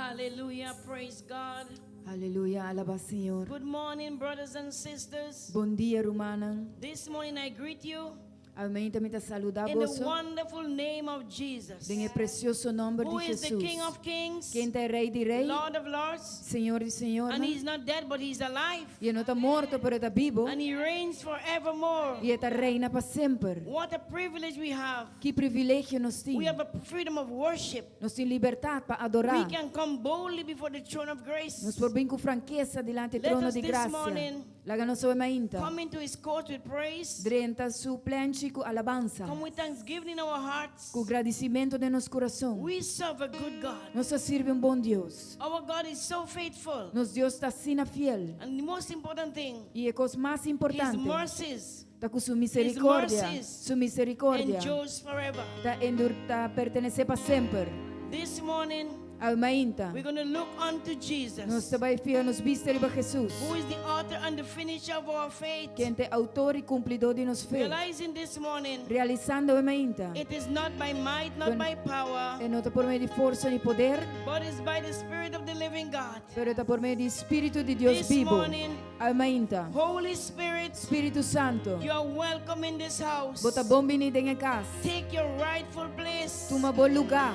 Hallelujah, praise God. Aleluya, alaba Señor. Good morning, brothers and sisters. Bom dia, Rumanang. This morning I greet you Amém, também te saudar in the vos. wonderful name of Jesus, Em precioso nome who de is the King Jesus. of Kings, Quem é Rei de Rei, Lord of Lords, Senhor de Senhor. and He's not dead but He's alive, E não está morto, pero está vivo. and He reigns forevermore. E está reina para sempre. What a privilege we have. Que privilégio nos We tem. have a freedom of worship. Nós temos liberdade para We adorar. can come boldly before the throne of grace. Nós podemos com franqueza diante do Let trono us de this graça. morning Laga nossa mainta. come into His court with praise. Drenta su plenchi com alabança. Come with thanksgiving in our hearts. Com agradecimento de nosso coração. We serve a good God. Nós serve bom Deus. Our God is so faithful. Nosso Deus está sina fiel. And the most important thing, E a coisa mais His importante mercies está com sua misericórdia. mercies Sua misericórdia endures forever. está pertenece para sempre. This morning, Almainta. we're going to look unto Nós Jesus, também fiel nos vistos para Jesus. who is the author and the finisher of our faith. Quem é autor e cumpridor de nossa fé. Realizing this morning, Realizando a mainta. it is not by might, not by power, E não está por meio de força nem poder, but it's by the Spirit of the living God. pero está por meio de Espírito de Deus This vivo. morning, Almainta. Holy Spirit, Espírito Santo. you are welcome in this house. Bota bom venido em casa. Take your rightful place. Toma bom lugar.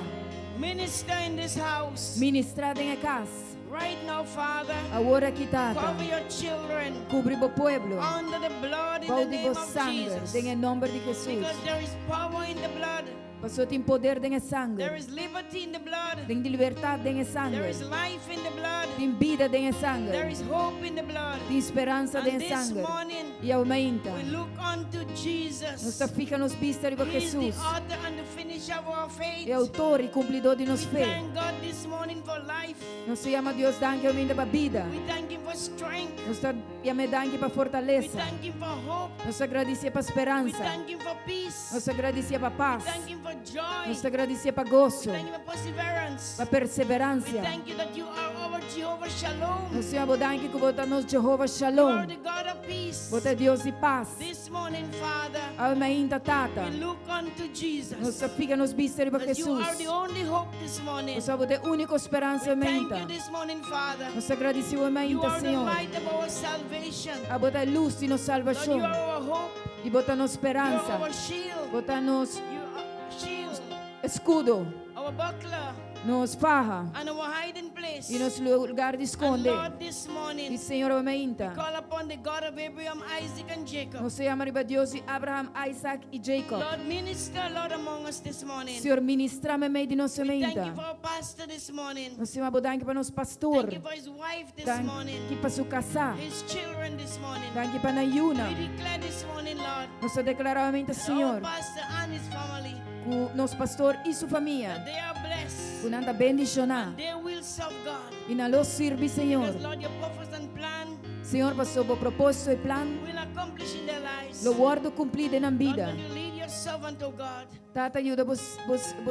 Minister in this house. Ministrada em casa. Right now, Father, Agora quitada. cover your children Cubre o pueblo. under the blood in the Balde name vos of sangue. Jesus. Em nome de Jesus. Because there is power in the blood. Passou tem poder em There sangue. is liberty in the blood. Tem liberdade em There sangue. is life in the blood. Tem vida em There sangue. is hope in the blood. Tem esperança And em this sangue. morning, E aumenta. we look unto Nós Jesus. fica nos vistos para He is the Jesus. author and the finisher of our faith. É autor e cumpridor de We nossa fé. thank God this morning for life. Nós chama Deus danke aumenta para vida. We thank Him for strength. Nós chama danke para We fortaleza. thank Him for hope. Nós agradecemos para We esperança. thank Him for peace. Nós agradecemos para paz. We thank Him for joy. Nós agradecemos para gozo, Thank you for perseverance. para We perseverança. thank you that you are our Jehovah Shalom. Nós chama danke que bota nos Jehovah You are Shalom. the God of peace. Bota Deus de paz. This morning, Father, Aumenta tata. we look unto Nós Jesus. fica nos vistos para Because you Jesus. are the only hope this morning. Nós somos a única esperança We thank aumenta. you this morning, Father. Nós agradecemos You aumenta, are the Senhor. light of our salvation. A bota luz de nos Lord, you salvação. are our hope. E bota nos You are esperança. our shield. Bota nos You are our shield, escudo. our buckler, Nos farra. and our hiding place. E nos lugar de And esconde. Lord, this E morning, Senhor aumenta. call upon the God of Abraham, Isaac, and Jacob. Nós chamamos a Deus de Abraham, Isaac e Jacob. Lord, minister, Lord, among us this morning. Senhor, ministra me meio de nossa We thank you mente. for our pastor this morning. Nós chamamos danke para nosso pastor. Thank you for his wife this Danke morning. para sua casa. His children this morning. Danke para Nayuna. We declare this morning, Lord, Nós declaramos, our Senhor, pastor and his family, com nosso pastor e sua família. that they are blessed. Com nada bendicionar. They will serve God. E na luz sirve, Senhor. Because, Lord, your purpose and plan Senhor, passou o propósito e plano. will accomplish in their lives. Lo guardo cumprido na Lord, vida. when you lead your servant, oh God, Tata, ajuda vos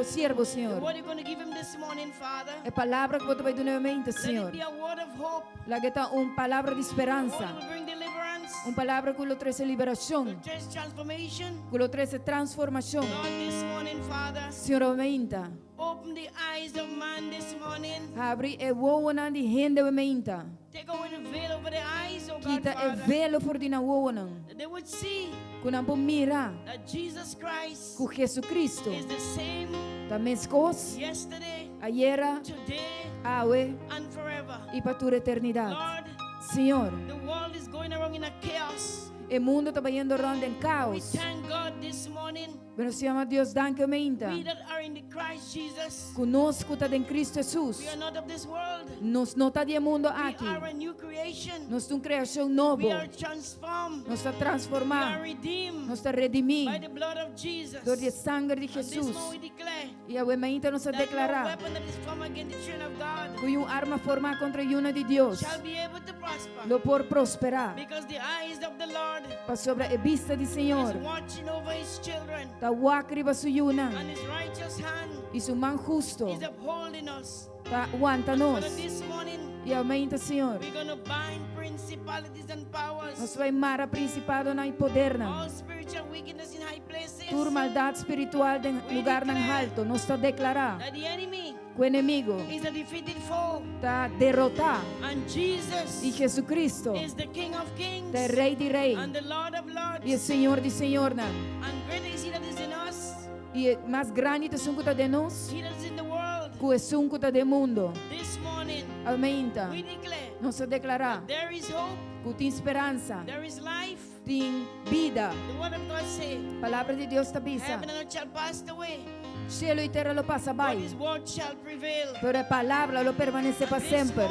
servo, Senhor. what are you going to give him this morning, Father? É palavra que você vai dar novamente, Let it Senhor. be a word of hope. Lá que está palavra de A word esperança. that will bring deliverance, Palavra que lo traz liberação. will trace transformation. Que lo traz transformação. Lord, this morning, Father, Senhor, aumenta. open the eyes of man this morning. Abre e woona de rende aumenta. Take away the veil over the eyes, oh God, Kita e Father. velo for di na woona. That they would see Kung ang mira that Jesus Christ ku Jesus Cristo. is the same Ta meskos, yesterday, ayera, today, awe, and forever. e patura eternidad. Lord, Senhor, the world is going around in a chaos. el mundo está yendo around en We caos. thank God this morning. Pero se llama Dios danke aumenta. We that are in the Christ Jesus, Conosco está en Cristo Jesus. we are not of this world. Nos nota de mundo We aqui. are a new creation. Nos uma criação novo. We are transformed. Nos está We are transformado. redeemed Nos está by redimir. the blood of Jesus. Por o sangue de And this Jesus. morning we declare E a aumenta nos a that no declarar. weapon that is formed against the children of God Com uma arma formada contra uma de Deus. shall be able to prosper. Lo por prosperar. Because the eyes of the Lord Para sobre a vista de is Senhor. watching over his children, Ta wakri ba su yuna. and his righteous hand E su man justo. is upholding us. Ta aguanta So nos. that this morning E aumenta, Senhor. we're going to bind principalities and powers, Nos vai mara principado na poder na. all spiritual wickedness in high places, Tur maldade espiritual em lugar ng alto. Nos está declarar. that the enemy que o inimigo is a defeated foe. está derrotado. And Jesus E Jesucristo is the King of Kings é Rei de Rei and the Lord of Lords. e é Senhor de Senhor. And greater is He that is in us, E é mais grande é sunkuta de nós He that is in the world. que é sunkuta de mundo. This morning, Aumenta. we declare Nós declarar there is hope, que tem esperança, there is life. tem vida. The word of God says, Palavra de Deus está bisa. heaven and earth shall pass away, Cielo e terra lo passa but by. His word shall prevail. Pero a palavra lo permanece para sempre.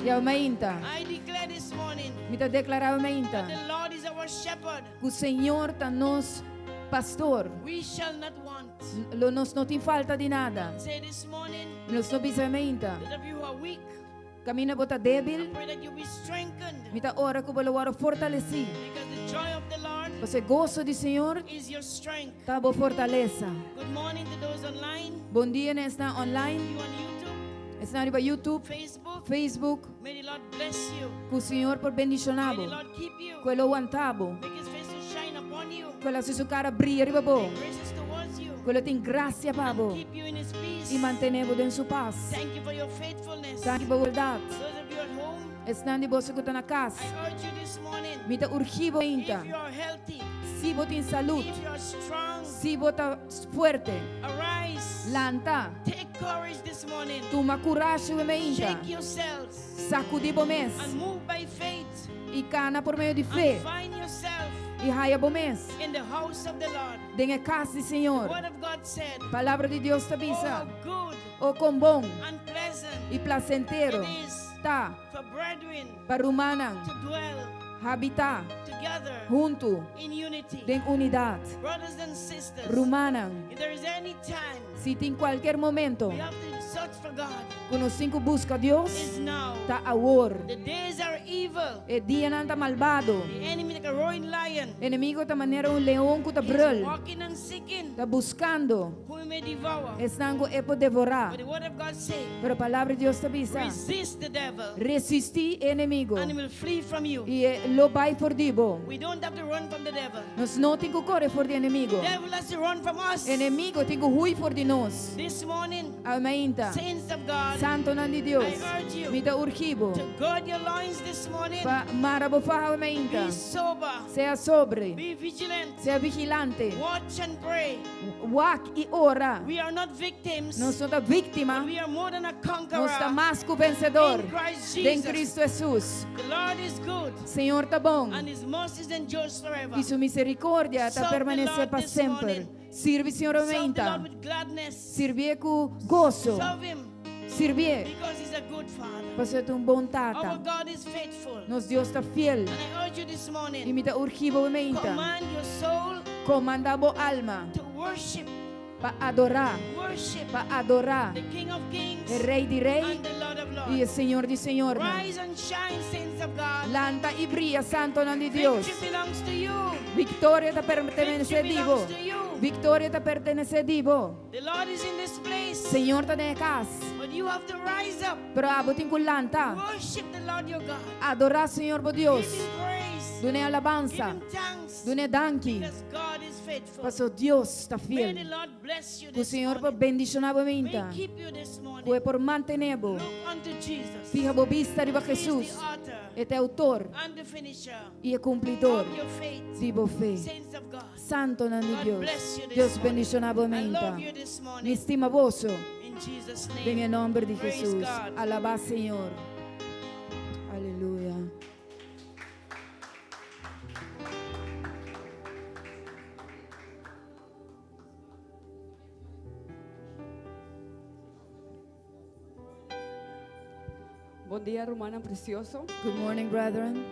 E aumenta. I declare this morning Me está declarar aumenta. that the Lord is our shepherd. Que o Senhor está nos pastor. We shall not want. Nós não tem falta de nada. Say this morning, Nós não bisa aumenta. those of you who are weak, Caminha bota débil. pray that you be strengthened, Me está ora que o bolo fortaleci. because the joy of the Lord Você gosto do Senhor. is your strength. Tá boa fortaleza. Good morning to those online, Bom dia, né? Está online. you on YouTube, Está no YouTube, Facebook. Facebook. May the Lord bless you. Que o Senhor por May bendicionado. the Lord keep you. Que ele o antabo. Make His face to shine upon you. Que ele sua cara brilha riba bo. Gracious towards you. Que ele tem graça para bo. Keep you in His peace. E mantenemos em sua paz. Thank you for your faithfulness. Thank you por verdade. Those of you at home, Estando de você que está na casa. I urge you this morning, Me está urgido ainda. if you are healthy, Se você tem saúde. if you are strong, Se você está forte. arise. Lanta. Take courage this morning. Toma coragem ainda. Shake yourselves Sacudi bom mês. and move by faith. E cana por meio de And fé. find yourself E raia bom mês. in the house of the Lord. Denha casa do The Senhor. word of God said, Palavra de Deus está oh, bisa. how good O com bom and pleasant e placentero. it is Tá. for brethren Para humanan. to dwell Habitar. together Junto. in unity. Em unidade. Brothers and sisters, Rumanan. if there is any time Se tem qualquer momento. we have to search for God, Quando os cinco busca Deus. is now. Tá a war. The days are evil. É dia não tá malvado. The enemy like a roaring lion Inimigo tá maneira leão que tá is brul. walking and seeking Tá buscando. who he may devour. Estango é por devorar. But the word of God says, Pero a palavra de Deus está bisa. resist the devil Resistir inimigo. and he will flee from you. E lo vai for dibo. We don't have to run from the devil. Nós não tem que correr for de inimigo. The devil has to run from us. Inimigo tem que hui for de nós. This morning, Amainta. saints of God, Santo nan de Deus. I urge you Me dá urgibo. to guard your loins this morning. Pa marabo fa amainta. Be sober. Sea sobre. Be vigilant. Sea vigilante. Watch and pray. Wak e ora. We are not victims. Nós somos vítima. We are more than a Nós conqueror. estamos mais que o vencedor. In Christ Em Jesus. Cristo Jesus. The Lord is good, Senhor tá bom. and His mercies endures forever. E sua misericórdia tá Serve the permanecer Lord para this sempre. morning. Sirve, Senhor, Serve the aumenta. Lord with gladness. Sirve com gozo. Serve Him Sirve. because He's a good Father. Você é um bom Our tata. God is faithful. Nosso Deus está fiel. And I urge you this E morning, me dá urgivo aumenta. command your soul Comanda bo alma. to worship, Para adorar. worship Para adorar. the King of Kings O Rei de Rei and the Lord of e o Lords. Senhor de Senhor. Rise and shine, saints of God. Lanta e brilha, santo nome de Deus. Victory belongs to you. Victoria está Victory pertenecendo. belongs to you. Victoria está pertenecendo. The Lord is in this place, Senhor está na casa. but you have to rise up. Pero abotin ko lanta. Worship the Lord your God. Adorar Senhor bo Give Deus. Him praise. Dune Give alabanza. Him thanks. Dune danki. Because God is faithful. Paso Deus está May the fiel. Lord bless you O this Senhor po morning. bendicionava May minta. He keep you this morning. Kue por mantenebo. Look unto Jesus. Fija bo vista riba He is Jesus. the author Este autor and the finisher e o cumpridor of your faith. de bo fe. Saints of God, Santo nome de God Deus. bless you this Deus morning. bendicionava I minta. love you this Me morning. estima vosso. In Jesus' En name. el nombre de Praise Jesús. God. Alabá Señor. Aleluya. Bom dia, Romana precioso. Good morning, brethren.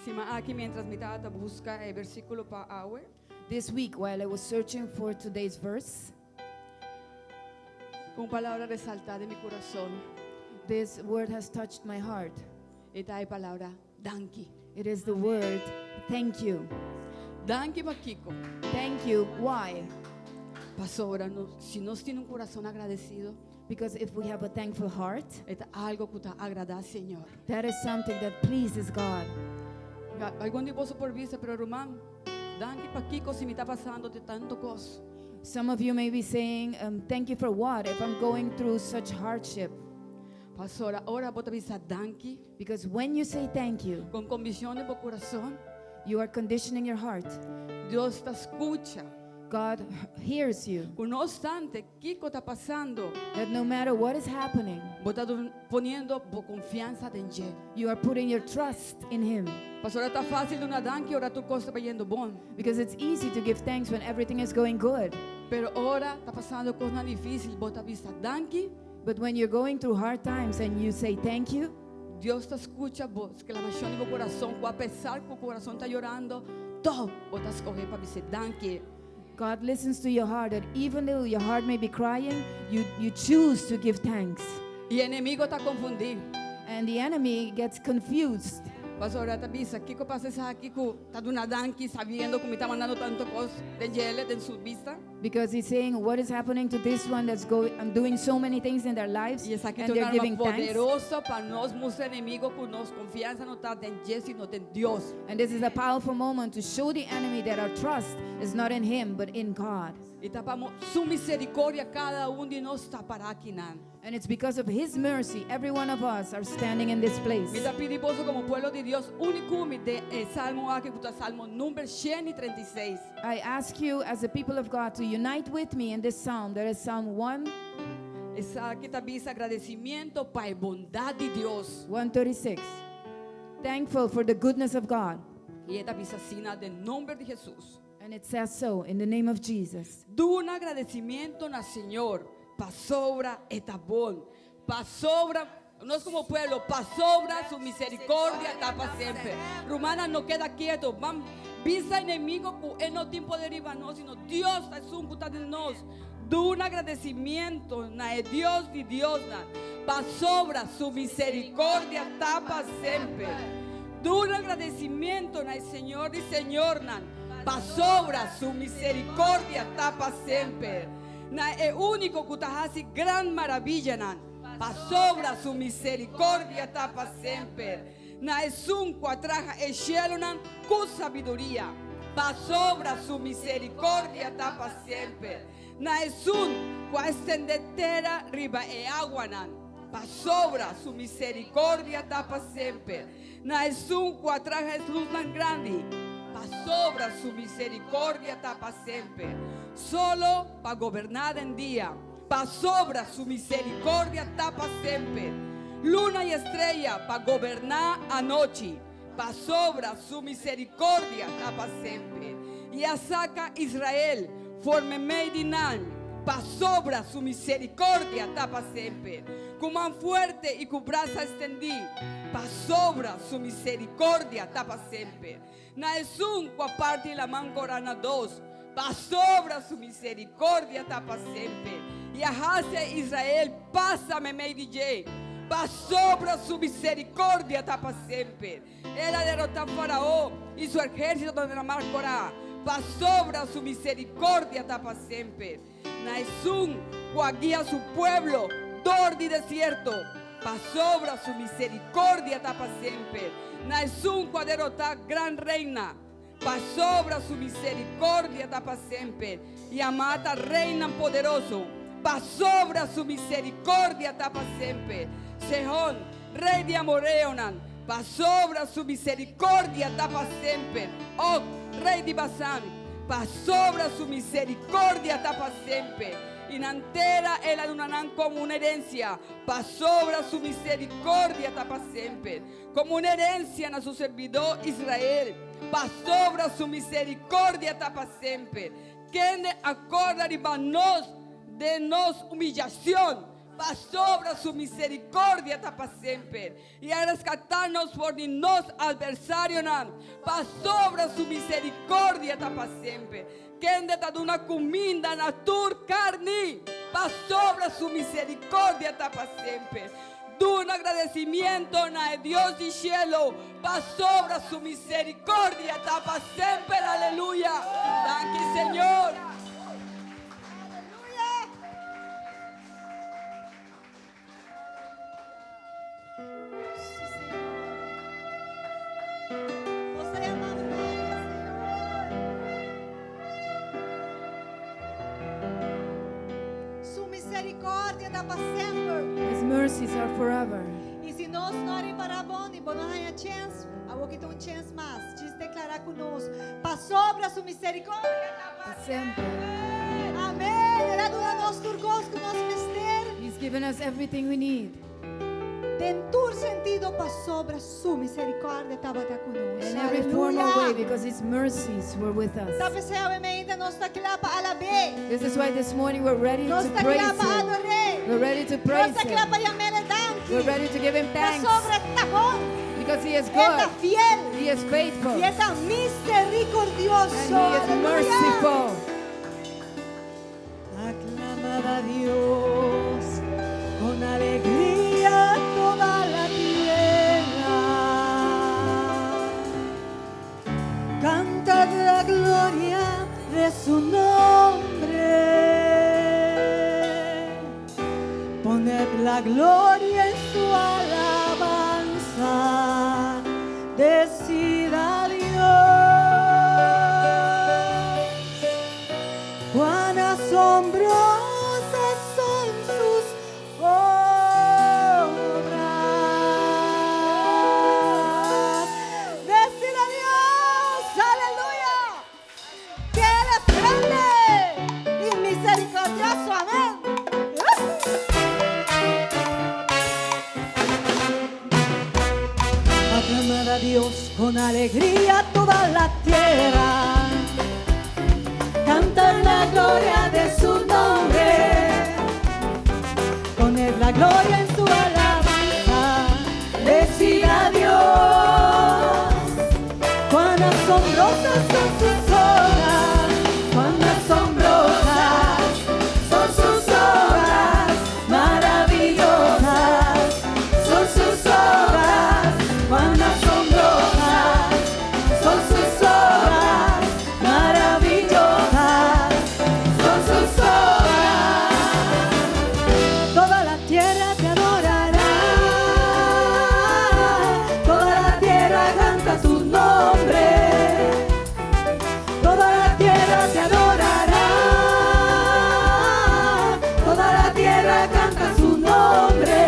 Si aquí mientras mi tata busca el versículo para hoy, This week, while I was searching for today's verse, una palabra resaltada de mi corazón. this word has touched my heart. Esta es palabra danki. It is the word, thank you. Danki pa Kiko. Thank you. Why? Pastora, si no tiene un corazón agradecido, Because if we have a thankful heart, es algo que te agrada al Señor. that is something that pleases God. Algún diposo por vista, pero Román, danki pa Kiko si me está pasando de tanto cosa. Some of you may be saying, thank you for what if I'm going through such hardship? Pastora, ahora vos te avisas danke Because when you say thank you, con convicción en tu corazón. you are conditioning your heart. Dios te escucha. God hears you. No obstante, ¿qué está pasando? That no matter what is happening, Vos estás poniendo por confianza en Él. you are putting your trust in Him. Pastora, está fácil de una danke, ahora tu cosa está yendo bon. Because it's easy to give thanks when everything is going good. Pero ahora está pasando cosas difíciles, vos te avisas danke. But when you're going through hard times and you say thank you, Dios te escucha vos, que la pasión de tu corazón, a pesar que tu corazón está llorando, todo vos te escoges para decir danke. God listens to your heart, that even though your heart may be crying, you choose to give thanks. Y el enemigo está confundido. And the enemy gets confused. Pastora, te avisa, ¿qué pasa aquí? Está de una danke sabiendo que me está mandando tanto cosas de él, de su vista. Because he's saying, what is happening to this one that's going, I'm doing so many things in their lives, Y es aquí and un they're arma giving thanks. poderosa para nos, muchos enemigos, que nos confianza no está en Dios, sino en Dios. And this is a powerful moment to show the enemy that our trust is not in him, but in God. Y tapamos su misericordia, cada uno de nos tapará aquí. And it's because of his mercy, every one of us are standing in this place. Mira, pedimos como pueblo de Dios, único de Salmo aquí, Salmo número 136. I ask you as a people of God to unite with me in this psalm. That is Psalm 1, Esa que te avisa agradecimiento para la bondad de Dios. 136. Thankful for the goodness of God. Y esta avisa así, del nombre de Jesús. And it says so in the name of Jesus. Do un agradecimiento al Señor, pa sobra está bon, pa sobra, no es como pueblo, pa sobra su misericordia está para siempre. Romana no queda quieto, visa enemigo que él no tiene poder no, sino Dios es un que está en nos. Do un agradecimiento na Dios de Dios, pa sobra su misericordia está para siempre. Do un agradecimiento al Señor y Señor, pa sobra su misericordia está para siempre. Es único que está hace gran maravilla, pa sobra su misericordia está para siempre. Es un que atraja el cielo con sabiduría, pa sobra su misericordia está para siempre. Es un que extende tierra riba e agua, pa sobra su misericordia está para siempre. Es un que atraja luz tan grande, pa sobra su misericordia está para siempre. Solo para gobernar en día, pa sobra su misericordia está para siempre. Luna y estrella para gobernar anoche, pa sobra su misericordia está para siempre. Y saca Israel forme medinan, pa sobra su misericordia está para siempre. Con mano fuerte y con brazo extendido, pa sobra su misericordia está para siempre. Na es un parte la mano corana dos, pa sobra su misericordia está para siempre. Y hacia Israel pásame me DJ, pa sobra su misericordia está para siempre. Él derrotó a Faraón y su ejército donde la mar corá, pa sobra su misericordia está para siempre. Na es un guía a su pueblo dor de desierto, pa sobra su misericordia está para siempre. Na es un derrotar gran reina, pa sobra su misericordia está para siempre. Y amata reina poderoso, pa sobra su misericordia está para siempre. Sehón, rey de Amoreonan, pa sobra su misericordia está para siempre. Og, rey de Basán, pa sobra su misericordia está para siempre. Y nantera el adunanan como una herencia, pa sobra su misericordia está para siempre. Como una herencia a su servidor Israel, pa sobra su misericordia está para siempre. Quien acorda de nos humillación, pa sobra su misericordia está para siempre. Y a rescatarnos por nos adversarios, pa sobra su misericordia está para siempre. Quien de una comida natur carne, pa sobra su misericordia está para siempre. Do un agradecimiento a Dios del cielo, pa sobra su misericordia está para siempre. Aleluya. Gracias, Señor. misericórdia está para sempre. His mercies are forever. E se nós não irem para a bom, e não há chance, eu vou ter chance mais de declarar conosco. Para sobre a sua misericórdia está para Sempre. Amém. Ele dá nós turcos que nós mistério. He's given us everything we need. Dentro sentido para sobre a sua misericórdia estava conosco. In every form of way, because His mercies were with Sabe us. se obviamente nós está aqui para alabar. This is why this morning we're ready Nós to está praise aqui para Him. adorar. We're ready to Nós praise está aqui Him. para chamar We're ready to give Him Para thanks sobre está bom. because He is Está good. fiel. He is faithful. Y está misericordioso. And He is Aleluya. merciful. Aclamad a Dios con alegría toda la tierra. Cantad la gloria de su nombre. Poned la gloria en su alabanza. Decid a Dios cuán asombrosas son sus obras. Decid a Dios, aleluya, que Él es grande y misericordioso, amén. Aclamad a Dios con alegría toda la tierra. Cantar la gloria de su nombre. Poner la gloria en su alabanza. Decir a Dios cuán asombrosas son sus obras. Cuán asombrosas son sus obras. Maravillosas son sus obras. Cuán asombrosas son sus obras. Maravillosas son sus obras. Toda la tierra te adorará. Toda la tierra canta tu nombre. Toda la tierra te adorará. Toda la tierra canta su nombre.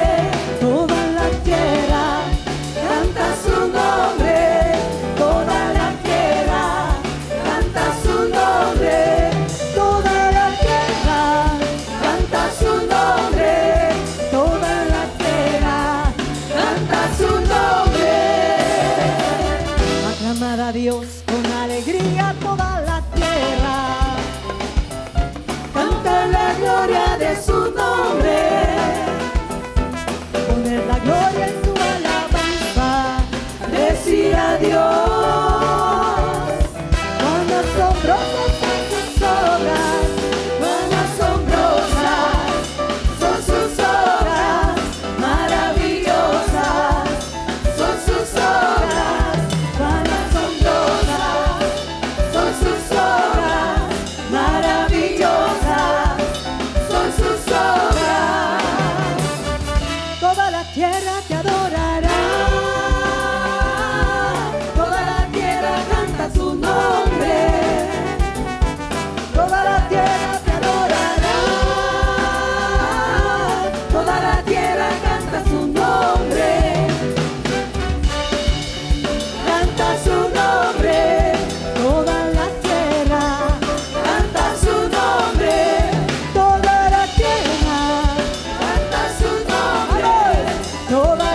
Toda la tierra canta su nombre. Toda la tierra canta su nombre. Toda la tierra canta su nombre. Toda la tierra canta su nombre. Aclamad a Dios con alegría toda la tierra. Canta la gloria de su nombre. Poner la gloria en su alabanza. Decir a Dios cuán asombrosas son sus obras. Cuán asombrosas son sus obras. Maravillosas son sus obras. Cuán asombrosas son sus obras. Maravillosas son sus obras. Toda la tierra te adorará. Toda la tierra canta su nombre. Toda la tierra te adorará. Toda la tierra canta su nombre. Canta su nombre. Toda la tierra canta su nombre. Toda la tierra canta su nombre. Toda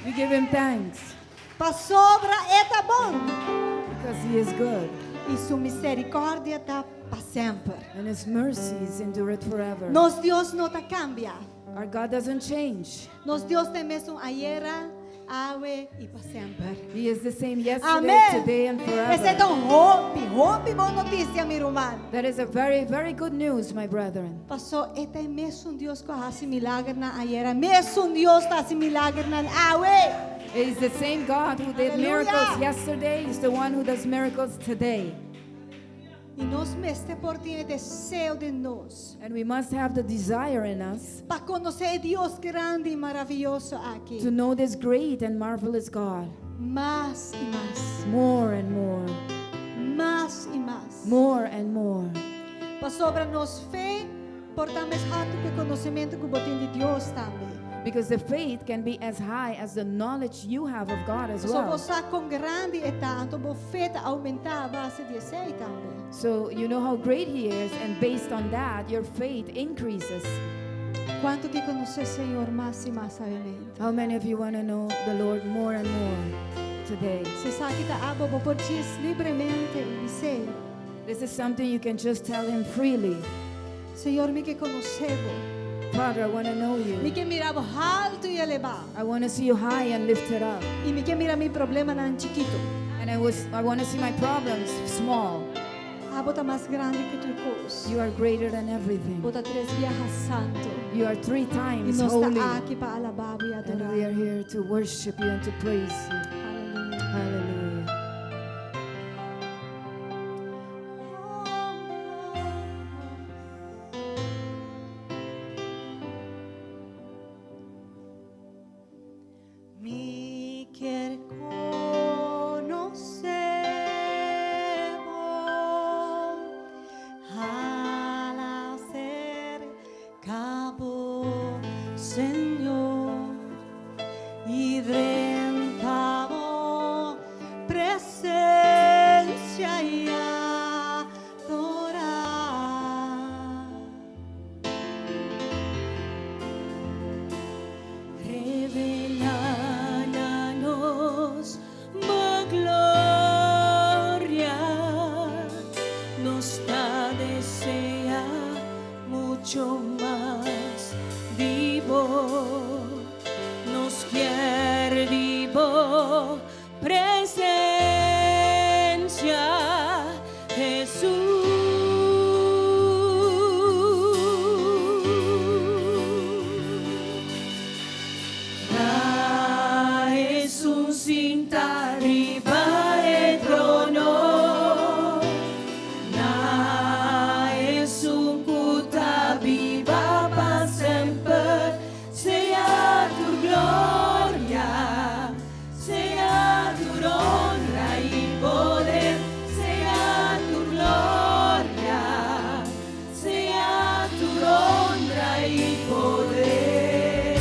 We give him thanks Pasobra está bom. because he is good E sua misericórdia está para sempre. and his mercies endure it forever. Nosso Deus não tá cambia. Our God doesn't change. Nosso Deus tem mesmo ayer, hoje e para sempre. He is the same yesterday, Amém. today, and Esse é forever. tão hope, boa notícia, meu irmão. That is a very, very good news, my brethren. Pastor, este é mesmo Deus que faz milagre na ayer, mesmo Deus faz milagre na hoje. It is the same God who did Hallelujah. miracles yesterday, is the one who does miracles today. E nós mesmo por ter desejo de nós And we must have the desire in us para conhecer Deus grande e maravilhoso aqui. to know this great and marvelous God. Mais e mais, More and more, mais e mais. more and more. Pastor, para nós fé, por também alto que conhecimento que botem de Deus também. Because the faith can be as high as the knowledge you have of God as So well. você com grande e tanto, bo fé aumentar a base de sei também. So you know how great He is, and based on that, your faith increases. Quanto que conhecer Senhor mais e mais sabiamente. How many of you want to know the Lord more and more today? Se sabe que tá abo bo podes livremente e dizer, This is something you can just tell Him freely. Senhor, me que conhecebo, Father, I want to know me you. que mirava alto e elevado, I want to see you high and lifted up. e me que mira mi problema na chiquito. And I want to see my problems small. Abo tá mais grande que tu coisa. You are greater than everything. Bota três viajas santo. You are 3 E times nós holy. está aqui para alabar e And we are adorar. here to worship you and to praise you. Aleluia. Hallelujah. Me quer conocer al acercabo, Señor, y rentabo presencia y adorar. Revelanos gloria, nos da desea mucho más vivo, nos quiere vivo presencia Jesús. Da es un cinta arriba el trono, da es un cuta viva para siempre, sea tu gloria, sea tu honra y poder, sea tu gloria, sea tu honra y poder.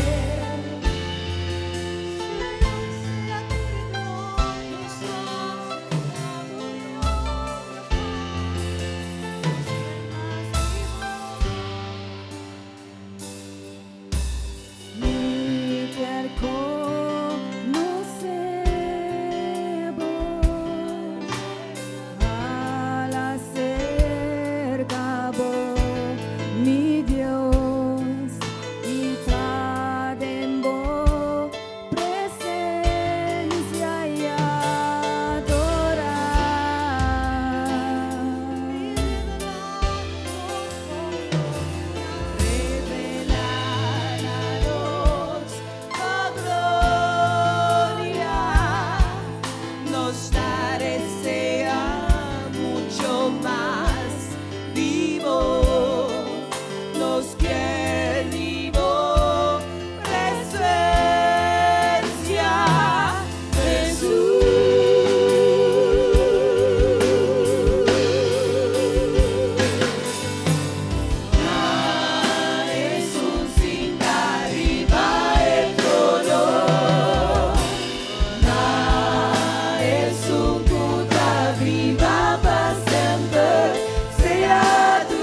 Me quer conocemos al acercabo, mi Dios, y traemos presencia y Revelanos gloria, nos da desea mucho más vivo, nos quiere vivo presencia es un cinta arriba el trono, es un puta viva para siempre, sea tu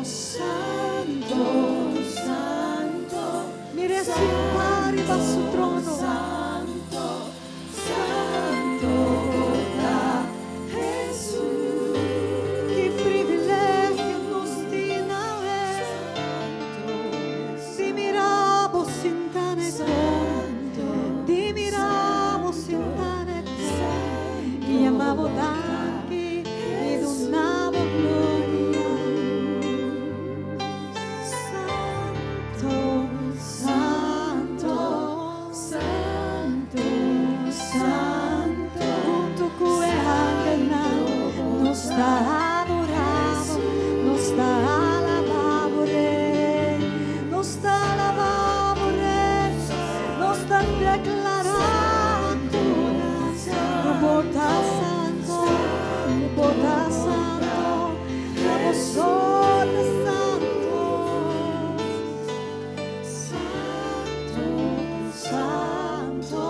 santo, santo. Mire así arriba su trono. Santo, santo da Jesús. Qué privilegio nos tiene si miramos sin tan di miramos sin tan y amamos tanti e donamos gloria. Santo, santo, santo, santo. Junto con el ángel nos está adorando, nos está alabando, nos está alabando, nos está declarando. Bota santo, bota santo, la sola santo, santo, santo,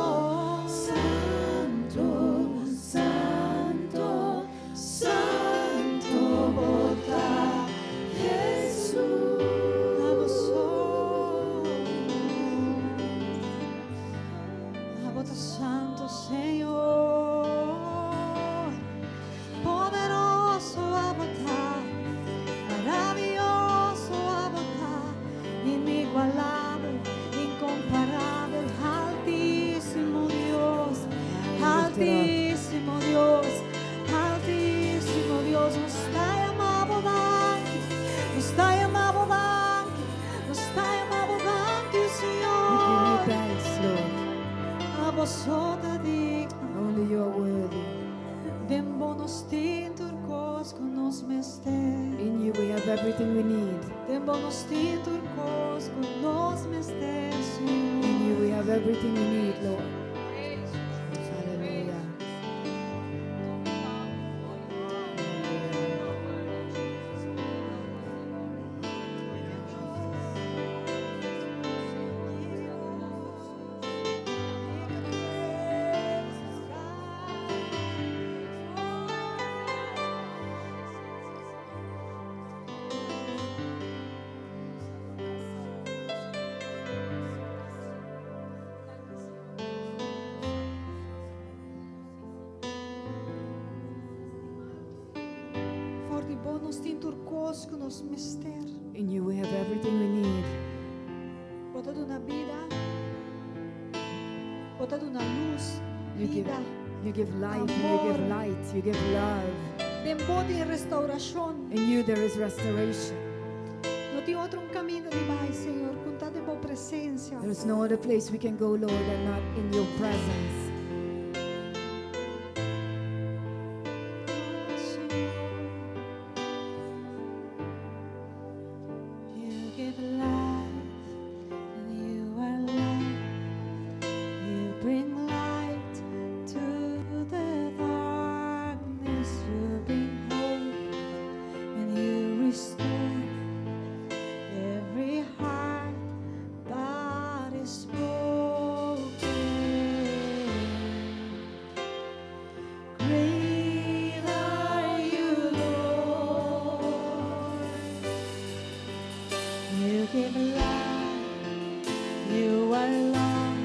santo, santo, santo, bota Jesús, la bota santo Señor. Inigualable, incomparable, altísimo Dios, altísimo Dios, altísimo Dios, nos está llamando Danke, nos está llamando Danke, nos está llamando Danke, Señor. We give you thanks, Lord. A vosotros digno, Only you are worthy. den bonos tinturkos con nos mester. In you we have everything we need. Den bonos tinturkos con nos mester, Señor. In you we have everything we need, Lord. Hallelujah. De bonos tinturcos con nos mester. In you we have everything we need. Bota de una vida, bota de una luz, You give, vida. you give life and you give Amor. light. You give love. Den body restauración. In you there is restoration. No tem outro caminho demais, Senhor, com tanta boa presença. There is no other place we can go, Lord, and not in your presence. You give life, and you are light. You bring light to the darkness. You bring hope, and you restore every heart that is broken. Great are you, Lord. You give life, you are love,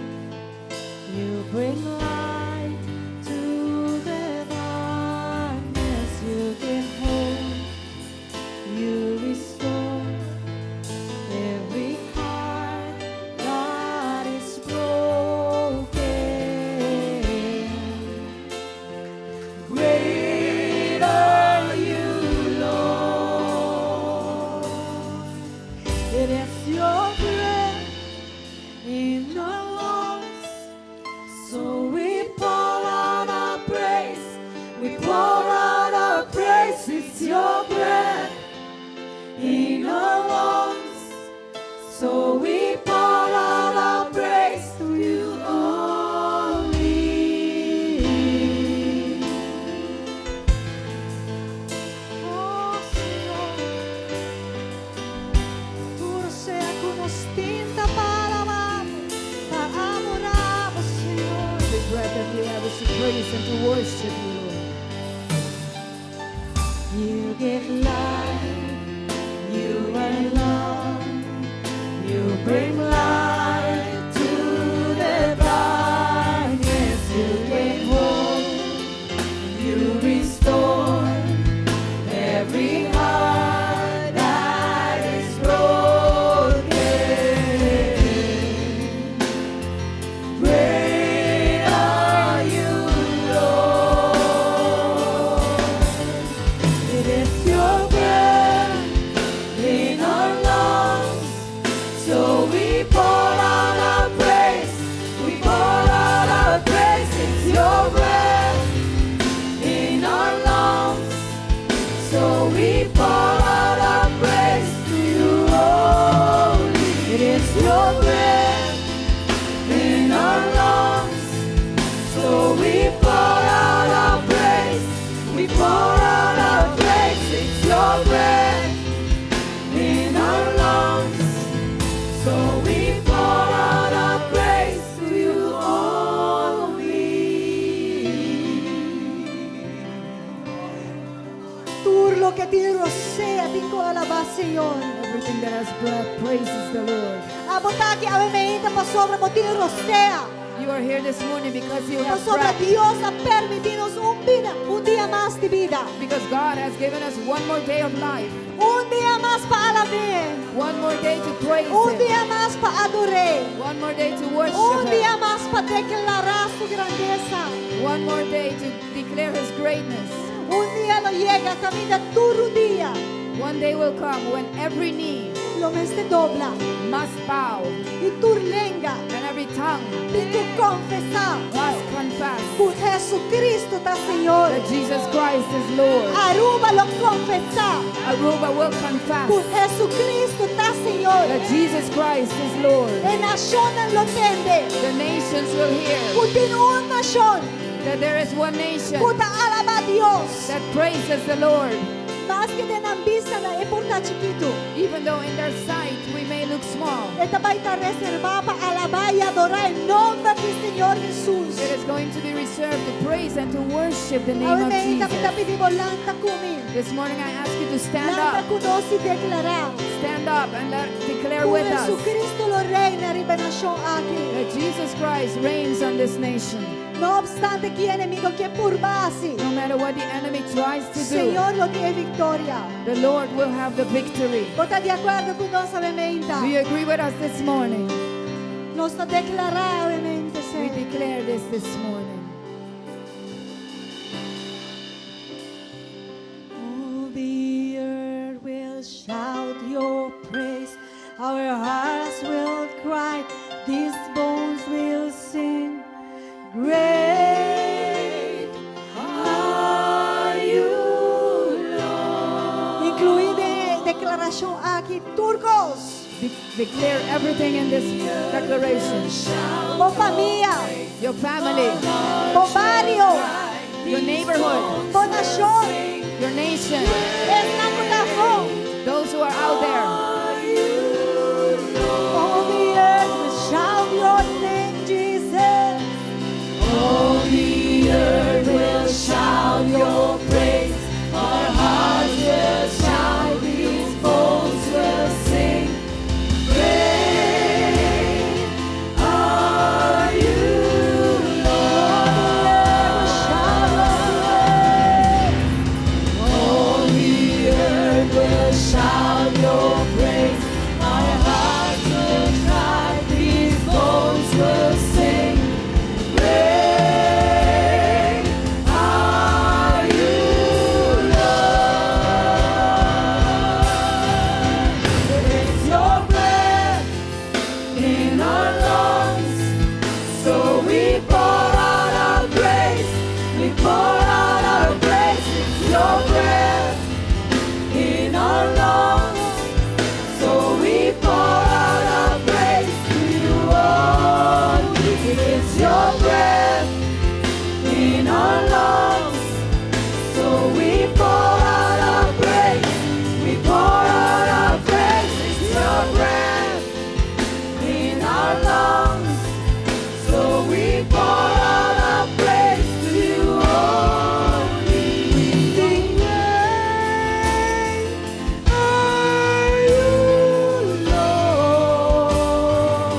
you bring light to the darkness, you give hope, you restore every heart that is broken. Great are you, Lord. It is your breath in our lungs, so we pour out our praise. We pour out our praise. It's your breath in our lungs, so we pour out our praise to you only. Oh, Señor. Puro sea con nos tinta para amamos, Señor. The breath that we have is to praise and to worship you, Lord. You give life, you is your breath in our lungs. So we pour out our praise. We pour out our praise. It's your breath in our lungs. So we pour out our praise to you only. It is your breath in our lungs. So we pour out our praise. We pour out our praise. It's your breath in our lungs. So we pour out our praise to you only. Turlo que ti rosea, tinko alabas, Señor. Everything that has breath praises the Lord. Abotaki Papiamento pa sobra mo ti rosea. You are here this morning because you have Sobra breath. Dios a permitirnos un día más de vida. Because God has given us one more day of life. Un día más para alabar. One more day to praise Un Him. día más para adorar. One more day to worship Un día Him. más para declarar su grandeza. One more day to declare His greatness. Un día lo llega, camina tu día. One day will come when every knee Lo mes te dobla. must bow Y tu lenga. and every tongue Y tu confesar. must confess Que Jesucristo está Señor. that Jesus Christ is Lord. Aruba lo confesar. Aruba will confess Que Jesucristo está Señor. that Jesus Christ is Lord. En naciones lo tende. The nations will hear Que tiene una nación. that there is one nation Que te alaba a Dios. that praises the Lord. Más que de vista na porta chiquito. Even though in their sight we may look small, Esta va a estar reservada para alabar y adorar el nombre del Señor Jesús. it is going to be reserved to praise and to worship the name of Amén. Kita Jesus. pedimos lanta kami. This morning I ask you to stand Lanta up. kuno si declarar. Stand up and declare Que with us Jesucristo lo reina riba nación aquí. that Jesus Christ reigns on this nation. No obstante que enemigo que por base. No matter what the enemy tries to do, Señor lo tiene victoria. the Lord will have the victory. ¿Está de acuerdo con nos amementa? Do you agree with us this morning? Nos está declarado obviamente, We Señor. declare this morning. All the earth will shout your praise. Our hearts will cry. These bones will sing. Great are you, Lord. Incluída declaración aquí, turcos. Declare everything in this declaration. Por familia, Your family, por barrio, your neighborhood, por nación. your nation, Es la corazón. those who are out there. All the earth will shout your name, Jesus. All the earth will shout your praise. Our hearts will shout, these bones will sing. Great are you, Lord. All the earth will shout your praise. Our hearts will cry, these bones will sing. Great are you, Lord. It's your breath in our lungs, so we pour out our praise. We pour out our praise. It's your breath in our lungs, so we pour out our praise to you only. It's your breath in our lungs, so we pour out our praise. We pour out our praise. It's your breath in our lungs, so we pour out our praise to you only. We sing, great are you, Lord.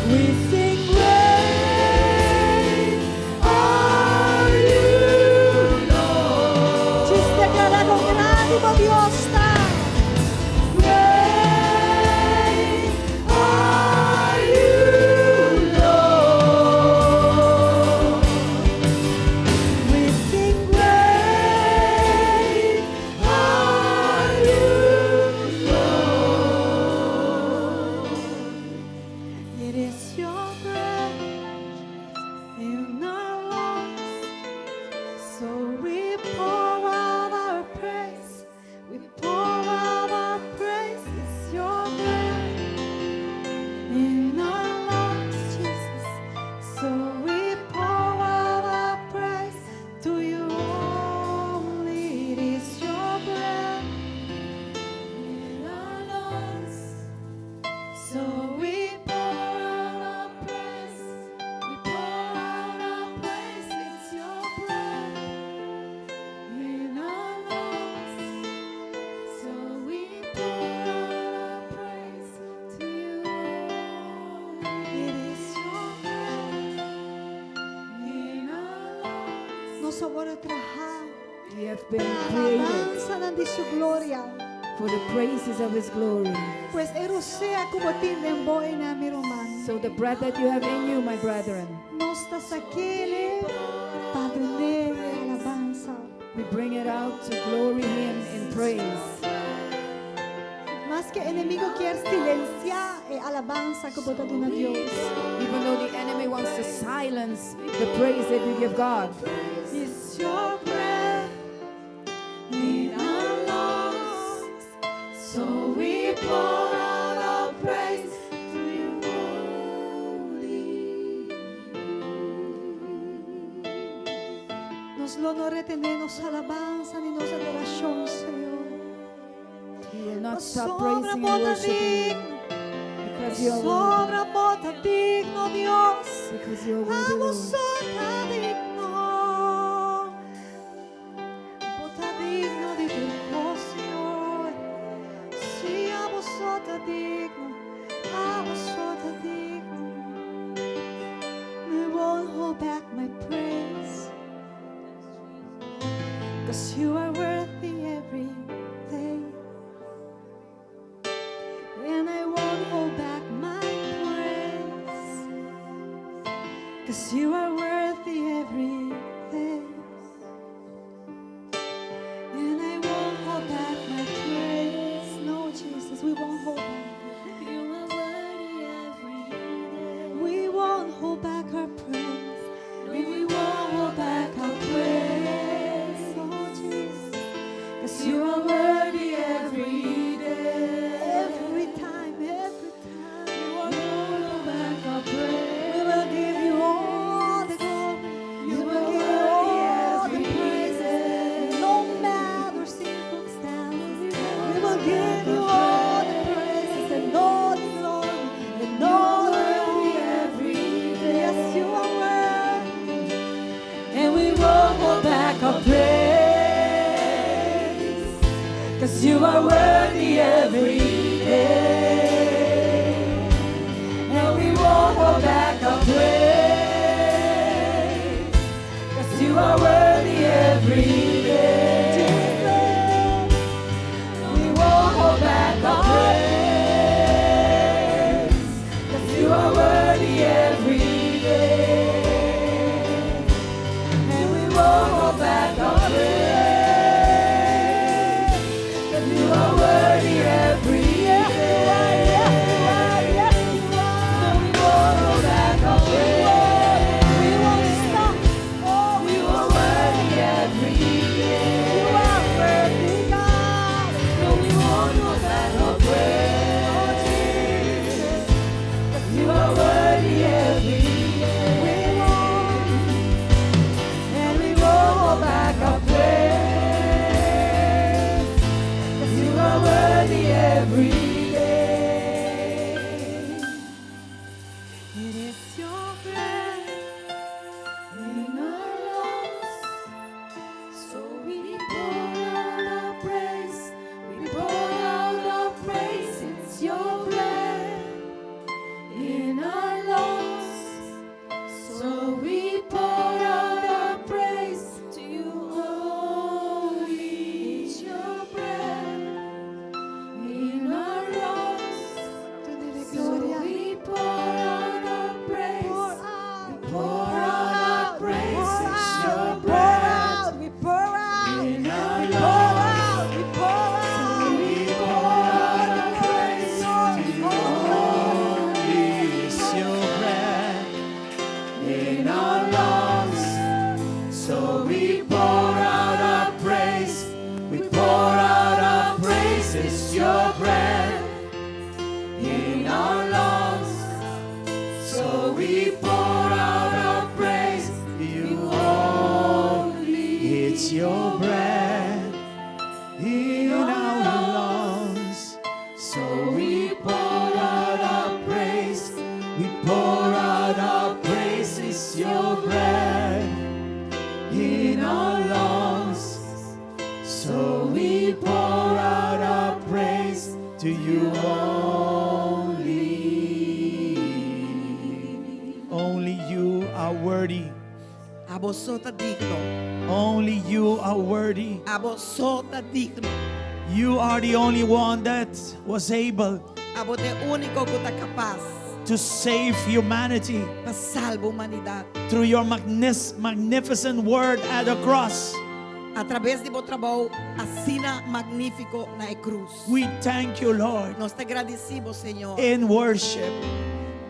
We sing, great are you, Lord. Ci declara con grande Dios está. Great are you, Lord. We sing, great We have been created alabanza di su gloria. for the praises of His glory. Pues erosea como tindem boy na miruman. So the breath that you have in you, my brethren, Nosta sakele, padre alabanza. we bring it out to glory Him in praise. Más que enemigo quiere silenciar e alabanza como ta duna Dios. Even though the enemy wants to silence the praise that we give God. It's your breath in our lungs, so we pour out our praise to you only. Nos lo no retenemos alabanza ni nos adoración, Señor. We will not Nos stop sobra praising and bota worshiping digno, because you are worthy. sobra bota digno, Dios. Because you are worthy, Amo Lord. sota digno, bota digno di tu voz, Señor. Sí, amo sota digno, amo sota digno. I won't hold back my praise, 'cause you are worthy every day. And I won't hold back my praise, 'cause you are worthy every day. And I won't hold back my praise. No, Jesus, we won't hold back. You are worthy every day. We won't hold back our praise. We won't hold back our praise. Oh, Jesus, 'cause you are worthy every day. Every time, every time. We won't hold back our praise. We will give you all the glory. You will give you all the praises. No matter circumstances, we will give you all the praises and all the glory and all the glory every day. Yes, you are worthy, and we won't hold back our praise, 'cause you are worthy every day. And we won't hold back our praise, 'cause you are worthy every day. Jesus, we won't hold back our praise, 'cause you are worthy every day. And we won't hold back our praise, 'cause you are worthy every day. Yes, you are. And we won't hold back our praise. We won't stop. Oh, we are worthy every day. You are worthy, God. No, we won't hold back our praise. Oh, Jesus, 'cause you are worthy every day. We won't, and we won't hold back our praise, 'cause you are worthy every day. It is your breath in our lungs, so we pour out our praise. We pour out our praise. It's your breath in our lungs, so we pour out our praise to you only. It's your breath in our lungs, so we pour out our praise. We pour out our praise. It's your breath. We pour out. In our lungs. We pour out. We pour out our praise. It's your breath in our lungs, so we pour out our praise. We pour out our praise. It's your breath in our lungs, so we pour out our praise. You only. It's your breath in our lungs, so we pour out our praise. We pour out our praise. It's your breath in our lungs, so we pour out our praise to you only. Only you are worthy. Abosota digno. Only you are worthy. Abo sota digno. You are the only one that was able Abo te único que está capaz to save humanity para salvar humanidad. through your magnificent word at the cross. Através de votre trabalho, assina magnífico na cruz. We thank you, Lord, Nós te agradecemos, Senhor. in worship.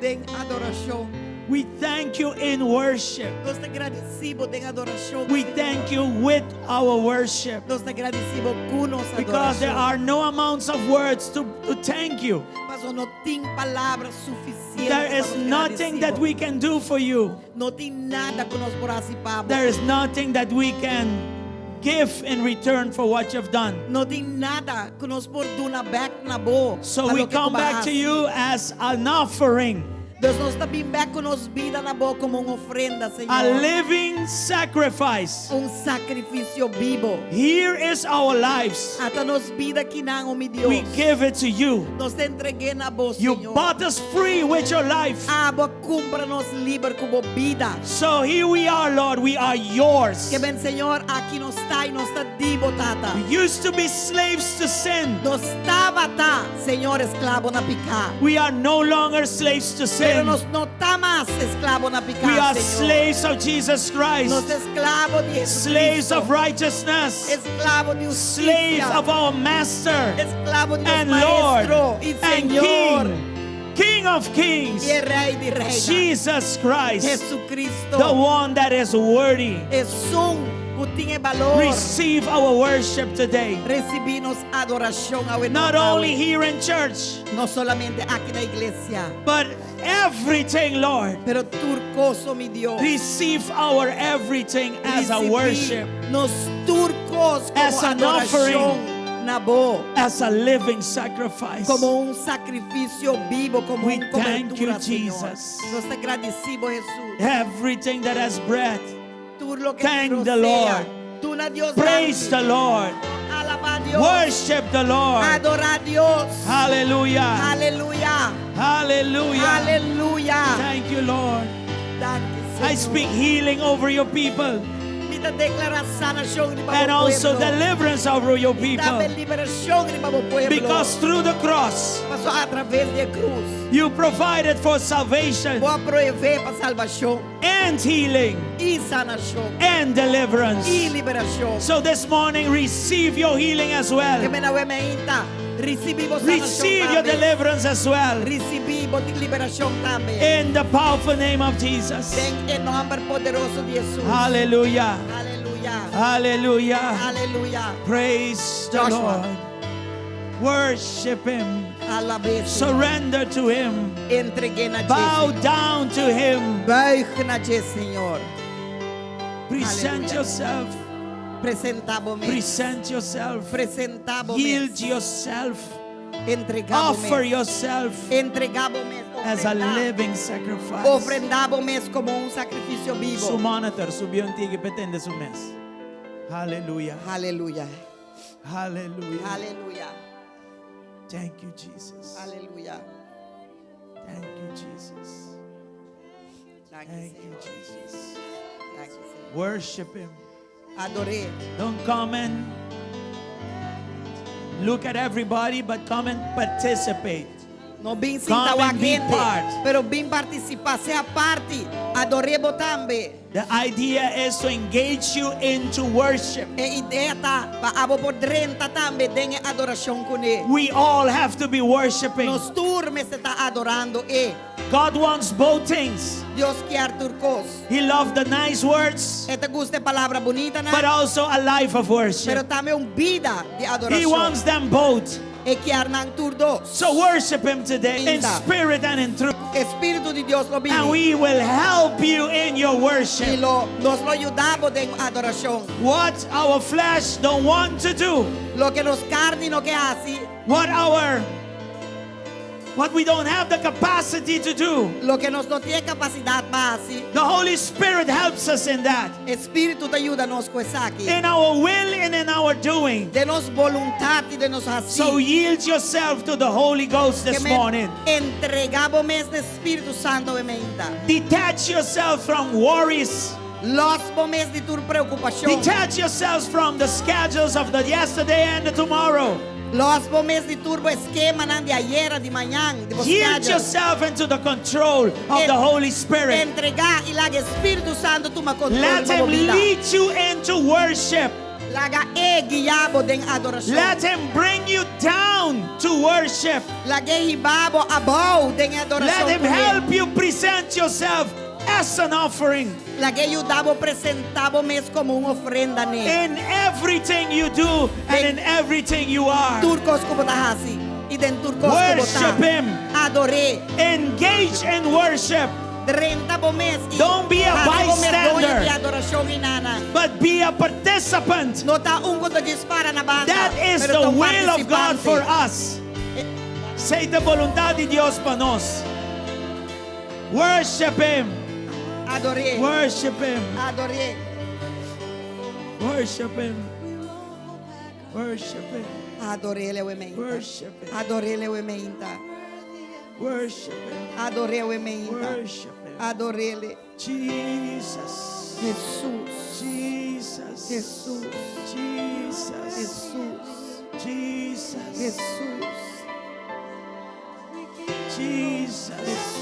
Em adoração. We thank you in worship. Nós te agradecemos em adoração. We thank you with our worship. Nós te agradecemos com nossa Because there adoração. are no amounts of words to thank you. Mas não tem palavras suficientes. There para is nos nothing that agradecer. we can do for you. Não tem nada que nós participamos. There is nothing that we can give in return for what you've done. Não tem nada que nós perdona back na boa. So we come back to you as an offering, Deus nos está bem back com nos vida na boa como uma ofrenda, Senhor. a living sacrifice. Sacrifício vivo. Here is our lives. Até nos vida que não, meu Deus. We give it to you. Nos te entreguei na boa, You Senhor. bought us free with your life. Aba compra-nos livre como vida. So here we are, Lord. We are yours. Que bem, Senhor, aqui nós está e nós está divo, tata. We used to be slaves to sin. Nós estava, tá, Senhor, escravo na picar. We are no longer slaves to Pero sin. nós não tá mais escravo na picar, We are Senhor. slaves of Jesus Christ. Nós escravo de Jesus Slaves Cristo. of righteousness. Escravo de Slaves justiça. of our Master Escravo de Deus and Lord Maestro e and Senhor. King. King of kings. E Rei de Reina. Jesus Christ. Jesucristo. The one that is worthy. Es que tem valor. Receive our worship today. Recibimos adoración a Not only here in church, no solamente aquí na iglesia, but everything, Lord. pero turcoso, mi Dios. Receive our everything as a Recibí worship, nos turcos como As an adoración na boa, as a living sacrifice. como un sacrificio vivo, como We un thank you, cobertura, Señor. Jesus. Nos te agradecemos, Jesús. Everything that has breath, Tú lo que Thank te the rocea. Lord. Tú na Dios praise the grande. Lord. Alaba a Dios. Worship the Lord. Adora a Dios. Hallelujah. Aleluya. Hallelujah. Aleluya. Thank you, Lord. Danke, I Señor. speak healing over your people Mita declara sanación de and babo also pueblo. deliverance over your Dame people. liberación de babo pueblo. Because through the cross, Pasó a través de cruz. you provided for salvation Voy a proveer para salvación and healing y sanación and deliverance. y liberación. So this morning, receive your healing as well. Que me na inta. Recibimos Receive sanación your también. deliverance as well. Recibimos liberación también. In the powerful name of Jesus. En el nombre poderoso de Jesús. Hallelujah. Aleluya. Hallelujah. Aleluya. Praise the Joshua. Lord. Worship Him. Alabe. Surrender to Him. Entregué na Bow Jesús. down to Him. Buig na Jesús, Señor. Present Hallelujah. yourself. Presentamos. Present yourself. Presentamos. Yield yourself. Entregamos. Offer yourself Entregamos. as a living sacrifice. Ofrendamos como un sacrificio Su vivo. monitor subió en ti que pretende su mes. Hallelujah. Aleluya. Hallelujah. Aleluya. Thank you, Jesus. Aleluya. Thank you, Jesus. Thank Thank you, you, Señor. Jesus. Thank you, Señor. Worship Him. Adoré. Don't come and look at everybody, but come and participate. No vim Come sentar a and be gente, part. pero vim participar, ser parte. Adoremos também. The idea is to engage you into worship. E ideia tá, para abo por drenta também, tem adoração com ele. We all have to be worshiping. Nos turmes se está adorando e God wants both things. Deus quer turcos. He loved the nice words, E te gusta palavra bonita, but né? also a life of Pero worship. também vida de He adoração. wants them both. E quer não turdos. So worship Him today in Linda. spirit and in truth. Espírito de Deus lo And vive. we will help you in your E worship. nos lo ayudamos en adoración. What our flesh don't want to do, Lo que nos carne no que hace, what we don't have the capacity to do. lo que nos no tiene capacidad para hacer. The Holy Spirit helps us in that. Espírito te ayuda a nos con eso aquí. In our will and in our doing. De nos voluntad y de nos So hacer. yield yourself to the Holy Ghost Que this me morning. entregamos mes de Espíritu Santo en mente. Detach yourself from worries Los momentos de tu preocupación. Detach yourselves from the schedules of the yesterday and the tomorrow. Los momentos de turbo esquema de ayer, de mañana, de Yield buscar. yourself into the control of the Holy Spirit. Entregar y la Espíritu Santo toma control Let de Him tu vida. lead you into worship. Laga guiabo den adoración. Let Him bring you down to worship. Laga hibabo abau den adoración. Let Him con él. help you present yourself as an offering. Laga ayudabo presentabo mes como una ofrenda ne. In everything you do and in everything you are. Turcos como tahasi. Y den turcos como Worship ta. Him. Adoré. Engage in worship. Don't be a bystander, de adoración y nada. but be a participant. No ta un que dispara na banda. That is pero the ta un will of God participante. for us. Say the voluntad de Dios para nos. Worship Him. Adoré. Worship Him. Adoré. Worship Him. Worship Him. Adoré le wementa. Worship Him. Adoré le wementa. Worship Him. Adoré wementa. Worship Him. Adoré le. Jesus. Jesús. Jesus. Jesús. Jesus. Jesús. Jesus. Jesús. Jesus.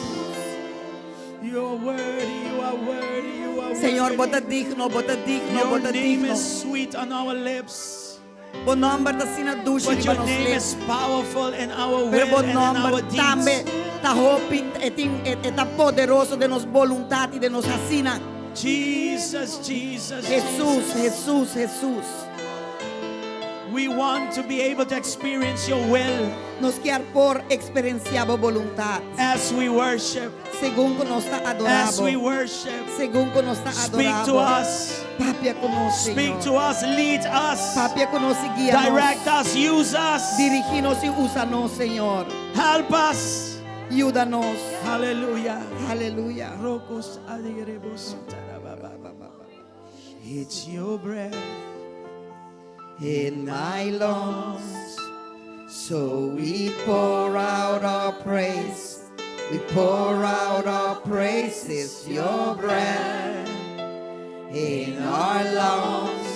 You are worthy, you are worthy, you are Señor, worthy. bota digno, bota digno, Your bota name digno. is sweet on our lips, Bo nombre ta sina dushi but di your banos name lip. is powerful in our Pero will bo and in our nombre tambe deeds. ta hopi eta poderoso de nos voluntad y de nos asina. Jesus, Jesus, Jesús, Jesus. Jesús, Jesús. We want to be able to experience your will Nos quer por experienciabo voluntad. as we worship. Según que nos está As we adorado. worship, Según que nos está speak to adorado. us, Papia conosce, speak Señor. to us, lead us, Papia conosce, guia-nos. direct us, use us, Dirigir-nos e usa-nos, Senhor. help us. Ajuda-nos. Hallelujah. Aleluia. Rokos adirebo It's your breath In my lungs, so we pour out our praise. We pour out our praises, your breath in our lungs.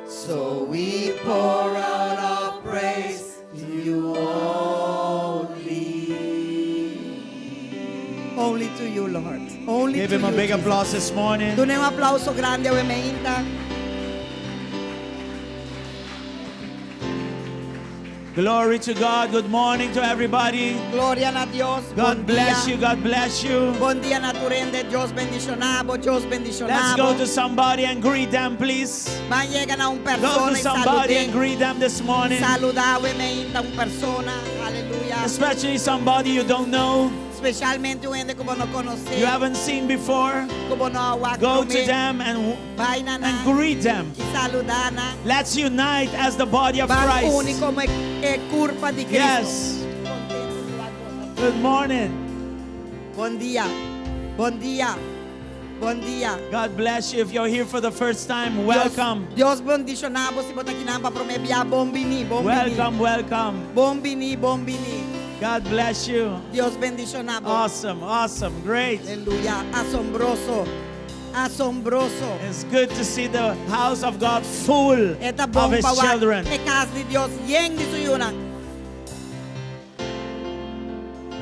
So we pour out our praise to you only. Only to you, Lord. Only Give to him a you, big Jesus. applause this morning. Dune un applauso grande a Wemeinta. Glory to God. Good morning to everybody. Gloria a Dios. God bless you. God bless you. Bon dia naturende. Dios bendicionabo. Dios Let's go bendicionabo. to somebody and greet them, please. Van llegan a un Go persona to y somebody and saluden. greet them this morning. Saludar Wemeinta un persona. Aleluya. Especially somebody you don't know, Especialmente un gente como no conoce. you haven't seen before. Como no agua. Go to them Vaina na. and greet them. Y saludana. Let's unite as the body of Van Christ. único como curva de Cristo. Yes. Good morning. Bon dia. Bon dia. Bon dia. God bless you. If you're here for the first time, welcome. Dios bendicionabo si bota kinamba promebia bombini, bombini. Welcome, welcome. Bombini, bombini. God bless you. Dios bendicionabo. Awesome, awesome, great. Aleluya. Asombroso. Asombroso. It's good to see the house of God full Esta of bomba His children. e casa de Dios yen di suyuna.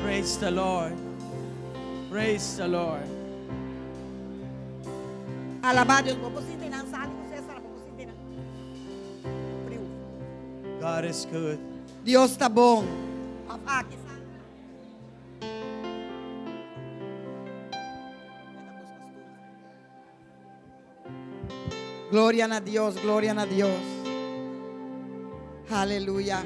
Praise the Lord. Praise the Lord. Alabá Dios. Popusite na sali ko César, popusite na. Frio. God is good. Dios tá bom. Aqui. Gloria a Dios, gloria a Dios. Aleluya.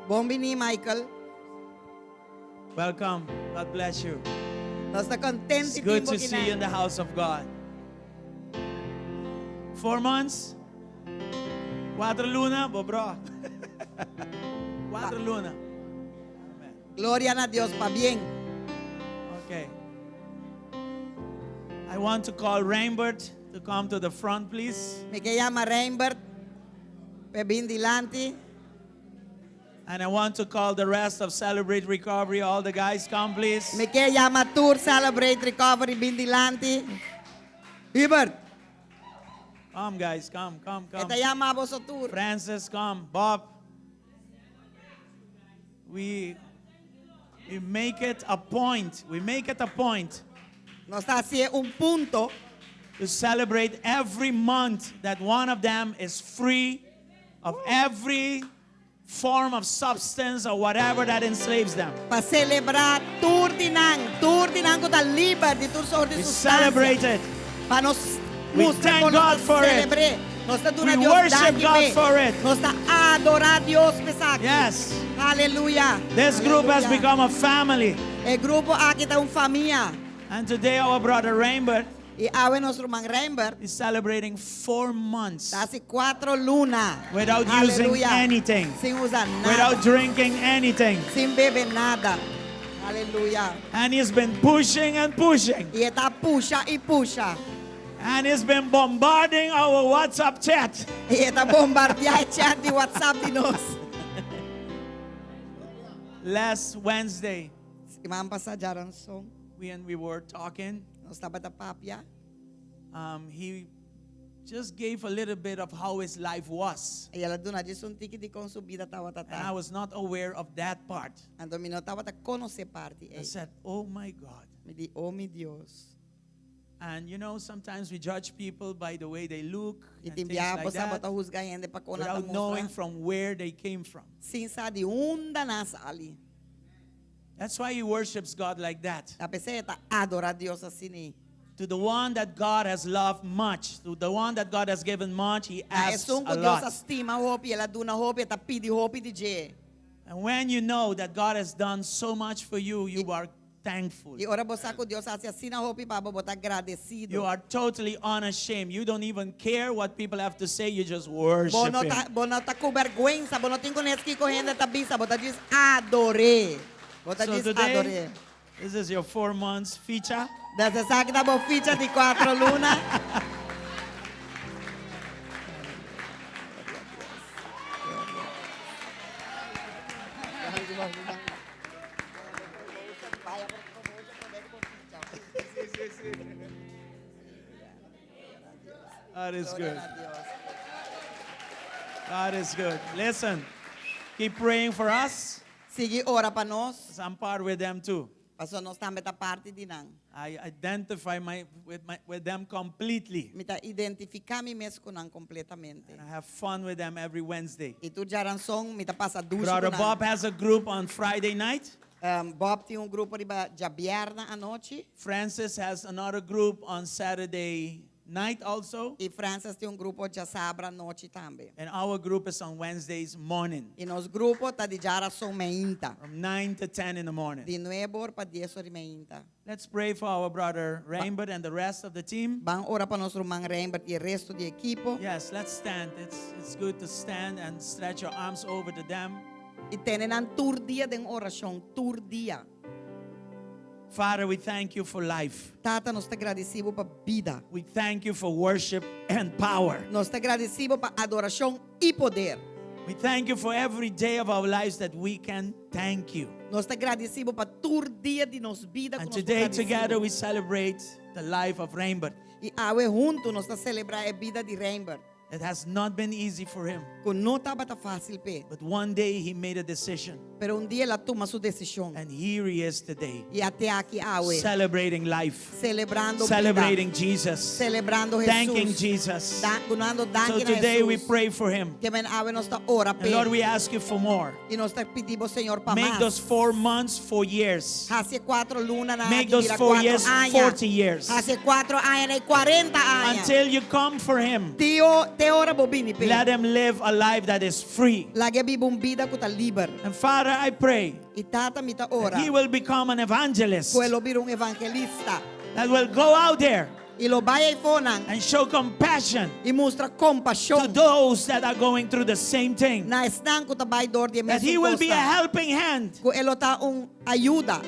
Bombini, Michael. Welcome. God bless you. Nós está contente It's good timbo to see you in the house of God. 4 months? 4 luna, bro. 4 luna. Amen. Gloria a Dios, pa bien. Okay. I want to call Reinbert to come to the front, please. Me que llama Reinbert. Pe bien dilante. And I want to call the rest of Celebrate Recovery. All the guys, come please. Me que llama tour Celebrate Recovery Bindilanti. Hubert, Come guys, come. esta llama vos a tour. Francis, come. Bob. We make it a point. We make it a point Nos hace un punto to celebrate every month that one of them is free of every form of substance or whatever that enslaves them. para celebrar tour dinang ko ta liber di tour sa We sustancia. celebrate it. Para nos We mostrar thank con God nos for it. celebre. Nos ta We duna Dios worship daki God me. for it. Nos ta adorar Dios pesaki. Yes. Hallelujah. This group has Hallelujah. become a family. El grupo aquí está un familia. And today our brother Rainbow Y awe nuestro man Rainbow is celebrating 4 months hace 4 lunas. without using Hallelujah. anything, Sin usar nada. without drinking anything. Sin beber nada. Aleluya. And he's been pushing and pushing. Y está puxa y puxa. And he's been bombarding our WhatsApp chat. Y está bombardeando el chat de WhatsApp de nos. Last Wednesday, Semana passada jaran som. we were talking. Nós estava da papia. He just gave a little bit of how his life was. E ela dona disse tique de com subida tava And I tata. was not aware of that part. Ando mi não tava ta conhecer parte. I said, oh my God. Me di oh meu Deus. And you know, sometimes we judge people by the way they look E and te things enviar like você that, bota rusga ainda para conar without knowing from where they came from. Sim sabe onde nas ali. That's why he worships God like that. A pessoa tá adorar Deus assim. To the one that God has loved much, to the one that God has given much, he É asks som a que Deus lot. estima roupa, ela dona roupa, tá pedi roupa de je. And when you know that God has done so much for you, you are thankful. E ora você com Deus assim na roupa para botar agradecido. You are totally unashamed. You don't even care what people have to say. You just worship Him. Bom não tá com vergonha, bom não tem com esse que correndo tá bisa, bota diz adorei. Bota So diz today, adorei. this is your 4 months feature. Dessa saque da boa ficha de 4 lunas. God is good. God is good. Listen, keep praying for us. Sigue ora para nós. 'Cause I'm part with them too. Pastor nós também tá parte de nang. I identify with them completely. Me tá identificar me mesmo com nang completamente. And I have fun with them every Wednesday. E tu já song me tá passa duas Brother com Bob nang. has a group on Friday night. Bob tem grupo de viernes à noite. Francis has another group on Saturday night also. E Francis tem grupo de sábado à noite também. And our group is on Wednesdays morning E nos grupos tá de jara são meinta. from 9 to 10 in the morning. De 9 para 10 horas meinta. Let's pray for our brother Rainbow and the rest of the team. Van ora para nosso irmão Rembert e o resto do equipo. Yes, let's stand. It's good to stand and stretch your arms over to them. E tem um tour dia de oração, tour dia. Father, we thank you for life. Tata, nós está agradecido para vida. We thank you for worship and power. Nós está agradecido para adoração e poder. We thank you for every day of our lives that we can thank you. Nós está agradecido para tour dia de nos vida. And today together we celebrate the life of Rainbow. E awe junto nós está celebrar a vida de Rembert. It has not been easy for him. Que não estava tão fácil pe. But one day he made a decision. Pero dia ela toma sua decisão. And here he is today. E até aqui awe. Celebrating life. Celebrando Celebrating vida. Jesus. Celebrando Jesus. Thanking Jesus. Gunando So danke na today we Jesus. pray for him. Que men awe nós está ora And pe. Lord, we ask you for more. E nós está pedindo Senhor para Make mais. those 4 months 4 years. Hace 4 lunas na Make those 4 years 40 years. Hace 4 anos e 40 anos. Until you come for him. Tio, te ora bobini pe. Let him live a life that is free. Lagi bibong vida ko ta liber. And Father, I pray Itata mita that ora. he will become an evangelist Kuelo birong evangelista. that will go out there Ilo baya ifonang. and show compassion I mostra to compassion. those that are going through the same thing. Na esnang ko tabay dor di That he will be a helping hand Ko elo taong ayuda.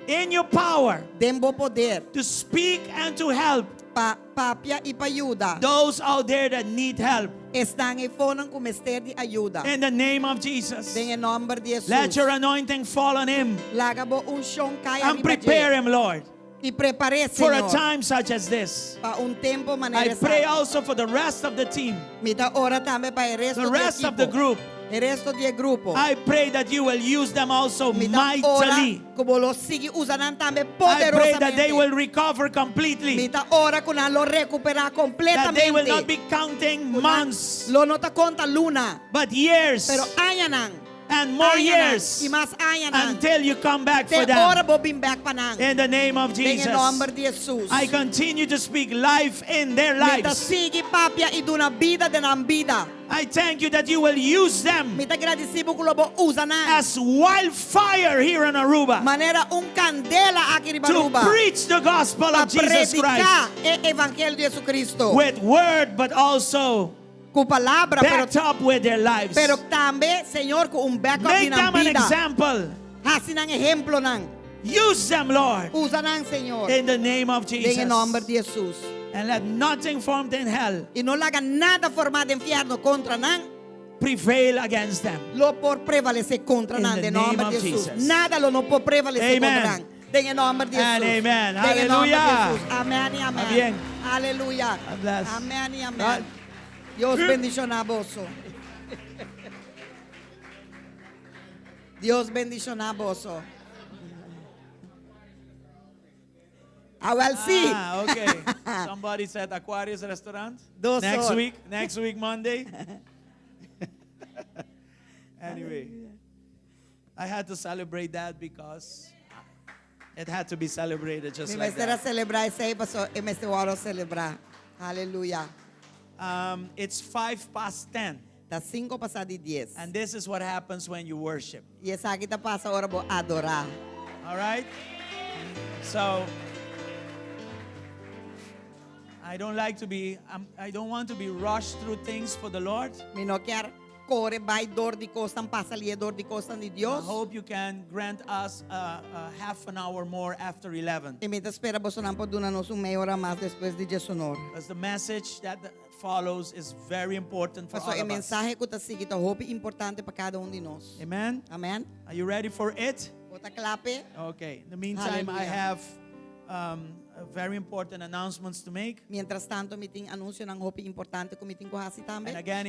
in your power Dembo poder. to speak and to help Papia ipayuda. those out there that need help. están em fona com mister de ajuda. In the name of Jesus. Em nome de Jesus. Let your anointing fall on him Laga bo unção caia and prepare him, Lord, E prepare, for a Senhor, time such as this. para tempo I maneira pray essa. also for the rest of the team, Mita ora também para o resto the do rest of the equipo. group. O resto do grupo. I pray that you will use them also Mita ora mightily. como lo sigue usando também I pray that they poderosamente. will recover completely. Mita ora con lo recuperar That they will not completamente. be counting months, Lo nota conta luna, but years pero añanan. and more years Y más añanan. until you come back Te for them. ora bo bim back panang. In the name of Em Jesus, nome de Jesus. I continue to speak life in their Mita lives. sigue papia e duna vida de na vida. I thank you that you will use them Mita agradecido que lo bo usa na. as wildfire here in Aruba Manera candela aqui em to Aruba. preach the gospel Para of Jesus Christ predicar o evangelho de Jesus with word, but also Com palavra, backed up with their lives. pero também, Senhor, com backup Make na them an vida. example. Assim ng exemplo nang. Use them, Lord, Usa nang, Senhor. in the name of Jesus. Em nome de Jesus. And let nothing formed in hell E não laga nada formado inferno contra nang. prevail against them. Lo por prevalecer contra In nang. the Em nome name de of Jesus. Jesus. Nada lo não por prevalecer Amen. contra nang. Em nome de Jesus. And amen. Em nome de Hallelujah. Jesus. Amém e amém. Bien. Aleluia. God bless. Amém e amém. God. Deus bendicionar vosso. Deus bendicionar vosso. I will see. Ah, okay. Somebody said Aquarius restaurant. Dos Next sol. week, Monday. Anyway, I had to celebrate that because it had to be celebrated just Mi like mestera that. celebrar isso aí, pastor. E meste oro celebrar. Aleluia. It's 10:05. Tá 5 passar de 10. And this is what happens when you worship. E essa aqui tá passa a hora de adorar. All right? So, I don't want to be rushed through things for the Lord. Mi não quer correr vai dor de costa, passa ali dor de costa de I Deus. hope you can grant us a half an hour more after 11. E me espera você não pode dar-nos meia hora mais depois de Jesus. Because the message that follows is very important for Pastor, all e of us. mensagem que está seguindo é importante para cada de nós. Amen? Amém? Are you ready for it? Bota clape. Okay. In the meantime, I Hallelujah. have very important announcements to make. Mientras tanto, me tem anúncio ng hope importante que me tem kuhasi And também. again,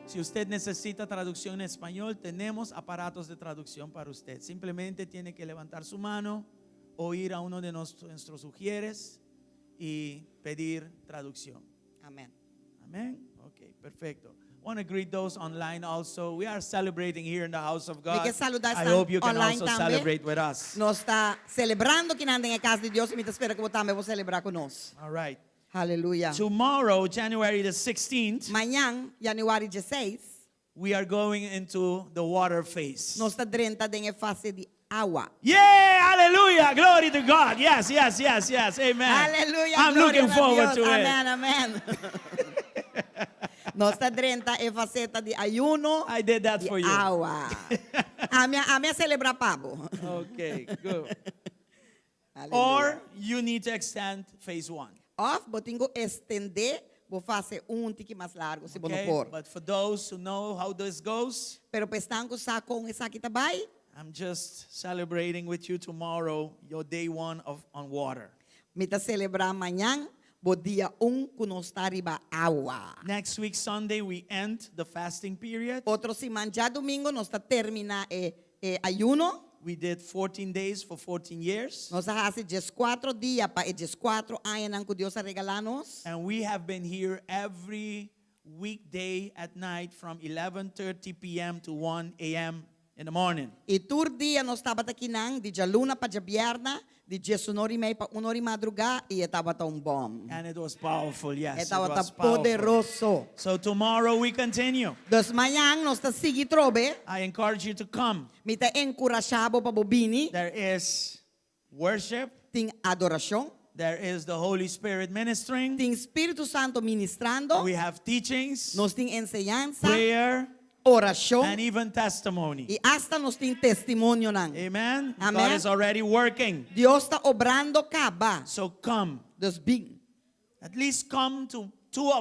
si usted necesita traducción en español, tenemos aparatos de traducción para usted. Simplemente tiene que levantar su mano o ir a uno de nuestros sugieres y pedir traducción. Amém. Amen? Okay, perfecto. I want to greet those online also. We are celebrating here in the house of God. que saludar I están hope you can online also também. celebrate with us. Nós está celebrando que nada em casa de Deus e me espera que você também vou celebrar conosco. All right. Aleluia. Tomorrow, January the 16th, Manhã, Januário 16, we are going into the water phase. nós está dentro da fase de água. Yeah, hallelujah. Glory to God. Yes, yes, yes, yes. Amen. Aleluia. I'm glória looking a forward Deus. to it. Amém, amém. Nós está dentro da faceta de ayuno I did that e for you. água. A minha celebrar pabo. Okay, good. Aleluia. Or you need to extend phase 1. Of, vou tenho estender, vou fazer tique mais largo, se Okay? for. But for those who know how this goes, Pero pestango sa kung isa kita bay, I'm just celebrating with you tomorrow your day 1 on water. mita celebrar amanhã, bo dia kunos riba água. Next week, Sunday, we end the fasting period. Outro semana, já domingo, nós está terminar ayuno. We did 14 days for 14 years. Nós hace 14 dias para 14 anos que Deus regalanos. And we have been here every weekday at night from 11:30 p.m. to 1 a.m. in the morning. E tur dia nós estava aqui nang de luna para bierna, de 19h30 para 1h madrugada e estava tão bom. And it was powerful, yes. It Estava was tão powerful. poderoso. So tomorrow we continue. Dos manhã nós está seguir trobe, I encourage you to come. me tá encorajado para bobini, There is worship. tem adoração, There is the Holy Spirit ministering. tem Espírito Santo ministrando, We have teachings, nós tem enseñanza, prayer, oração and even testimony. e hasta nós tem testemunho nang. Amen? God Amen. is already working. Deus está obrando caba So come. dos bem. At least come to 2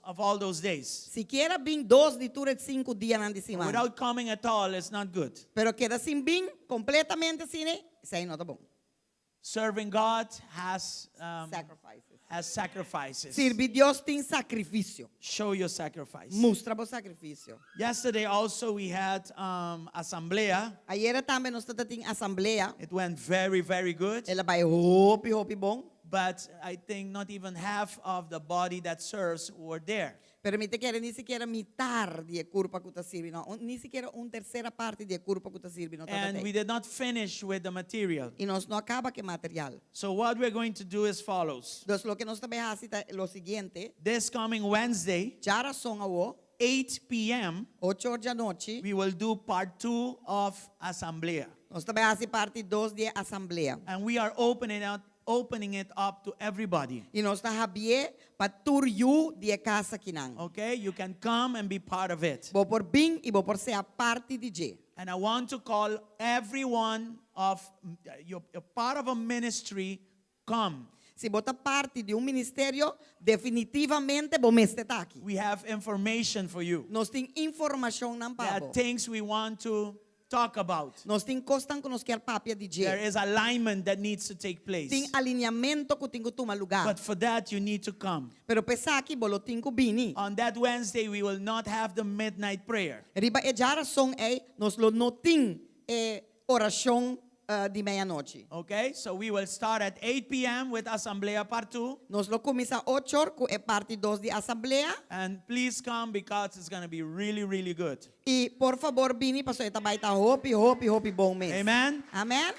of all those days. Siquiera bem 2 de tudo 5 dias na semana. Without coming at all, it's not good. Pero queda sem bem, completamente assim, isso aí não tá bom. Serving God has Sacrifices. sacrifices. Servir Deus tem sacrifício. Show your sacrifice. Mostra o sacrifício. Yesterday also we had assembleia. Ayer também nós temos assembleia. It went very, very good. Ela vai hopi bom. But I think not even half of the body that serves were there. Permite que nem sequer metade de corpo que está servindo, nem sequer terceira parte de corpo que está servindo. And we did not finish with the material. E nós não acaba que material. So what we're going to do is follows. Então, o que nós também fazemos é o seguinte. This coming Wednesday, Já são ao 8 p.m., 8 horas da noite. we will do part 2 of assembleia. Nós também fazemos parte 2 de assembleia. And we are opening it up to everybody. E nós está aberto para turju de casa aqui não. Okay? You can come and be part of it. Vou por bem e vou por ser a parte de G. And I want to call everyone of you're part of a ministry, come. Se bota parte de ministério, definitivamente vou estar aqui. We have information for you. Nós tem informação não There are para. things we want to talk about. Nós tem coisas que nós quer papia de There G. is alignment that needs to take place. Tem alinhamento que tem que tomar lugar. But for that, you need to come. Pero pensar que bolo tem que bini. On that Wednesday, we will not have the midnight prayer. Riba e jara song nós lo não tem oração de meia-noite. Okay? So we will start at 8 p.m. with Assembleia Part 2. Nós lo começa 8 horas com parte 2 de assembleia. And please come because it's going to be really, really good. E por favor, bini, pastor, ita vai estar hopi bom mês. Amen? Amen.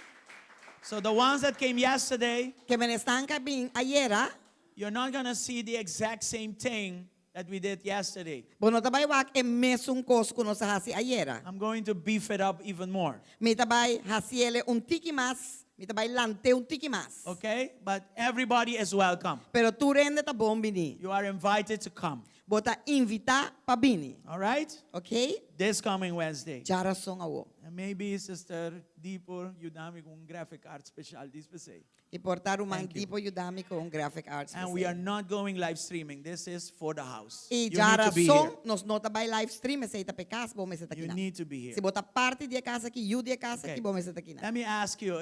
So the ones that came yesterday, Que me están bem ayer, you're not going to see the exact same thing that we did yesterday. bueno, tabay wak e mesum kos kuno sa hasi ayer. I'm going to beef it up even more. Me tabay hasiele tiki mas, me tabay lante tiki mas. Okay? But everybody is welcome. Pero tu rende ta bom bini. You are invited to come. Bota invita pa bini. All right? Okay? This coming Wednesday. Jara song awo. And maybe Sister Deepo, yudami kung graphic art special this say. E portar um Thank you. tipo yudami com graphic arts. And we are not going live streaming. This is for the house. E You need jara to be song here. nos nota by live stream e seita pekas bom e seita You kina. need to be here. Se bota parte de casa aqui, you de casa Okay. aqui bom e seita kina. Let me ask you,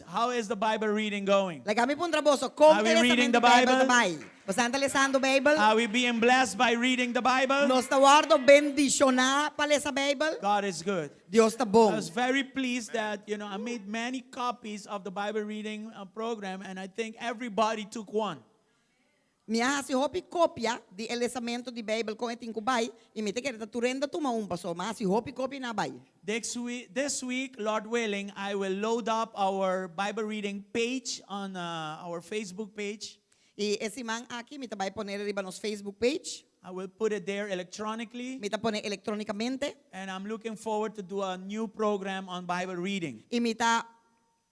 how is the Bible reading going? Lagami pun traboso, como Are we reading the Bible? Bastante lesando Bible. Are we being blessed by reading the Bible? Nos está guardo bendicionar para essa Bible. God is good. Deus está I bom. was very pleased that, I made many copies of the Bible reading program, and I think everybody took one. Minha hasi hopi cópia de elesamento de Bible com etin kubai e me te quer ta turenda tuma paso, mas hasi hopi cópia na bai. This week, Lord willing, I will load up our Bible reading page on our Facebook page. E esse man aqui me tabay poner riba nos Facebook page, I will put it there electronically, me ta pone eletronicamente and I'm looking forward to do a new program on Bible reading. e me ta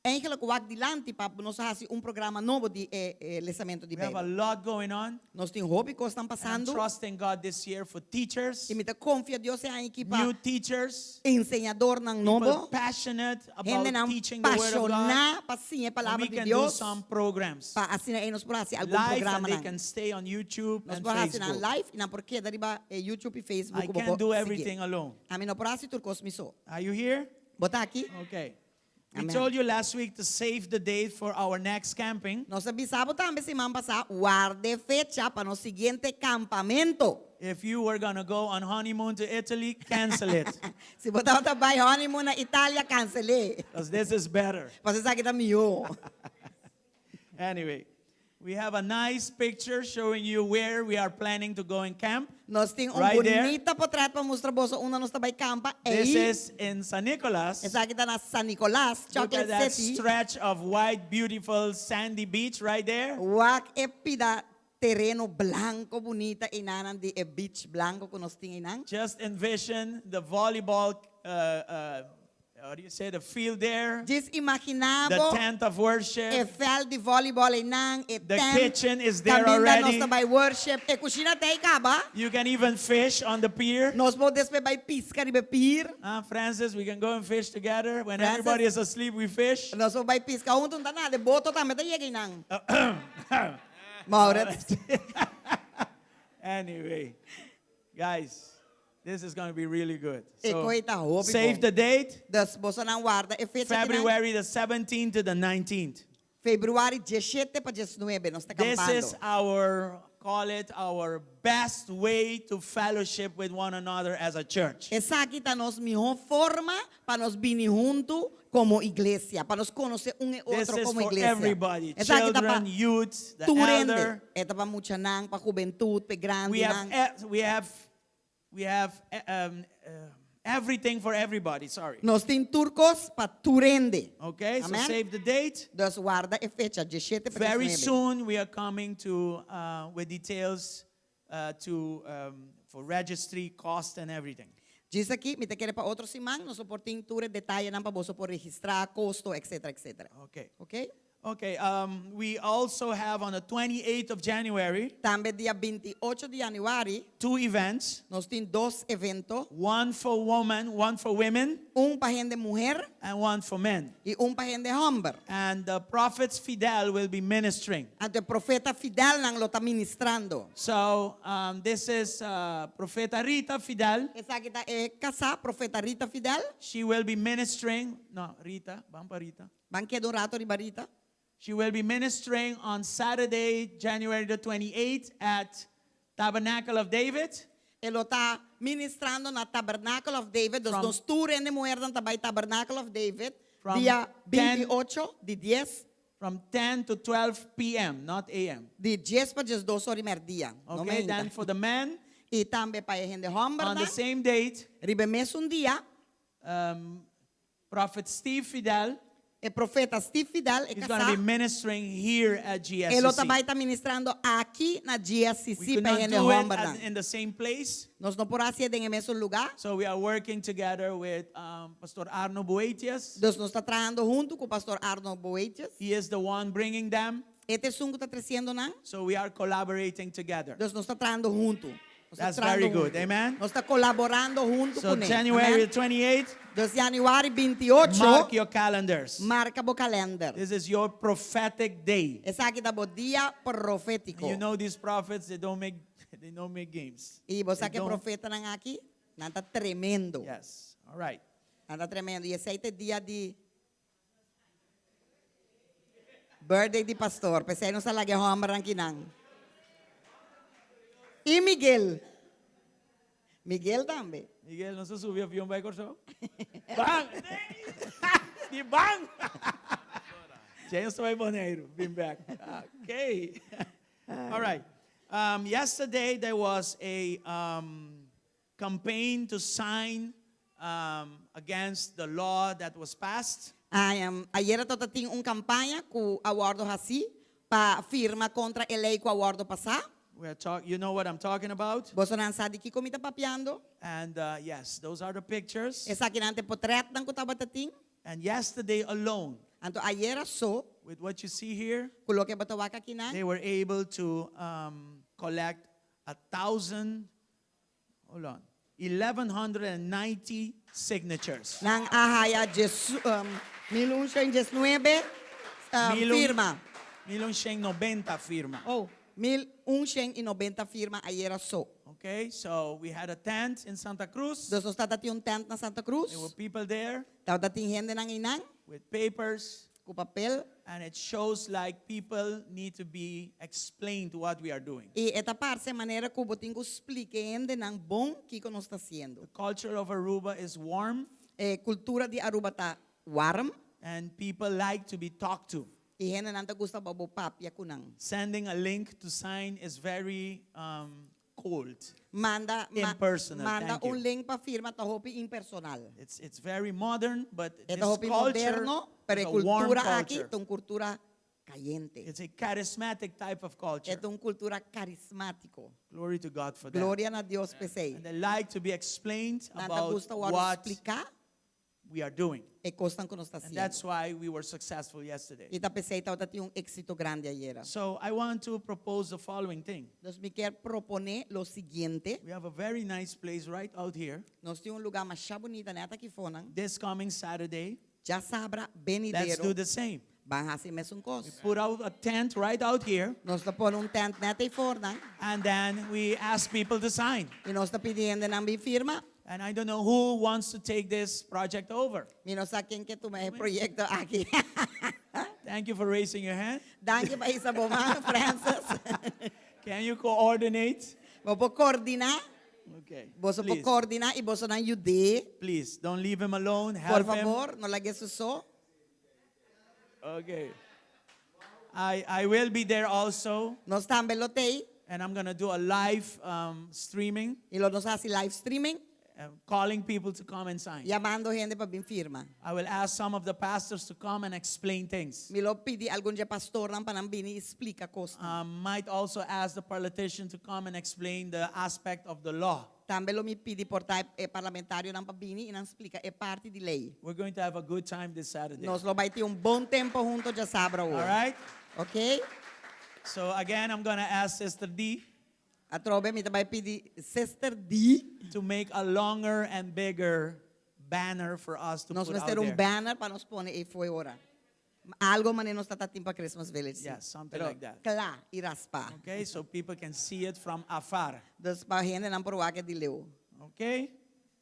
eigenlijk wak dilante pa nos hasi programa novo de elesamento de We have a Bible. lot going on. Nós tem hopi ko estão I'm passando trusting God this year for teachers, e me ta confia Deus é a equipa new teachers, ensinador ng people novo. passionate about Gente não teaching the Word of God. apaixonar para sim a And palavra we de can do Deus. some programs Pa assim aí nos porasi algum live, and programa they na. can stay on YouTube Nos and porasi na Facebook. live e na porque dariba YouTube e Facebook I ko can't po do sige. everything alone. Amin no porasi turkos miso. Are you here? Bota aqui. Okay. We Amen. told you last week to save the date for our next camping. Nós avisamos também semana passada, guarde fecha para no seguinte campamento. If you were going to go on honeymoon to Italy, cancel it. Se botar o bay honeymoon na Itália, cancele. Because this is better. Você sabe que tá mio. Anyway, we have a nice picture showing you where we are planning to go in camp. Nós tem Right there. bonita portrait para mostrar boso una nos tabay campa. This Ei, is in San Nicolas. esa kita na San Nicolas, Look Chocolate at that City. stretch of white, beautiful, sandy beach right there. Wak epida terreno blanco bonita inanan di e beach blanco que nos tinginan. Just envision the volleyball, what do you say, the field there, Just the imaginabo tent of e worship. fel di volleyball inang e The tent. kitchen is there Kabinda nos already. tabay worship. E kusina tay kaba. You can even fish on the pier. Nos po despe bay pisca ribe pier. Francis, we can go and fish together. When Francis? everybody is asleep, we fish. Nos po bay pisca untun tana de boto tame tay yegi nang. Mauret. Anyway, guys, this is going to be really good. E So, coita hopi save the date, Das bosa nang guarda e fecha kinang February the 17th to the 19th. February 17 pa 19 nos ta This is campando. call it our best way to fellowship with one another as a church. Esa kita nos mejor forma para nos bini junto como iglesia, para nos conocer un e This otro is como for iglesia. everybody, Esa kita pa children, youth, the turende. elder. Eta pa mucha nang, pa juventud, pa grande We nang. have, we have everything for everybody, sorry. Nos tin turcos pa turende. Okay, so Amen. save the date. Das guarda e fecha 17 pa Very 19. soon we are coming to with details for registry, cost and everything. Diz aqui, me te quer pa outro simang, nos suportin ture detalhe nang pa boso por registrar, costo, etc, etc. Okay. Okay? Okay, we also have on the 28th of January Tambe dia 28 de Januari, 2 events, nos tin dos eventos, one for one for women, pa gente mujer and one for men. y pa gente hombre. And the prophets Fidel will be ministering. Ante el profeta Fidel nang lo está ministrando. So this is Profeta Rita Fidel. Esa kita casa, profeta Rita Fidel. She will be ministering. No, Rita, vamos pa Rita. Van quedo un rato ribarita. She will be ministering on Saturday, January the 28th at Tabernacle of David. Él lo está ministrando na Tabernacle of David. Dos From- dos tours en de mujer dan tabay Tabernacle of David. From Dia 10 28 de 10. From 10 to 12 p.m., not a.m. De 10 para 12 horas mer dia. No Okay, me then for the men, E também para a gente hombre. on the same date, Ribe mes un dia. Prophet Steve Fidel O profeta Steve Fidel is going to be casa. ministering here at Ele também GSCC. está ministrando aqui na We GSCC could para a not gente do it hombre. in the same place, Nós não podemos fazer em mesmo lugar. so we are working together with Pastor Arno Boetius. Deus nos está trabalhando junto com o pastor Arnold Boetius. He is the one bringing them, Este sungo está crescendo, não? so we are collaborating together. Deus nos está trabalhando junto. Nos está That's very trabalhando good, junto. amen? Nos está colaborando junto So com ele. January Amém? 28th, Dos Januário 28, mark your calendars. marca o calendar. This is your prophetic day. Esse aqui é o dia profético. You know these prophets, they don't make games. E você They que é don't- profeta não aqui, não está tremendo. Yes. All right. Não está tremendo. E esse aí é dia de birthday de pastor. Pensei não se lagi homem aqui não. E Miguel? Miguel também. Miguel, ¿no se subió avión by Corso? Bang! Di bang! James Boneiro, been back. Okay. All right. Yesterday there was a campaign to sign against the law that was passed. Ayer tota tinha campanha com o awardo assim para firma contra a lei que o awardo passar. You know what I'm talking about? Você não sabe que como está papiando? And yes, those are the pictures. Essa aqui não tem portrait não que estava tating. And yesterday alone, Então ayer só with what you see here, coloquei para tocar aqui não. they were able to collect 1,190 signatures. Nang ahaya 1919 firma. 1,190 firma. Oh, 1190 firma ayer só. Okay, so we had a tent in Santa Cruz. Dos nós tati tent na Santa Cruz. There were people there Tao dating gente nang inang with papers, com papel. and it shows like people need to be explained what we are doing. E esta parte maneira que o botinho expliquende nang bom que nós está haciendo. The culture of Aruba is warm, Cultura de Aruba tá warm. and people like to be talked to. E gente não gusta babo papia kunang. Sending a link to sign is very cold. Manda Impersonal, manda thank you. link pa firma ta hopi impersonal. It's very modern, but this Esta hopi culture moderno, is pero a warm cultura aqui culture. ton cultura caliente. It's a charismatic type of culture. É ton cultura carismático. Glory to God for that. Glória a Deus pesei. And they like to be explained Nanta about gusta o what explicar we are doing. e costan que nós está And haciendo. that's why we were successful yesterday. E ta pesei ta tinha éxito grande ayer. So I want to propose the following thing. Nós me quer proponer lo siguiente. We have a very nice place right out here. Nós temos lugar mais bonita neta aqui fora. This coming Saturday, Já sabra let's benideiro. do the same. Van hasi mesunkos. Put out a tent right out here, Nós tá pôr tent nete fornan. and then we ask people to sign. E nós tá pedindo na minha firma. And I don't know who wants to take this project over. E nós quem que toma o projeto aqui. Thank you for raising your hand. Danke pa isa bomang, Francis. Can you coordinate? Vou po coordinar. Okay. Você po Please, coordinar e você não ajude. please, don't leave him alone. Por Help him. favor, não lage suso. Okay. I will be there also, Nós também lotei. and I'm going to do a live streaming, E lo nós hasi live streaming. calling people to come and sign. Llamando gente para vir firma. I will ask some of the pastors to come and explain things. Me lo pidi algun dia pastor nan panang bini explica costa. Might also ask the politician to come and explain the aspect of the law. Também lo mi pidi portai parlamentario nan pabini e nan explica e parte di lei. We're going to have a good time this Saturday. Nós lo vai ter bom tempo junto já sabra o. All right? Okay? So again, I'm going to ask Sister D A trobe mi vai pidi Sister D. to make a longer and bigger banner for us to Nós put vamos out ter there. banner para nos pôr e foi ora. Algo man nos tatatim para Christmas Village. Yes, something Pero like that. Kla, e raspa. Okay, so people can see it from afar. Dus pa gente nan proa que di leu. Okay?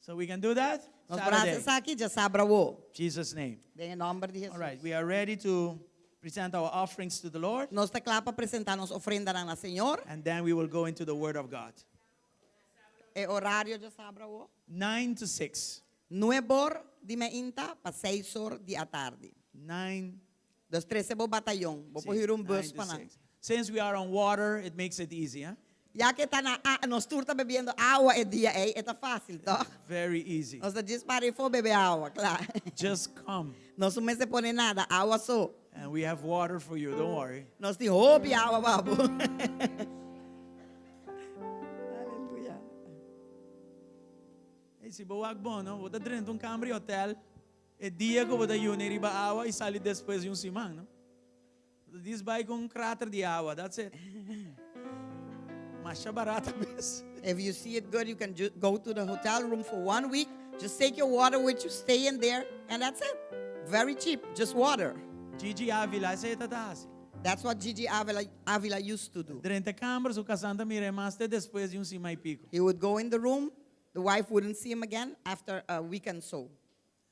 So we can do that? Nós Saturday. praça aqui já sabra o. Jesus' name. Em nome de Jesus. All right, we are ready to present our offerings to the Lord, Nós está claro para apresentar nos ofrenda na Senhor. and then we will go into the Word of God. E horário já sabra o. 9 to 6. 9 de manhã para 6 horas da tarde. 9, Dos 13 bo batalhão. Vou pôr 9 bus to para 6. Since we are on water, it makes it easy, huh? Já que tá nós turta bebendo água e dia é tá fácil, tá? Very easy. Nós tá diz para ir for beber água, claro. Just come, Nós não se põe nada, água só. and we have water for you. Don't worry. Nós te roube água, babo. Aleluia. Hey, si bawag mo, no? Wada drin itong Camry Hotel. Dia ko wada yun, riba awa, isali después yung simang, no? This buy kong crater di awa. That's it. Masya barata, bis. If you see it good, you can go to the hotel room for 1 week. Just take your water with you, stay in there, and that's it. Very cheap, just water. Gigi Avila, sa itataas. That's what Gigi Avila used to do. Durante câmara, o casanta me remaste depois de um simay pico. He would go in the room, the wife wouldn't see him again after a week and so.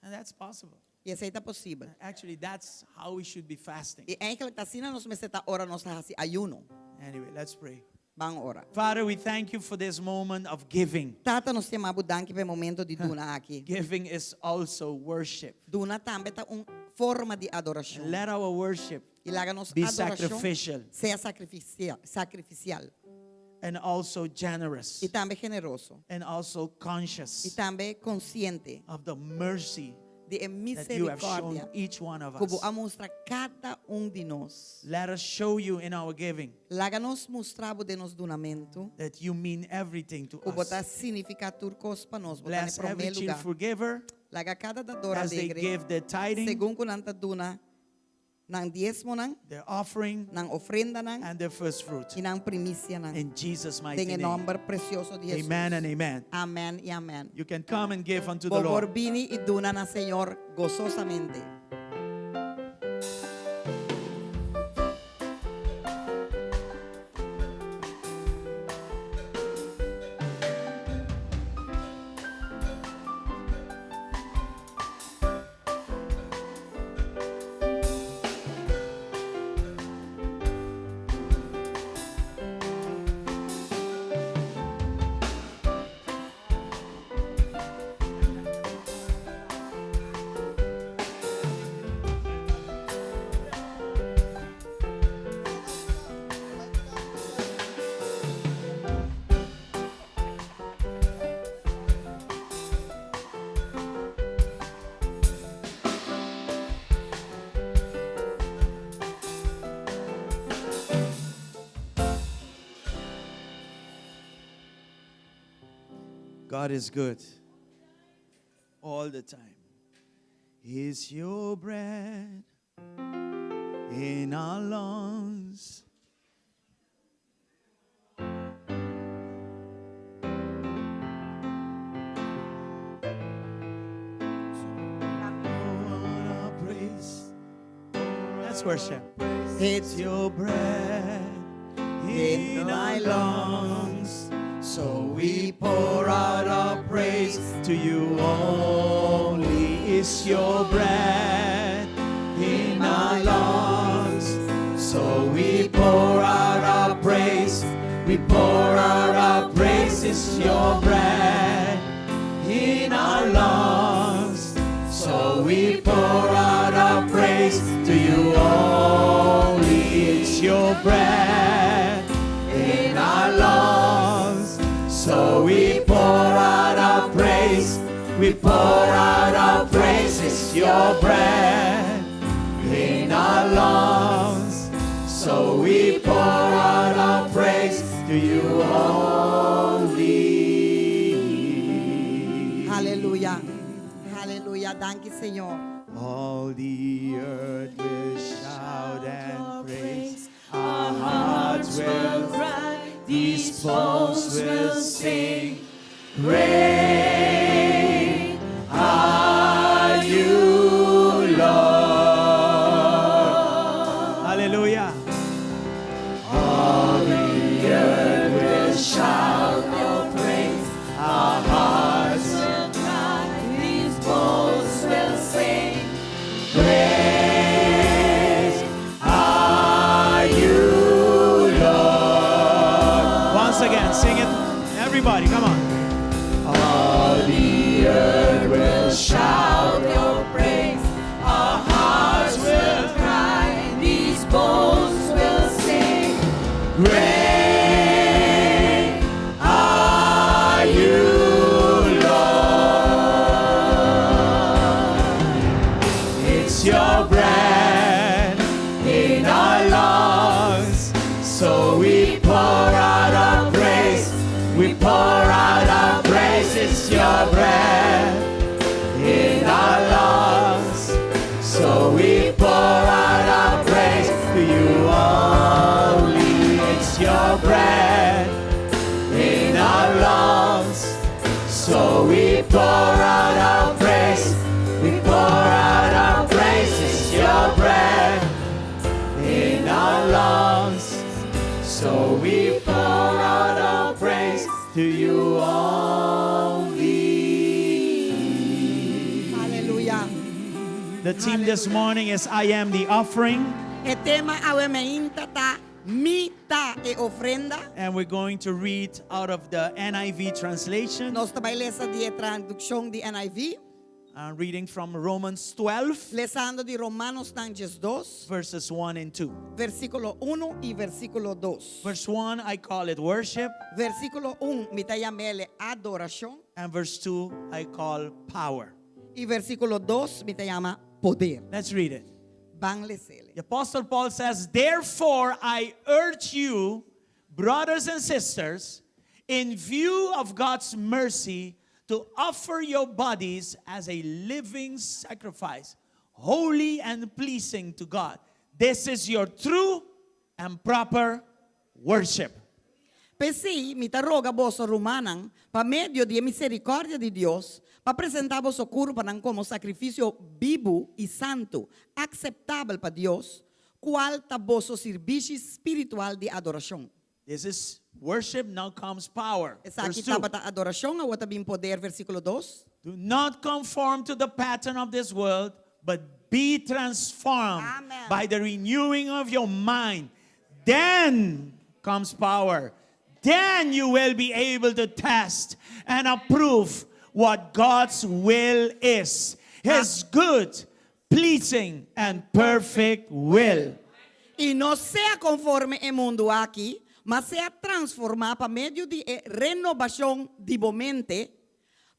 And that's possible. E essa é possível. Actually, that's how we should be fasting. E eigenlijk tasina nos meseta ora nos hasi ayuno. Anyway, let's pray. Bang ora. Father, we thank you for this moment of giving. Tata nos temabu danki pe momento di duna aqui. Giving is also worship. Duna tambe ta forma di adoração. And let our worship Ilaga nos be adoração sacrificial sea sacrificial. and also generous E tambe generoso. and also E conscious tambe consciente of the mercy de that you have shown misericórdia. each one of Como us. a mostrar cada de nós. Let us show you in our giving Laga nos mostrabo de nos donamento. that you mean everything to Como us. ta significa turcos pa nós. Botar Bless ne every primeiro lugar. cheerful giver Laga cada dadora as they alegre. give their tithing, Según kunanta duna nang diezmo nang, their offering, nang ofrenda nang, and their first fruit. y nang primicia nang. In Jesus' mighty En el name. nombre precioso de Jesús. Amen and amen. Amén y amén. You can come and give unto the Por Lord. vini y duna na Señor gozosamente. God is good all the time. Is your bread in our lungs? Praise. Let's worship. It's Your breath in our lungs, so we pour out our praise to you only. It's your breath in our lungs, so we pour out our praise. We pour out our praise. It's your breath in our lungs, so we pour out our praise to you only. It's your breath in our lungs, so we pour out our praise. We pour out our praise. It's your breath in our lungs, so we pour out our praise to you only. Hallelujah. Hallelujah. Danke, Señor. All the earth will shout and praise. Our hearts will cry. These bones will sing. Great are you, Lord. Hallelujah. All the earth will shout your praise. Our hearts will cry. These bones will sing. Great are you, Lord. Once again, sing it. Everybody, come on. All the earth will shout your praise. Our hearts will cry. These bones will sing. Great are you, Lord. It's your breath in our lungs, so we pour out our praise. We pour out our praise. It's your breath in our lungs, so we pour out our praise to you only. It's your breath in our lungs, so we pour out our praise. We pour out our praise. It's your breath in our lungs, so we pour out our praise to you only. Hallelujah. The theme this morning is I am the offering, E tema Papiamento ta mita e ofrenda. and we're going to read out of the NIV translation, Nós também lesa di tradução di NIV, reading from Romans 12, lesando di Romanos Tanges 2, verses 1 and 2. versículo 1 y versículo 2. Verse 1, I call it worship, Versículo 1, mitayamele adoración. and verse 2, I call power. Y versículo 2, mitayama poder. Let's read it. Van lesele. The Apostle Paul says, therefore I urge you, brothers and sisters, in view of God's mercy, to offer your bodies as a living sacrifice, holy and pleasing to God. This is your true and proper worship. Pesi, mitaroga vosso rumanang, pa medio di misericordia di Dios, pa presentar vosso corpo como sacrificio vivo y santo, aceptable pa Dios, cual ta vosso servicio espiritual de adoración. This is worship, now comes power. Esa Verse aqui 2. tapa ta adoración, awata bim poder, versículo 2. Do not conform to the pattern of this world, but be transformed Amen. by the renewing of your mind. Then comes power. Then you will be able to test and approve what God's will is. His good, pleasing, and perfect will. Y no sea conforme el mundo aquí, mas sea transformado pa medio de renovación de mente,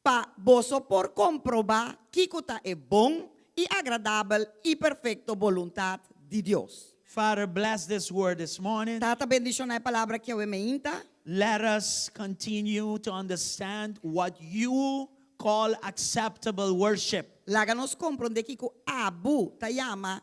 pa vosso por comprobar que cota é bom e agradável e perfeito voluntad de Dios. Father, bless this word this morning. Tata bendición a palavra que eu emeinta. Let us continue to understand what you call acceptable worship. Laga nos compreender que o abu tayama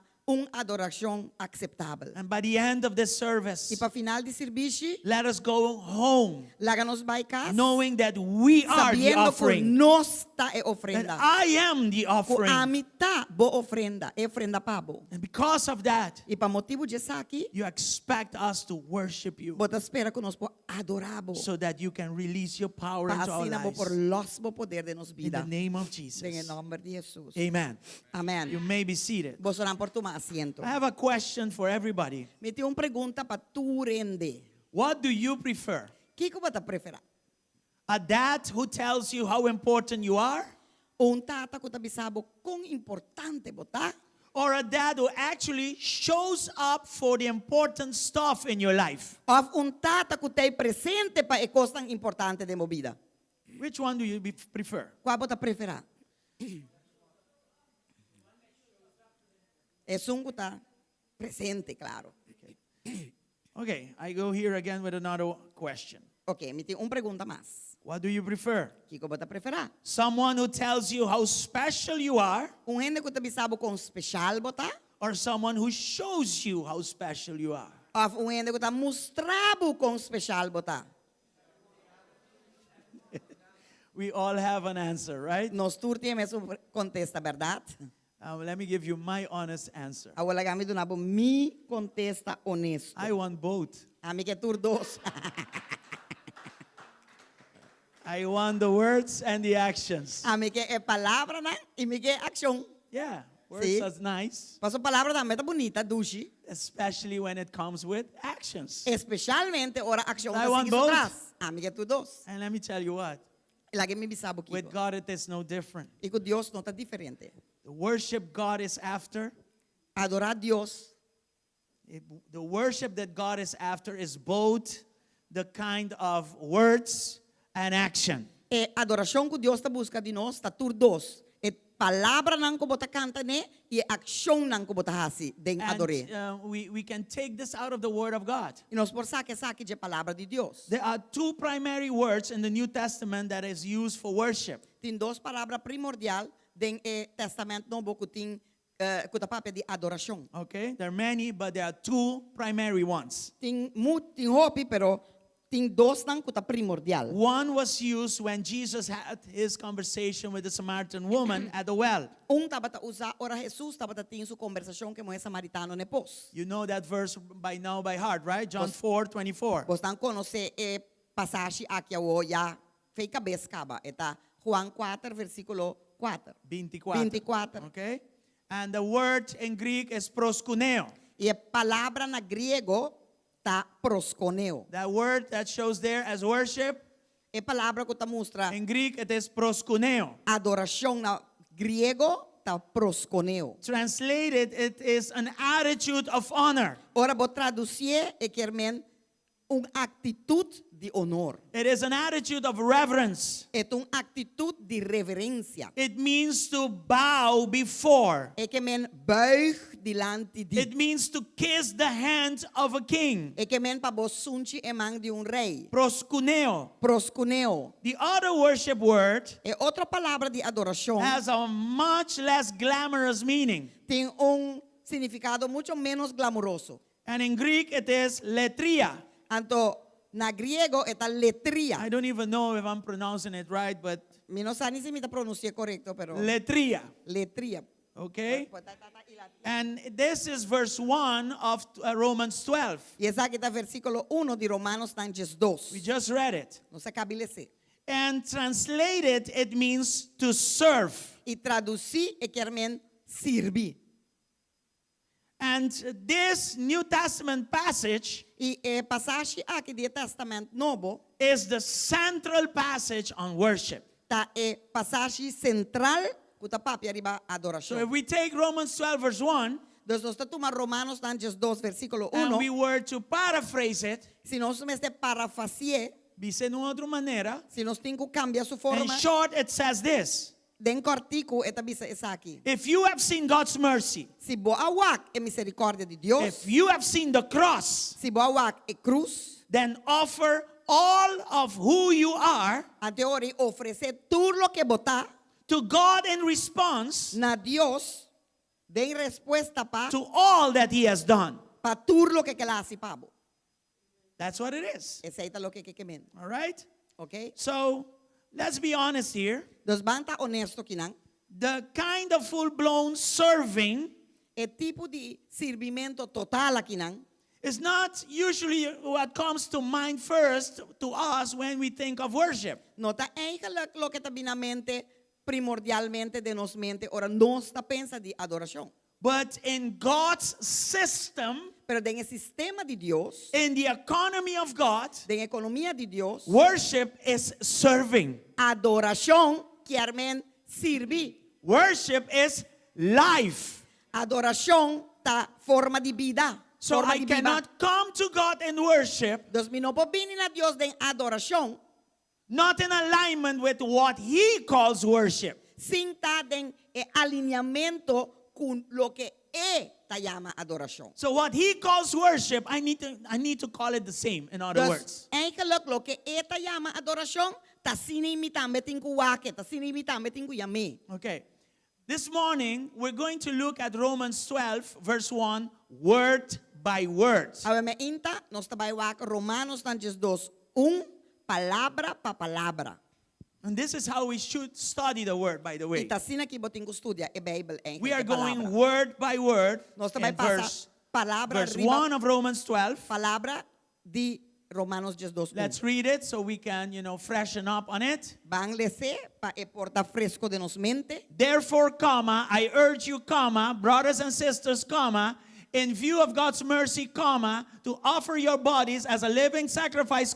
adoración aceptable. And by the end of this Y service, para final de servicio, let us go home láganos vai casa, knowing that we are the sabiendo que offering. nós tá é That ofrenda. I am the Que offering. a mitad bo ofrenda, é ofrenda pabo. And because of that, E para motivo disso aqui, you expect us to worship you bota espera que nós po adorabo. so that you can release your power Para into our assim bo lives. por los bo poder de nos In the vida. name of En Jesus. el nombre de Jesús. Amen. Amén. You may be seated. Vos orán por tomar asiento. I have a question for everybody. Me tenho uma pergunta para tu rende. What do you prefer? Que você prefere? A dad who tells you how important you are? Tata que você sabe quão importante botar? Or a dad who actually shows up for the important stuff in your life? Ou tata que tem presente para a coisa tão importante da minha vida? Which one do you prefer? Qual você prefere? É que está presente, claro. Okay, I go here again with another question. Ok, me tem uma pergunta mais. What do you prefer? Que você prefere? Someone who tells you how special you are, Gente que você sabe quão especial botar? or someone who shows you how special you are? Ou gente que está mostrando quão especial botar? We all have an answer, right? Nós todos temos uma contesta, verdade? Let me give you my honest answer. Agora me dá minha contesta honesto. I want both. A mim que tur dos. I want the words and the actions. A mim que é palavra, né? E me que é ação. Yeah, words See? are nice, Passo palavra também tá bonita, duche. especially when it comes with actions. Especialmente ora ação I da want seguir both. atrás. A mim que tu dos. And let me tell you what, Lá que me bisabo aqui. with God it is no different. E com Deus não tá diferente. The worship God is after, Adorar Deus, the worship that God is after is both the kind of words and action. é adoração que Deus tá busca de nós, tá tur dos. É palavra não que bota canta né e ação não que bota hasi den adore. And we can take this out of the Word of God. E nós por saque de palavra de Deus. There are two primary words in the New Testament that is used for worship. Tem duas palavras primordial den testamento novo que tem que tá papel de adoração. Okay? There are many, but there are two primary ones. Tem hopi, pero tem dois não que tá primordial. One was used when Jesus had his conversation with the Samaritan woman at the well. Tava ta usar ora Jesus tava ta tem sua conversação com o samaritano ne pos. You know that verse by now by heart, right? John 4:24. Vos não conhece passagem aqui ao já fei cabeça caba, eta Juan 4 versículo 4. 24. Okay? And the word in Greek is proskuneo. E a palavra na grego tá proskoneo. That word that shows there as worship, É palavra que tá mostra in Greek it is proskuneo. adoração na grego tá proskoneo. Translated, it is an attitude of honor. Ora vou traduzir e quer atitude de honor. It is an attitude of reverence. É atitude de reverência. It means to bow before. É que buig delante de. It means to kiss the hand of a king. É que pa bosunchi e man de rei. Proskuneo. Proskuneo. The other worship word É outra palavra de adoração. has a much less glamorous meaning. Tem significado muito menos glamouroso. And in Greek it is letria. Anto na griego é a letria. I don't even know if I'm pronouncing it right, but Mi no sa ni si mi ta pronuncia correcto, pero letria. letria. Okay? And this is verse 1 of Romans 12. E esa que está versículo 1 de Romanos Tanges 2. We just read it. No se cabilece. And translated, it means to serve. E traduzi e quermen sirvi. And this New Testament passage E passagem aqui do Testamento Novo is the central passage on worship. tá passagem central que tá papi arriba So adoração. if we take Romans 12 verse 1 Nós está tomando Romanos Tanges 2 versículo and 1. we were to paraphrase it, Se nós me este parafacie, dice de una otra manera, se nós tem que cambiar sua in forma, short it says this: den cortico eta bisa esa aqui. if you have seen God's mercy, Se bo awak é misericórdia de Deus, if you have seen the cross, se bo awak é cruz, then offer all of who you are ante ori oferecer tudo lo que botar to God in response na Deus Den respuesta pa to all that he has done. tur lo que kelasi pabo. That's what it is. Esa lo que kemen. All right? Okay? So, let's be honest here. Dos banta honesto kinang. The kind of full-blown serving E tipo di servimento total kinang. is not usually what comes to mind first to us when we think of worship. Nota eigenlijk lo que tabinamente primordialmente de nos mente ora nos ta pensa di adoración. But in God's system, Pero en el sistema de Dios, in the economy of God, en la economía de Dios, worship is serving. adoración quiere servir. Worship is life. Adoración ta forma de vida. So forma I de vida. cannot come to God and worship Dos mi no puedo venir a Dios de adoración not in alignment with what He calls worship. sin estar en alineamiento con lo que Él te llama adoración. So what He calls worship, I need to call it the same. In other words, Eigenlijk lo que Él te llama adoración, ta sin imitar metin kuwake, ta sin imitar metin kuyame. okay. This morning we're going to look at Romans 12, verse 1, word by word. Awe me inta, nos tabay wak Romanos tanjes 2, palabra pa palabra. And this is how we should study the word, by the way. Ita sina ki boting studia e Bible en. We are going word by word. Nos tabay And pasa palabra verse arriba, 1 of Romans 12. palabra di Romanos 2. Let's read it so we can, freshen up on it. Van lese pa e porta fresco de nos mente. Therefore, I urge you, brothers and sisters, in view of God's mercy, to offer your bodies as a living sacrifice,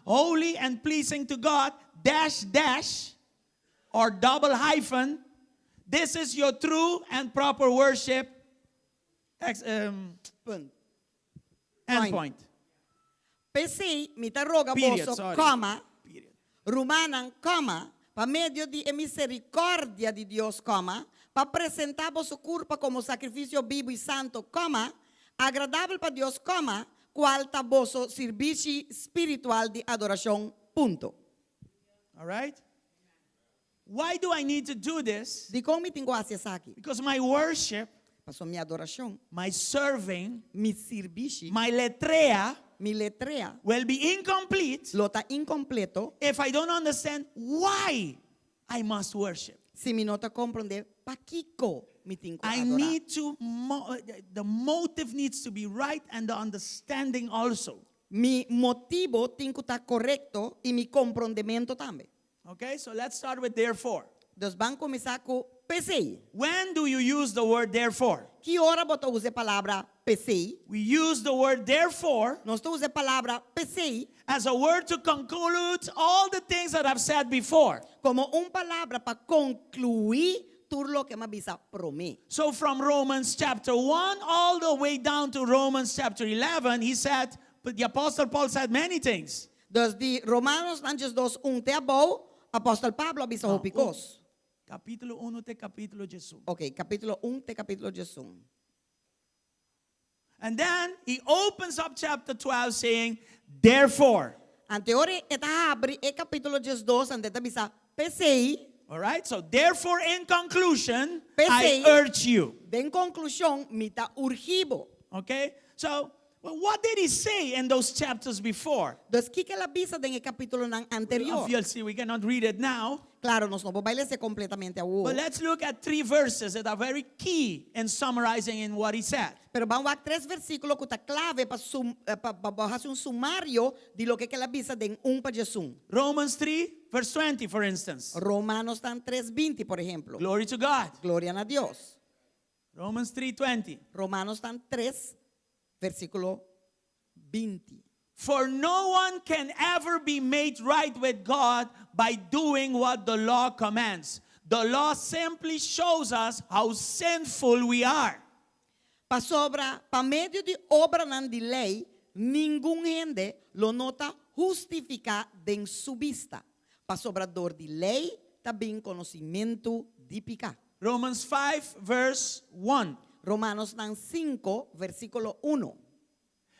holy and pleasing to God, or double hyphen. This is your true and proper worship. Punt. Endpoint. Pesi mita roga Period, boso, sorry. Period. Rumanan, pa medio di misericordia di Dios, pa presentar vosso corpo como sacrificio vivo y santo, agradable para Dios, cual ta vosso servicio espiritual de adoración, punto. All right? Why do I need to do this? Di como me tengo hacia aquí? Because my worship, Paso mi adoración, my serving, mi servicio, my letrea mi letrea, will be incomplete lo ta incompleto, if I don't understand why I must worship. si mi nota comprende, pa kiko mi tengo I adorar. need to, the motive needs to be right and the understanding also. Mi motivo tengo ta correcto y mi comprendimiento también. Okay, so let's start with therefore. Dos van começar com PCI. When do you use the word therefore? Que hora você usa a palavra PCI? We use the word therefore Nós usamos a palavra PCI as a word to conclude all the things that I've said before. como palavra para concluir tudo o que me avisa para mim. So from Romans chapter 1 all the way down to Romans chapter 11, he said, but the Apostle Paul said many things. Dos de Romanos antes 2:1 te abou, apóstolo Pablo avisa o picos. Capítulo 1 te capítulo Jesus. Ok, capítulo 1 te capítulo 1. And then he opens up chapter 12 saying, therefore. Anteori eta abre e capítulo 2 ante te avisa PCI. All right, so therefore in conclusion, I PCI. urge you. En conclusão, me ta urgibo. Okay, so well, what did he say in those chapters before? Dos que ela avisa en el capítulo anterior. Obviously, we cannot read it now. Claro, nós não vamos ler completamente a But let's look at 3 verses that are very key in summarizing in what he said. Pero vamos a 3 versículos que está clave para hacer un sumario de lo que ela avisa de para Jesus. Romans 3, verse 20, for instance. Romanos 3:20, por ejemplo. Glory to God. Gloria a Dios. Romans 3:20. Romanos 3, versículo 20. For no one can ever be made right with God by doing what the law commands. The law simply shows us how sinful we are. Pa medio de obra de lei, ningún gente lo nota justifica de su vista. Pa sobrador de lei, também conhecimento de picar. Romans 5, verse 1. Romanos 5, versículo 1.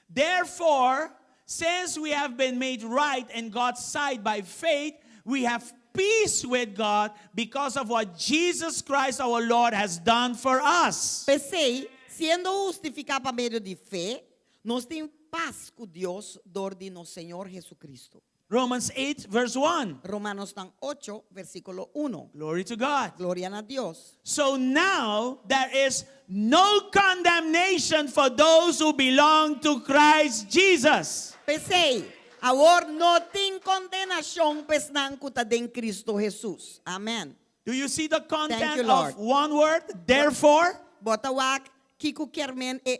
Therefore, since we have been made right in God's sight by faith, we have peace with God because of what Jesus Christ our Lord has done for us. Pensei, sendo justificado por meio de fé, nós temos paz com Deus por de nosso Senhor Jesucristo. Romans 8 verse 1. Romanos 8, versículo 1. Glory to God. Gloria a Dios. So now there is no condemnation for those who belong to Christ Jesus. Pensei, agora não tem condenação pesnan kuta den Cristo Jesus. Amen. Do you see the content you, Lord. of one word? Therefore, Bota wak, kiko kermen e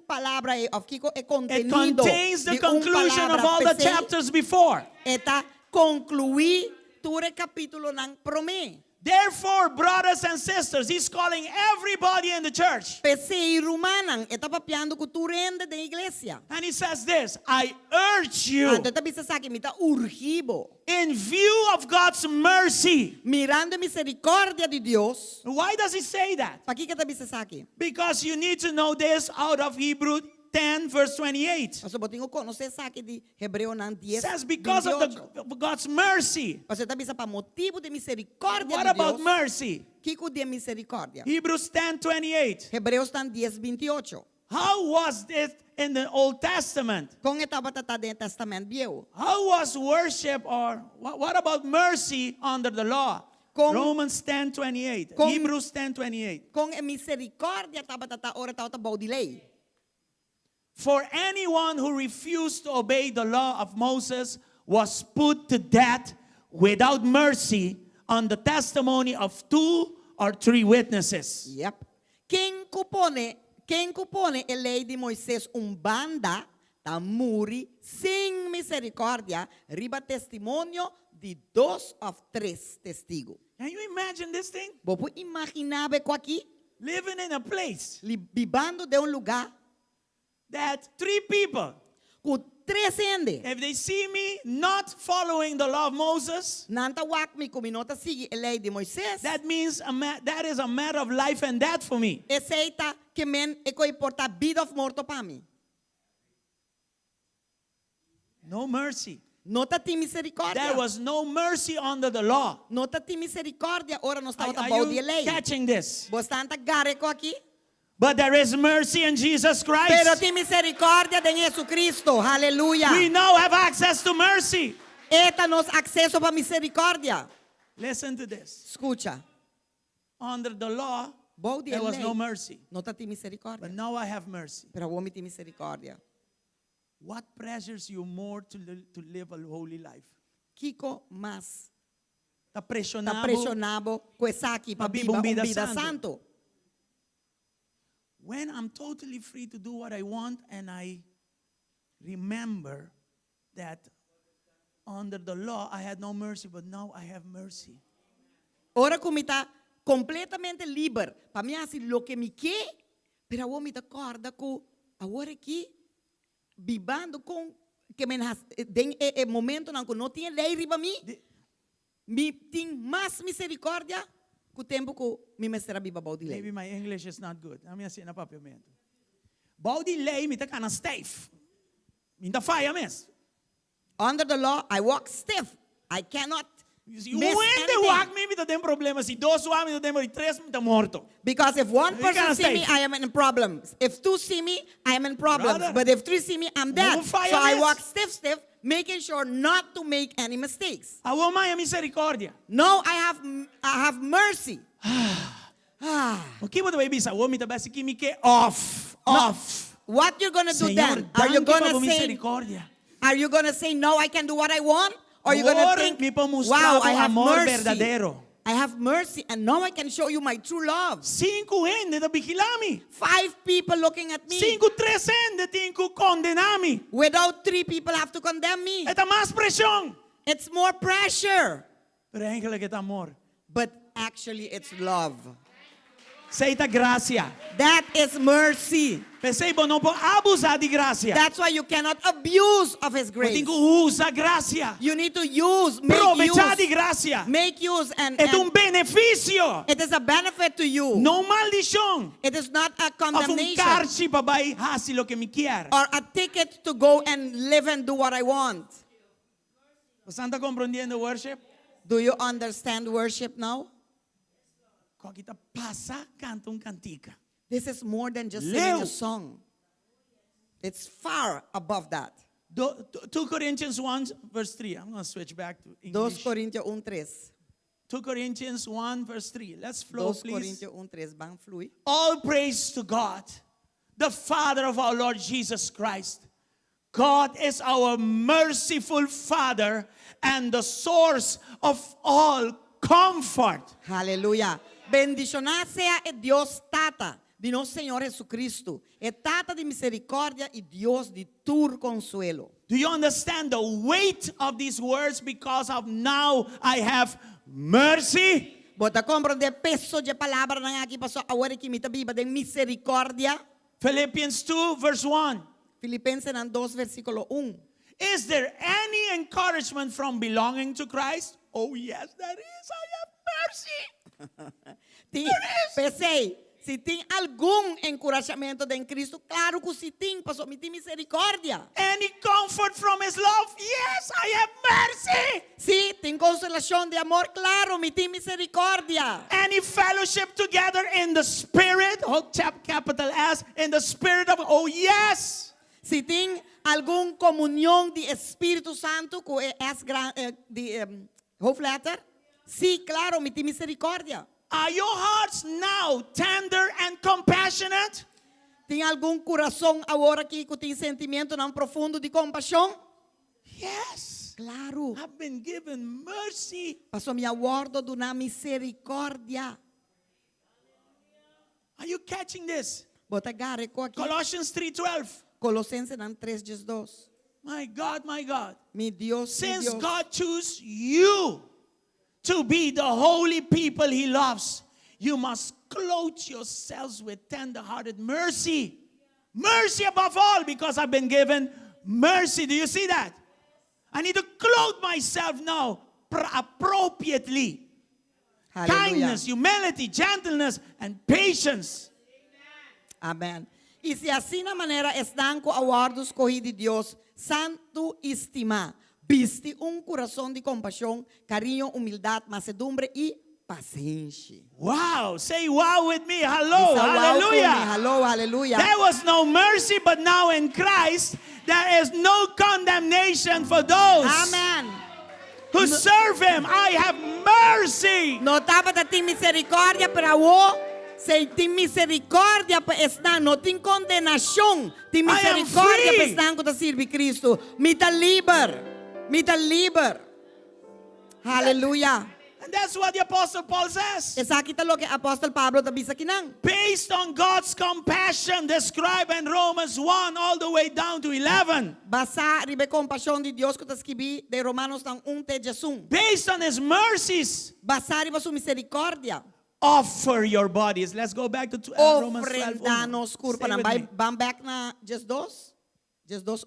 palavra e of kiko e it contenido. contains the de conclusion of palavra. all the Pensei, chapters before. Eta concluí ture capítulo ng prome. Therefore, brothers and sisters, he's calling everybody in the church. Pensei, rumanang, eta papiando ko turende de iglesia. And he says this, I urge you, Ando ta bisa sa akin, mita urgibo. in view of God's mercy. Mirando misericordia de Dios. Why does he say that? Paki ka ta bisa sa akin. Because you need to know this out of Hebrew 10 verse 28. Paso botingo ko, no se sa akin di Hebreo ng 10, It says because of 28. of God's mercy. Paso ta bisa pa motivo de misericordia What de about Dios. mercy? Kiko de misericordia. Hebrews 10:28. Hebreos tan 10:28. How was it in the Old Testament? Kung etapa tata de Testament Viejo. How was worship or what about mercy under the law? Kung- Romans 10:28. Kung- Hebrews 10:28. Kung e misericordia taba tata ora tao tabaw delay. For anyone who refused to obey the law of Moses was put to death without mercy on the testimony of 2 or 3 witnesses. Yep. Quem cupone a lei de Moisés banda ta muri sem misericórdia riba testemunho de 2 of 3 testigos. Can you imagine this thing? Bopo imaginabe ko aqui, Living in a place vivando de lugar that 3 people, com 3 ende. if they see me not following the law of Moses, Nanta wak mi kuminota sigi a lei de Moisés. that means that is a matter of life and death for me. Aceita que men e ko importa vida of morto pa mi. No mercy. Nota ti misericordia. There was no mercy under the law. Nota ti misericordia. Ora no estava Are tabaw de you lei. catching this? Vos tanta gare ko aqui. But there is mercy in Jesus Pero Christ. ti misericordia de Jesucristo. Aleluya. We now have access to mercy. Eta nos acceso para misericordia. Listen to this. Escucha. Under the law, Bom dia there was lei. no mercy. Nota ti misericordia. But now I have mercy. Pero o ti misericordia. What pressures you more to live a holy life? Kiko mas Ta ta pressionado. pressionabo ko saki pa Mabibong vida vida santo. santo. When I'm totally free to do what I want and I remember that under the law I had no mercy, but now I have mercy. Ora kumita completamente liber. Pa mi asi lo que mi que, pero o mi ta corda ko agora aqui vivando com que men has den e momento nan ko no tinha lei riba mi. Mi ting mas misericordia ku tempo ko mi mestra biba bau di lei. Maybe my English is not good. I'm going na papiamento. Baudi lei mi ta kana stiff. Minta fire mes. Under the law, I walk stiff. I cannot When miss they anything. walk me ta tem problema. Si dos walk me ta tem 3 mi ta morto. Because if one You person cannot see me, stay. I am in problems. If 2 see me, I am in problems. Brother. But if 3 see me, I'm dead. Move fire, So I miss. walk stiff, making sure not to make any mistakes. Awo maya misericordia. No, I have mercy. O que você vai bisa? Awo mi ta basi kimi ke off. Off. What you're gonna do Señor, then? Are you danke pa gonna po say? misericordia. Are you gonna say no? I can do what I want, or you gonna Lord, think, mi pa wow, mostrado I have amor mercy. verdadero. I have mercy, and now I can show you my true love. 5 gente ta vigilami. 5 people looking at me. 5 3 gente tinko condenami. Without 3 people have to condemn me. Eta más presión. It's more pressure. Pero eigenlijk het amor. But actually, it's love. Seita gracia. That is mercy. Pensei, bo não pode abusar de gracia. That's why you cannot abuse of His Eu grace. tenho que usar gracia. You need to use, Aproveitar de use, gracia. make use, and É benefício. it is a benefit to you. Não maldição. It is not a Of condemnation carci para vai fazer o que me quer. or a ticket to go and live and do what I want. Você está compreendendo worship? Do you understand worship now? Kung kita pasa, kantong kantika. This is more than just singing Leo. a song. It's far above that. 2 Corinthians 1 verse 3. I'm going to switch back to 2 English. Corintios 1:3. 2 Corinthians 1 verse 3. Let's flow, 2 please. Corintios 1:3. Bang flui. All praise to God, the Father of our Lord Jesus Christ. God is our merciful Father and the source of all comfort. Aleluya. Bendicionado sea el Dios Tata de nosso Senhor Jesucristo. É Tata de misericórdia e Deus de tur consuelo. Do you understand the weight of these words? Because of now I have mercy. Bota compreender peso de palavra na aqui passou agora que me tá biba de misericórdia. Philippians 2 verse 1. Filipenses 2 versículo 1. Is there any encouragement from belonging to Christ? Oh yes, there is. I have mercy. Pensei, se tem algum encorajamento em Cristo, claro que se tem, passou me tem misericórdia. Any comfort from His love? Yes, I have mercy. Se tem consolação de amor, claro, me tem misericórdia. Any fellowship together in the Spirit? Oh, capital S, in the Spirit of, oh yes. Se tem alguma comunhão de Espírito Santo, com hoofletter, sim, claro, me tem misericórdia. Are your hearts now tender and compassionate? Tem algum coração agora que tem sentimento não profundo de compaixão? Yes. Claro. I've been given mercy. Passou me aguardo de uma misericórdia. Are you catching this? Bota gareco aqui. Colossians 3:12. Colossenses 3:2. My God, my God. Mi Dios, mi Since Dios. God chose you to be the holy people He loves, you must clothe yourselves with tender-hearted mercy. Mercy above all, because I've been given mercy. Do you see that? I need to clothe myself now appropriately. Hallelujah. Kindness, humility, gentleness, and patience. Amén. E se assim na maneira estão com aguardos corridos de Deus, santo estima, viste coração de compaixão, carinho, humildade, mansedumbre e paciência. Wow, say wow with me. Hello, Diz, "Wow" hallelujah. comigo. Hello, hallelujah. There was no mercy, but now in Christ, there is no condemnation for those Amén. who serve Him. I have mercy. No estava de ter misericórdia para o, se tem misericórdia para estar, não tem condenação, tem misericórdia para free. estar com servir Cristo. Me tá liber. Hallelujah. And that's what the Apostle Paul says. Esa kita lo que apóstol Pablo tabi sa kinang. Based on God's compassion described in Romans 1 all the way down to 11. Basa ribe compassion di Dios ko taskibi de Romanos ng 1:1. Based on His mercies, Basa riba su misericordia. offer your bodies. Let's go back to Romans 12. Ofrendanos curpa Stay na with me. bam back na just dos. Just dos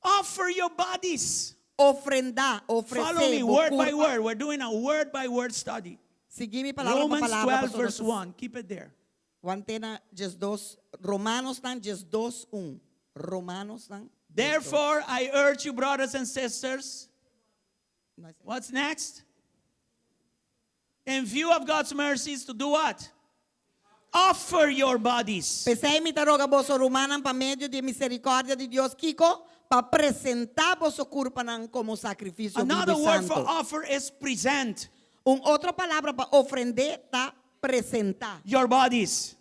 Offer your bodies. Ofrenda, ofrece. Follow me word by curpa. word. We're doing a word by word study. Sige mi palabra Romans pa palabra. 12 verse 1. Keep it there. Wantena just dos. Romanos ng just dos Romanos ng. Therefore, I urge you, brothers and sisters. What's next? In view of God's mercies, to do what? Offer your bodies. Pesei mi taroga boso Romanan pa medio de misericórdia de Dios Kiko pa presentar boso curpa ng como sacrificio Another vivo word santo. for offer is present Otra palabra pa ofrender ta presentar. your bodies.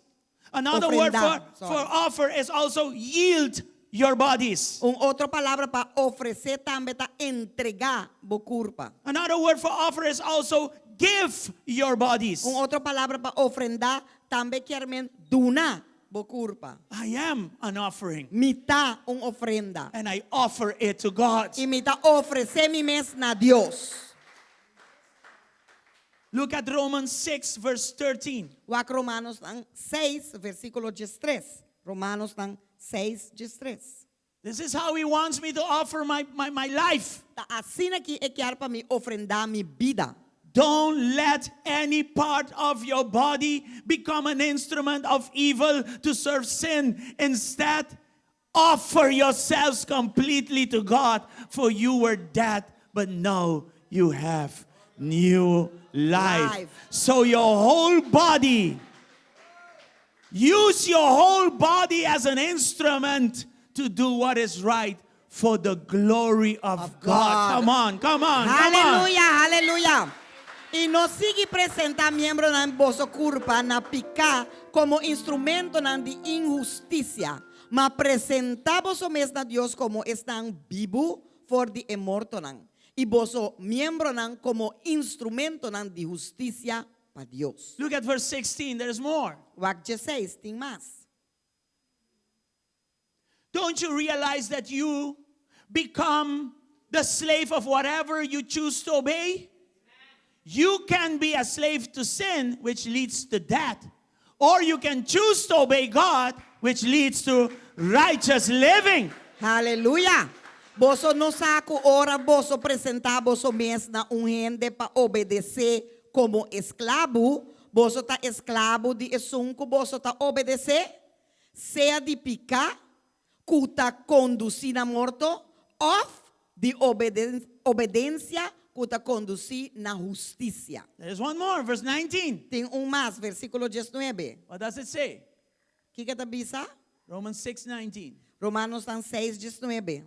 Another word Ofrendar, for sorry. offer is also yield your bodies. Otra palabra pa ofrecer tambe ta entregar bo curpa. Another word for offer is also give your bodies. Otra palabra pa ofrendar tambe kiermen duna bo curpa. I am an offering Mita ofrenda. and I offer it to God. Y mita ofrecer mi mes na Dios. Look at Romans 6 verse 13. Wak Romanos ng 6 versículo 13. Romanos ng 6:13. This is how He wants me to offer my life. Ta assim aqui é que para me ofrendar mi vida. Don't let any part of your body become an instrument of evil to serve sin. Instead, offer yourselves completely to God, for you were dead, but now you have new life. Life. So your whole body, use your whole body as an instrument to do what is right for the glory of God. God. Come on, come on, come on. Haleluya, haleluya. E não sigue apresentar membro na vossa corpo na picar como instrumento na de injustiça, mas apresentar vosso mesmo a Deus como estão vivo for de morto nan. E vosso membro nan como instrumento nan de justiça para Deus. Look at verse 16, there's more. Wak 16 tem mais. Don't you realize that you become the slave of whatever you choose to obey? You can be a slave to sin, which leads to death. Or you can choose to obey God, which leads to righteous living. Haleluya. Vosso não saco ora vosso apresentar vosso mesmo na gente para obedecer como escravo. Vosso tá escravo de esunco, vosso tá obedecer. Seja de picar, cuta conduzir na morto, ou de obediência, cuta conduzir na justiça. There's one more, verse 19. Tem mais, versículo 19. What does it say? Que tá bisa? Romans 6:19. Romanos 6:19.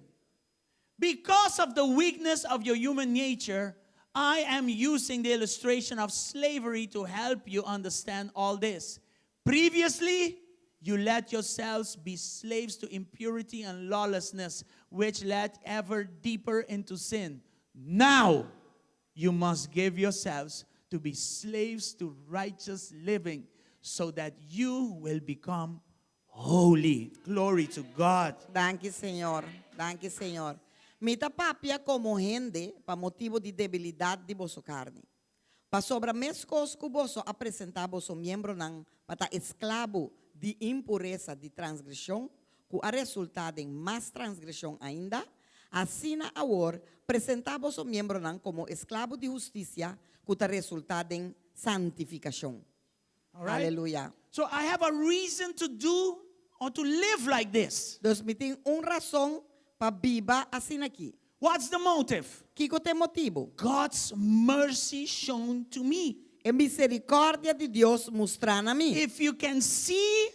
Because of the weakness of your human nature, I am using the illustration of slavery to help you understand all this. Previously, you let yourselves be slaves to impurity and lawlessness, which led ever deeper into sin. Now, you must give yourselves to be slaves to righteous living, so that you will become holy. Glory to God. Danke, Senhor. Danke, Senhor. Mita papia como gente para motivo de debilidade de vosso carne. Para sobra mescos que vosso apresentar vosso membro nan para escravo de impureza de transgressão, que a resultado em mais transgressão ainda, assim na agora apresentar vosso membro nan como escravo de justiça, que a resultado em santificação. All right? Aleluia. So I have a reason to do or to live like this. Deus me tem razão para viver assim aqui. What's the motive? Que tem motivo? God's mercy shown to me. É misericórdia de Deus mostrando a mim. If you can see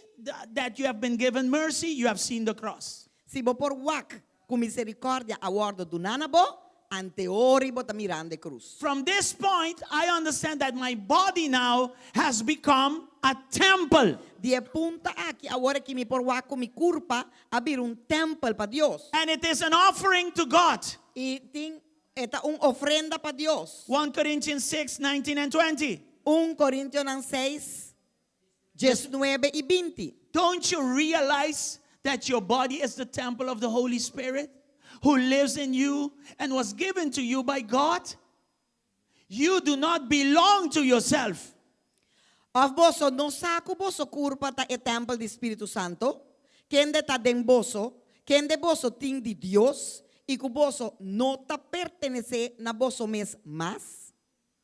that you have been given mercy, you have seen the cross. Se você por wak com misericórdia a bordo do nanabo, anteori bota mirando a cruz. From this point, I understand that my body now has become a temple. De punta aqui agora que me por wak com mi curpa abrir templo para Deus. And it is an offering to God. E tem esta ofrenda para Deus. 1 Corinthians 6:19 and 20. 1 Coríntios 6, 19 e 20. Don't you realize that your body is the temple of the Holy Spirit who lives in you and was given to you by God? You do not belong to yourself. Of vosso não saco vosso curpa ta templo do Espírito Santo, quem de ta den vosso, quem de vosso ting de Deus, e que vosso não ta pertenece na vosso mes mas.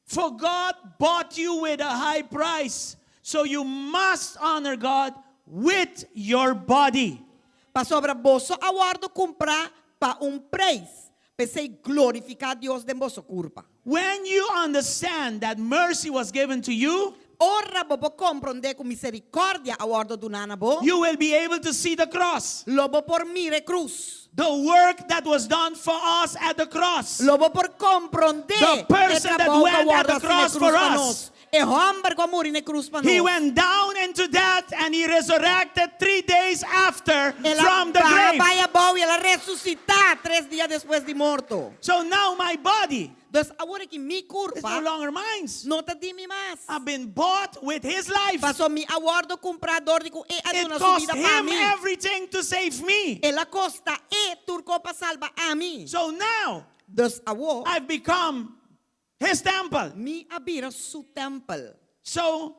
For God bought you with a high price, so you must honor God with your body. Pa sobra vosso aguardo comprar pa preço, para se glorificar Deus de vosso curpa. When you understand that mercy was given to you, Ora bobo comprende com misericórdia aguardo do nanabo, you will be able to see the cross. lobo por mire cruz. The work that was done for us at the cross. Lobo por comprender The person that went at the cross for us. E hombre que muri ne cruz pa He nós. went down into death and he resurrected 3 days after Ela from the grave. vai a bom e ela ressuscitar 3 dias depois de morto. So now my body Dus agora que mi is curpa no longer mine. não te di mi mais. I've been bought with his life. Passou mi aguardo comprador de e It aduna cost subida para him mim. everything to save me. Ela costa turco para salva a mim. So now Dus agora I've become his temple. mi abira su templo. So,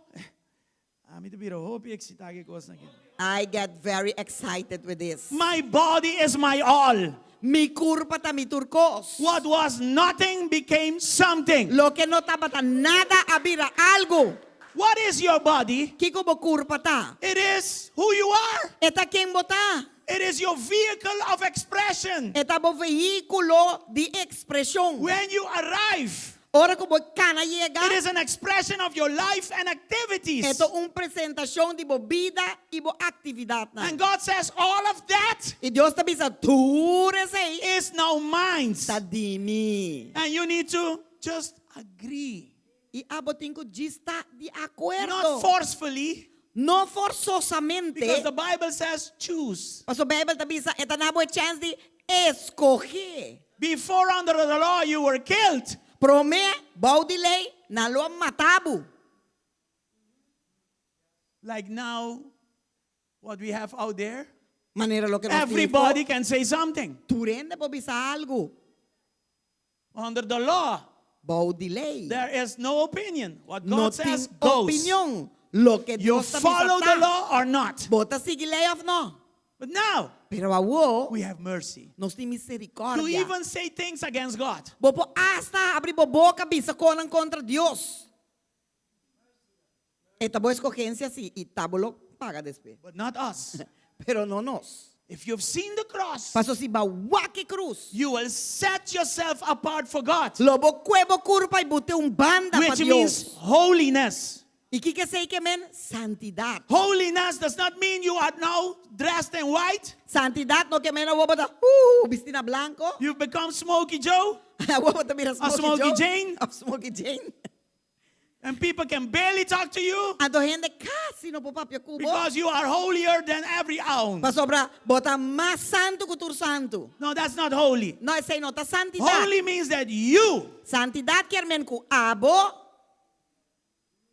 I get very excited with this. my body is my all. Mi curpa ta mi turcos. What was nothing became something. Lo que no estaba tan nada abira algo. What is your body? Que como curpa ta. It is who you are. Eta quem bota. It is your vehicle of expression. Eta bo veículo de expresión. When you arrive Ora como cana llega. It is an expression of your life and activities. Esto es una presentación de bo vida y bo actividad. And God says all of that Y Dios te dice, tú eres ahí. is now mine. Está de mí. And you need to just agree. Y abotinco está de acuerdo. Not forcefully, No forzosamente. because the Bible says choose. Mas a Bíblia te diz, esta não é chance de escolher. Before under the law you were killed. Pro me, bau de lei, não lo matabo. Like now, what we have out there, Maneira lo que nós everybody can say something. Tu rende por bisa algo. Under the law, Bau de lei. there is no opinion. What God No says tem goes. opinião. Lo que You Deus te follow bisa the law or not. Bota sigue lei ou não. But now, Pero a we have mercy nós tem to misericórdia. even say things against God. Bopo hasta abrir boca bisa conan contra Deus. Esta boa escogencia sí y tábulo paga después. But not us. Pero no nos. If you've seen the cross, Paso si ba waki cruz. you will set yourself apart for God, Lobo cuevo curpa y bute un banda pa which means Dios. holiness. ¿Y qué que say que men? Santidad. Holiness does not mean you are now dressed in white. Santidad no que men a bota vistina blanco. You've become Smokey Joe, A bota mira Smokey Joe. Jane. A Smokey Jane. and people can barely talk to you Ando gente casi no po papio cubo. because you are holier than every ounce. Pa sobra bota más santo que tur santo. No, that's not holy. No ese no ta santidad. Holy means that you, Santidad que men ku abo.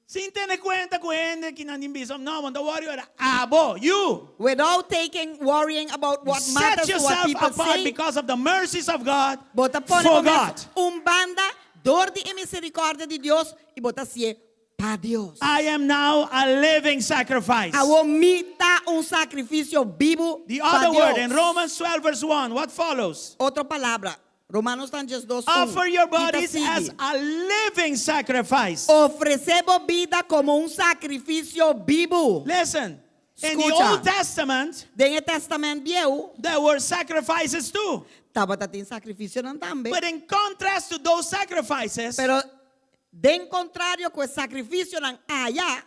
sin tener cuenta que kinanimbisam, no, when the warrior era abo, you Without worrying about what set matters to what yourself people apart say. because of the mercies of God Bota pone for por God. banda, dor de misericórdia de Deus e bota sie para Deus. I am now a living sacrifice. A omita sacrifício vivo The para other word Deus. in Romans 12 verse 1, what follows? Outra palavra, Romanos 2:1. Offer your Ita bodies sigue. as a living sacrifice. Ofrecemos vida como sacrifício vivo. Listen, in the Escucha. Old Testament, Den Testamento Viejo, there were sacrifices too. tava tem sacrifício não também. But in contrast to those sacrifices, Pero de contrário com o sacrifício não allá,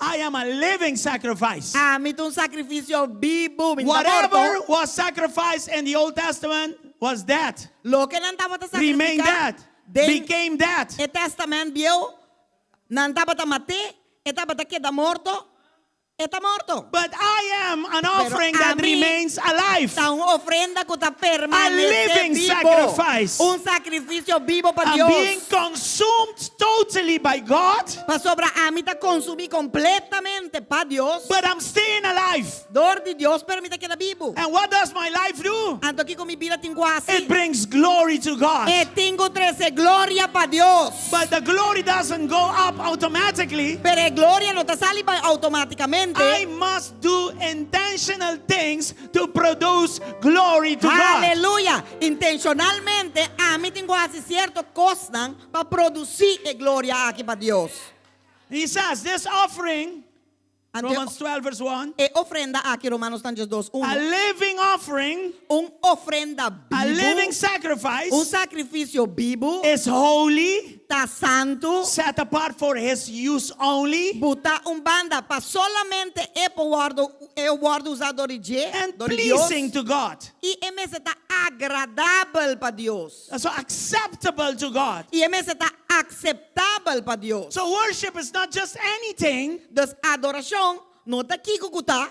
I am a living sacrifice. mí sacrifício vivo, me Whatever was sacrificed in the Old Testament was that. Lo que não estava a Remained sacrificar, that. den Became that. o Testamento Viejo, não estava a matar, estava a quedar morto, está morto. But I am an offering a that mí remains alive. Está uma ofrenda que está permanece living vivo. sacrifice. Sacrifício vivo para I'm Deus. being consumed totally by God, Para sobra a mí está consumir completamente para Deus. but I'm staying alive. Dor de Deus permite que está vivo. And what does my life do? Anto aqui com minha vida tenho assim. It brings glory to God. E tenho 13 glória para Deus. But the glory doesn't go up automatically. Pero a glória não está salindo automaticamente. I must do intentional things to produce glory to God. Aleluya. Intencionalmente, a mí tengo que hacer ciertas cosas para producir gloria aquí para Dios. He says this offering, Ante Romans 12 verse 1, e ofrenda aquí Romanos 2:1. a living offering, Ofrenda a vivo. living sacrifice, Sacrificio vivo. is holy, Está santo. set apart for his use only, Botar banda para solamente eu guardo usado de and Deus. pleasing to God. E está agradável para Deus. So acceptable to God. E está aceitável para Deus. So worship is not just anything. Dus adoração não está aqui com tá.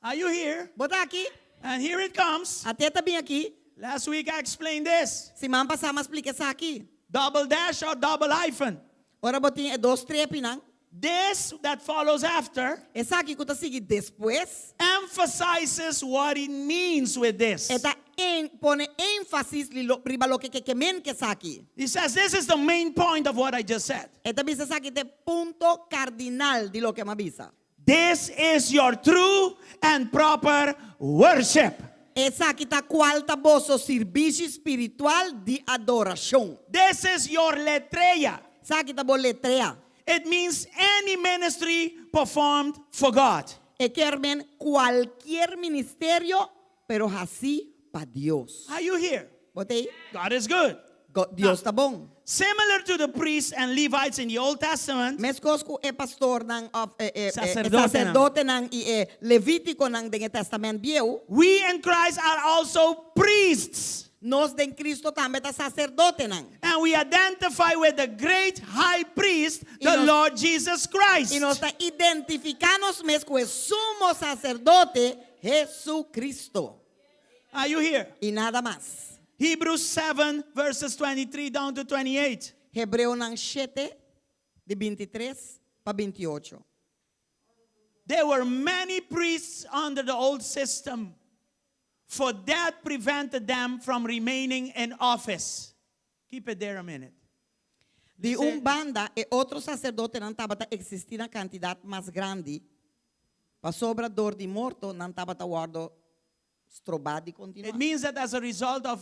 Are you here? Bota aqui. And here it comes. Até tá bem aqui. Last week I explained this. Semana passada me expliquei isso aqui. Double dash or double hyphen. Ora botinha é 2 trepinang. This that follows after Essa aqui que tá seguir depois. emphasizes what it means with this. Eta pone ênfasis riba lo que men que essa aqui. He says this is the main point of what I just said. Eta bisa essa aqui te ponto cardinal de lo que me avisa. This is your true and proper worship. Essa aqui tá qual tá vosso serviço espiritual de adoração. This is your letreia. Essa aqui tá boletreia. It means any ministry performed for God. E quer men qualquer ministério, pero assim para Deus. Are you here? Botei? God is good. Dios tabong. Similar to the priests and Levites in the Old Testament, Meskos ku pastor ng Sacerdote sacerdote ng Levitico ng Denge Testament Bieu, we in Christ are also priests. nos den Cristo tambe ta sacerdote ng. And we identify with the great high priest, the nos- Lord Jesus Christ. Y nos ta identificanos mes ku sumo sacerdote Jesucristo. Are you here? Y nada más. Hebrews 7 verses 23 down to 28. Hebreo ng 7 de 23 pa 28. There were many priests under the old system, for that prevented them from remaining in office. Keep it there a minute. De banda outro sacerdote não estava a existir na quantidade mais grande, para sobra dor de morto não estava a guardo strobado e It continuar. means that as a result of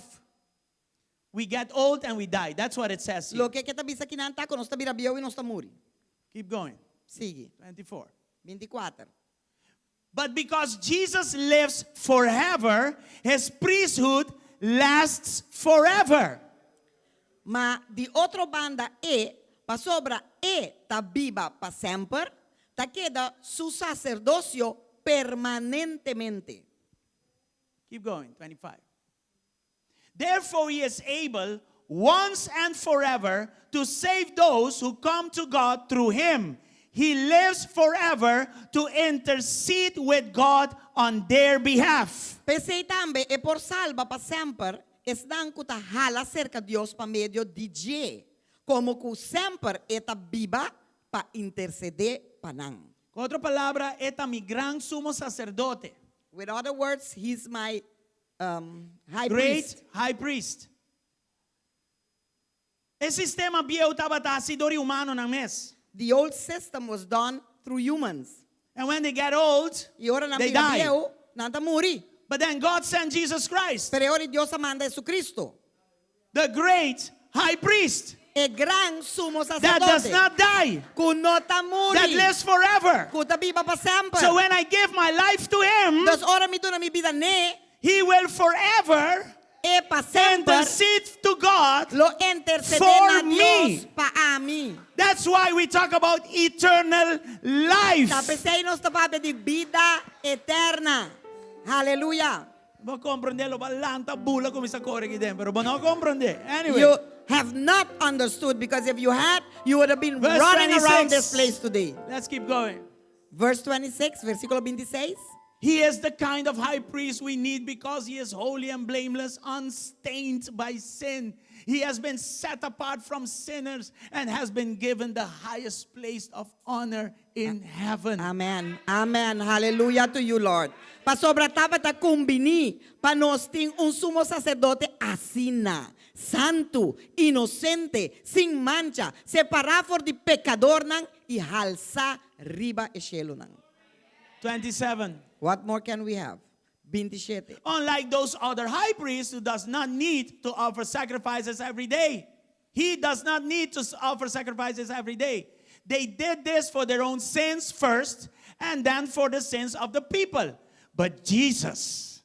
we get old and we die. That's what it says here. Lo que está bisa aqui não está com nós está birabiao e nós está muri. Keep going. Sigue. 24. 24. But because Jesus lives forever, his priesthood lasts forever. Ma de outro banda para sobra tá viva para sempre, tá queda su sacerdócio permanentemente. Keep going, 25. Therefore, he is able once and forever to save those who come to God through him. He lives forever to intercede with God on their behalf. Pensei tambe por salva para sempre, estão que tá hala cerca de Deus para meio de je, como que sempre está viva para interceder para nós. Con otra palabra, esta mi gran sumo sacerdote, With other words, he's my high great priest. high priest. El sistema viejo estaba tasidori humano ng mes. The old system was done through humans. And when they get old, E ora na they die. Bíblia nanta muri. But then God sent Jesus Christ, Pero ora Deus manda Jesucristo, the great high priest e gran sumo that does sacerdote. not die, Que não tá muri. that lives forever. Que tá viva para sempre. So when I give my life to him, Dus ora mi dona mi vida ne he will forever e para sempre intercede to God. lo interceder For na me. Dios para mim. That's why we talk about eternal life. Tapos nos tapabe de vida eterna. Hallelujah. Ba comprende lo balanta bula come sa corre aqui dentro, pero não comprende. Anyway, You have not understood, because if you had, you would have been Verse running 26. around this place today. let's keep going. Verse 26, versículo 26. He is the kind of high priest we need because he is holy and blameless, unstained by sin. He has been set apart from sinners and has been given the highest place of honor in heaven. Amen. Amen. Hallelujah to you, Lord. Pa sobra tapa ta kumbini, pa nos ting un sumo sacerdote asina, santo, inocente, sin mancha, separado de pecador nang, y halsa riba e cielo nang. 27. What more can we have? 27. Unlike those other high priests who does not need to offer sacrifices every day. He does not need to offer sacrifices every day. They did this for their own sins first and then for the sins of the people. But Jesus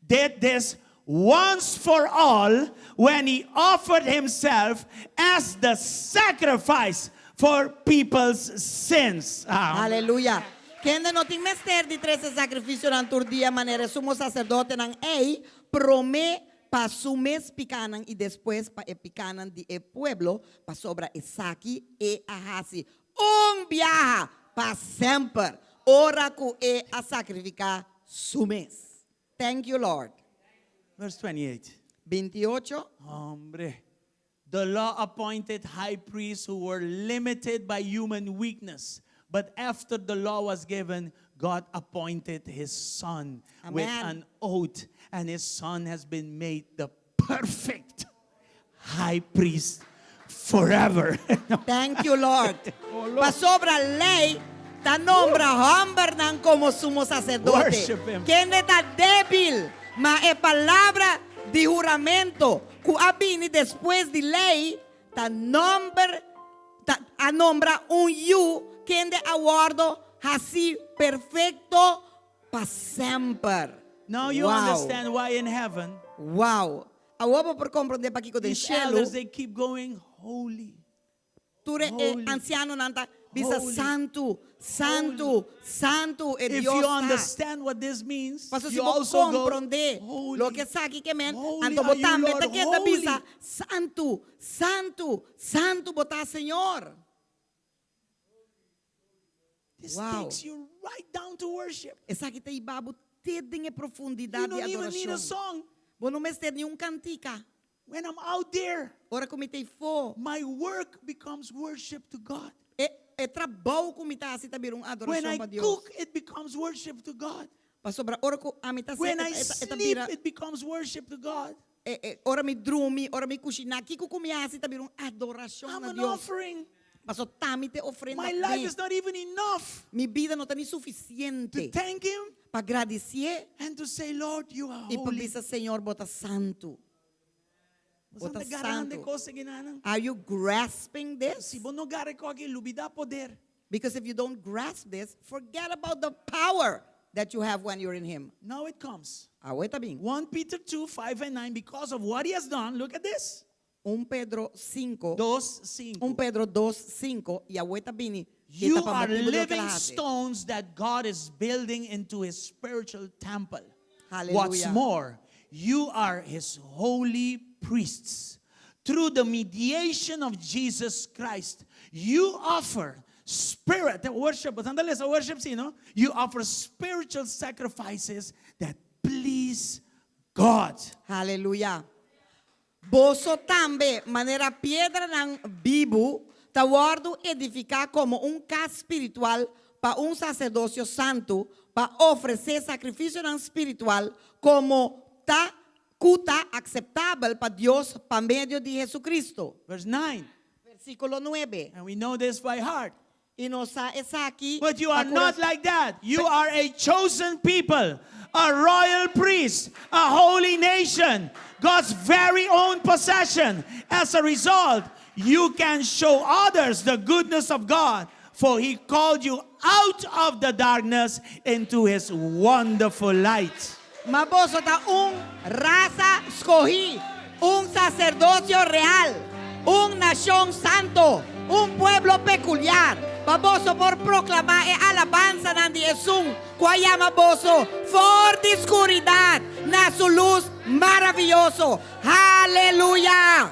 did this once for all when he offered himself as the sacrifice for people's sins. Hallelujah. Kende no ting mester di 13 sacrificio ng turdia manera sumo sacerdote ng prome pa sumes picanan y después pa epicanan di pueblo pa sobra esaki e ahasi. Viaja pa sempre. Ora ku a sacrificar sumes. Thank you, Lord. Verse 28. 28. Hombre. The law appointed high priests who were limited by human weakness. But after the law was given, God appointed his son with Amen. an oath. And his son has been made the perfect high priest forever. Thank you, Lord. Pa sobra ley, ta nombra hombre nan como sumo sacerdote. Worship him. Kende ta débil, ma e palabra de juramento, ku abini después de ley, ta nombra un you, kende aguardo así perfecto pa sempre. Now you Wow. understand why in heaven Wow. Awa por compreender pa kiko den These shelo. elders, they keep going, holy. Ture Holy. anciano nanta bisa Holy. santo, santo, santo e If Dios you ta. understand what this means, Paso si you mo also go, comprende holy. lo que sa aquí que men Holy anto are you, botambe Lord, te kita holy. bisa santo, santo, santo bota Señor. This Wow. takes you right down to worship. Esa kita ibabu teding e You profundidade de don't even need a adoração. song. Bo não mestre nenhum cantica. When I'm out there, Ora comitei fo. my work becomes worship to God. E trabalho comita assim também When adoração I para Deus. cook, it becomes worship to God. Pa sobra ora ko amita se When I eta sleep, bira it becomes worship to God. ora mi drumi, ora mi cucina, kiko comia assim também adoração I'm a an Deus. offering. Paso tamite ofrenda. My life is not even enough Mi vida não está nem to suficiente thank Him para agradecer and to say, Lord, you are e para holy. dizer Senhor bota santo. Basta Bota nagaran de santo. cosa ginanang. Are you grasping this? Si bono gare ko agi lubida poder. Because if you don't grasp this, forget about the power that you have when you're in Him. Now it comes. Aweta bing. 1 Peter 2, 5 and 9, because of what He has done, look at this. 1 Pedro 5. 2:5. 1 Pedro 2:5 y aweta bini. You kita are pambatibo daw living kalahati. stones that God is building into His spiritual temple. Hallelujah. What's more, you are His holy priests. Through the mediation of Jesus Christ, you offer spirit worship. Sandali sa worship, sino? You offer spiritual sacrifices that please God. Hallelujah. Boso tambe manera piedra ng bibo tawardo edificar como casa espiritual para sacerdócio santo para oferecer sacrifício não espiritual como ta cuta aceitável para Deus por meio de Jesucristo. Verse 9. Versículo 9. And we know this by heart. E nós essa aqui. But you are not like that. You are a chosen people, a royal priest, a holy nation, God's very own possession. As a result, you can show others the goodness of God, for He called you out of the darkness into His wonderful light. Maboso ta raza escogí, sacerdocio real, nación santo, pueblo peculiar. Baboso por proclamar alabanza ng Jesús, cuya maboso for de oscuridad na su luz maravilloso. Aleluya,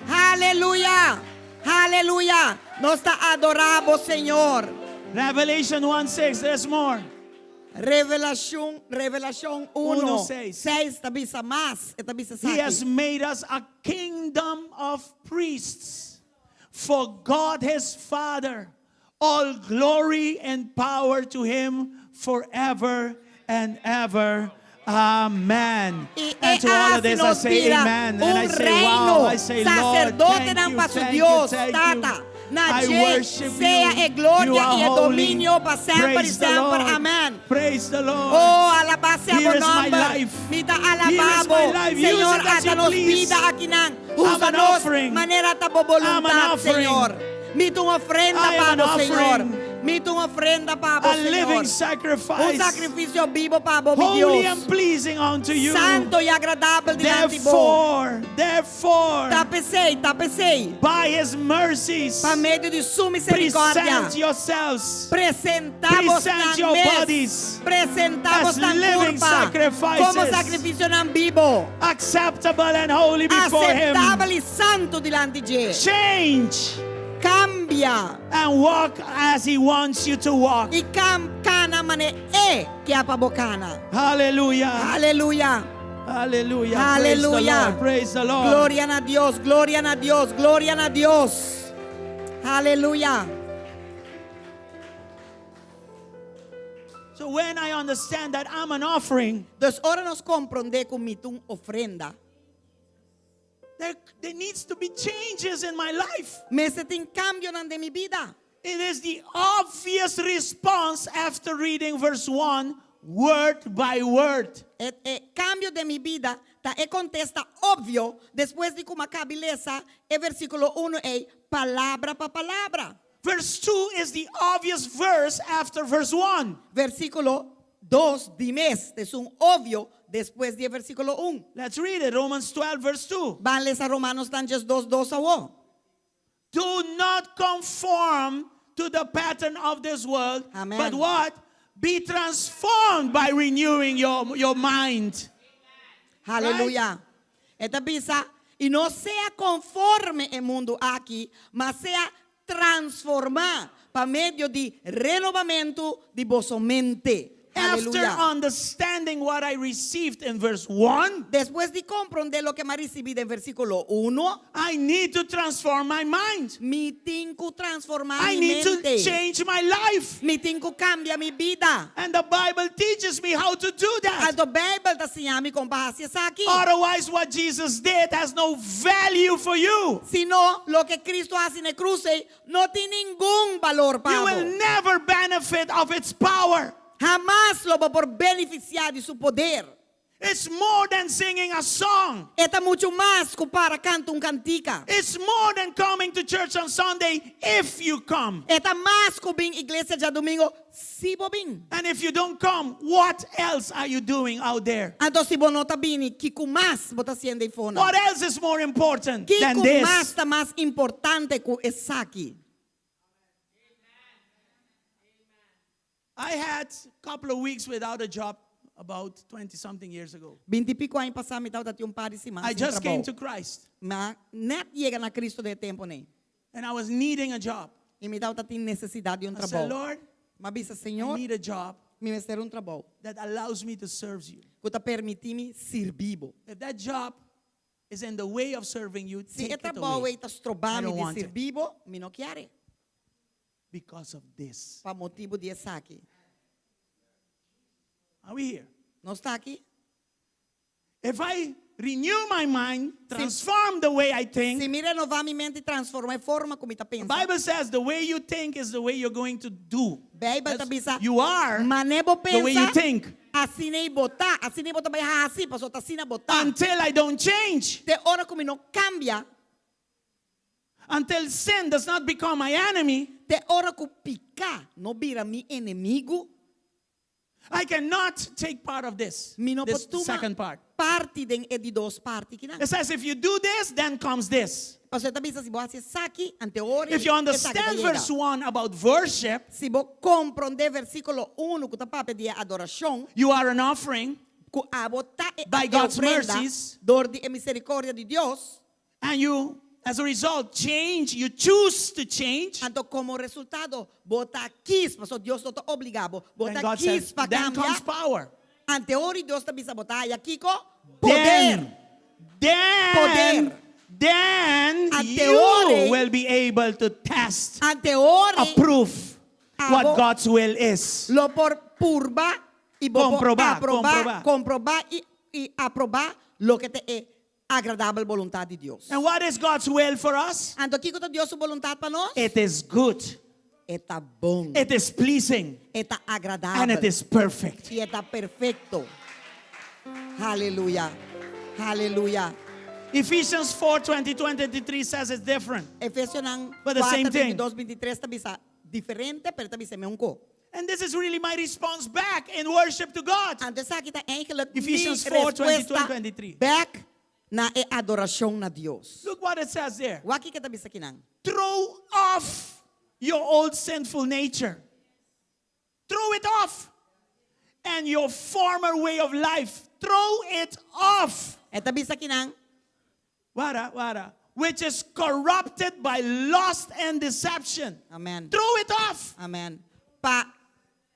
aleluya, aleluya. Nos adoramos, Señor. Revelation 1:6, there's more. Revelación 1, 6. 6, tabisa más, tabisa He has saki. made us a kingdom of priests for God His Father. All glory and power to Him forever and ever. Amen. Y And to all of this I say amen. And I say, wow, I say, Lord, sacerdote thank ng you, paso thank Dios, you, thank tata. you. Na I worship sea you. e gloria You are y e holy. dominio pa sempre y Praise the sempre. Lord. Amen. Praise the Lord. Oh, alabase Here abo is my nombre. life. Mita Here is alababo. my life. Use Señor, it as you ata nos please. vida aquí nang. I'm an Usanos offering. manera tabo I'm an voluntad, offering. Señor. Mitong ofrenda I am pa an abo, Señor. offering. Mitong ofrenda pa abo, A living Señor. sacrifice. Sacrificio vivo pa abo, mi Holy Dios. and pleasing unto you. Santo y agradable delante bo. Therefore, Tapesei. by His mercies, Pa medio de su misericordia. present yourselves Presentamos Present ng your mes. bodies Presentamos as ng living culpa sacrifices. como sacrificio ng vivo. acceptable and holy before Him. Aceptable y santo delante de. Change Cambia. and walk as He wants you to walk. Y kana mane que apabocana. Hallelujah. Aleluya. Hallelujah. Aleluya. Praise the Lord. Gloria a Dios, gloria a Dios, gloria a Dios. Aleluya. So when I understand that I'm an offering, Entonces ahora nos comprende con mitun ofrenda. there needs to be changes in my life. Me se tin cambio nan de mi vida. It is the obvious response after reading verse 1, word by word. Cambio de mi vida ta contesta obvio después de como cabileza versículo 1 palabra pa palabra. Verse 2 is the obvious verse after verse 1. Versículo 2 dimes es un obvio después de versículo 1. Let's read it. Romans 12, verse 2. Vanles a Romanos tanges 2:2 awo. Do not conform to the pattern of this world, Amen. but what? Be transformed by renewing your mind. Aleluya. Esta bisa, y no sea conforme el mundo aquí, mas sea transformar por medio de renovamento de vossa mente. After Aleluya. understanding what I received in verse 1, Después de comprender lo que me recibí en versículo 1, I need to transform my mind. mi tengo transformar I mi need to mente. change my life. Mi tengo cambia mi vida. And the Bible teaches me how to do that. Alto Bible ta siami kung bahasya sa akin. Otherwise, what Jesus did has no value for you. Sino lo que Cristo hace en el cruce no tiene ningún valor You para will vos. never benefit of its power. Jamás lo va por beneficiar de su poder. It's more than singing a song. Esta mucho más que para canto un cantica. It's more than coming to church on Sunday if you come. Esta más que bin iglesia ya domingo si bo bin. And if you don't come, what else are you doing out there? Entonces si bo no ta bini, kiku más bo ta haciendo y fona. What else is more important than Kiku más this? ta más importante que es aquí. I had a couple of weeks without a job about 20-something years ago. 20 y pico años pasamos tao tati un pari si I just came to Christ Ma net llega na Cristo de tempo ne. and I was needing a job. E me tao tati necesidade de un I said, trabalho. Lord, Ma bisa I Senhor, need a job me meser un trabalho. that allows me to serve you. Que ta permiti-me servir. If that job is in the way of serving you, Se take é it trabalho away e ta strobami I don't de want it. servir, me não quer. because of this. Pa motivo de estar aqui. Are we here? Não está aqui? If I renew my mind, transform the way I Se think, me renovar minha mente e transformar a forma como está the pensando. Bible says the way you think is the way you're going to do. Bíblia ta bisa. You are Manebo the way you pensa. think. Assim nem botar, assim nem botar vai assim, passou tá assim na botar. Until I don't change, Te hora como não cambia, until sin does not become my enemy, te hora que picar não vira meu inimigo. I cannot take part of this. Mi no This potuma second part. parte den e di dos parti que não. It says if you do this, then comes this. Pastor ta bisa si bo hace saki ante ore. If you understand verse 1 about worship, Si bo comprende versículo 1 que ta pape de adoração, you are an offering, que abota e By God's ofrenda, mercies. dor de misericórdia de Deus, and you, as a result, change. You choose to change. então como resultado, bota quis, pastor Deus não tá obrigado, Then bota God quis says, para then comes cambiar. power. Ante ore Deus ta bisa botar e aqui co poder. Then Ante you ore. will be able to test, Ante ore approve what Abo- God's will is. lo por purba y bo Comprobar, comprobar y aprobar lo que te es agradable voluntad de Dios. And what is God's will for us? Ando aqui com Deus su voluntad para nós. It is good, Está bom, it is pleasing, está agradável and it is perfect. y está perfecto. Aleluya, aleluya. Ephesians 4:22-23 says it's different. Efesios But the same thing. 22-23 está bisa diferente, pero está bisa mesmo co. And this is really my response back in worship to God. Antes aqui está eigenlijk Ephesians mi 4, 22 respuesta and 23. back na adoração na Deus. Look what it says there. O aqui que está bisa kinang. Throw off your old sinful nature. Throw it off. And your former way of life. Throw it off. Eta bisa kinang. Wara. Which is corrupted by lust and deception. Amen. Throw it off. Amen. Pa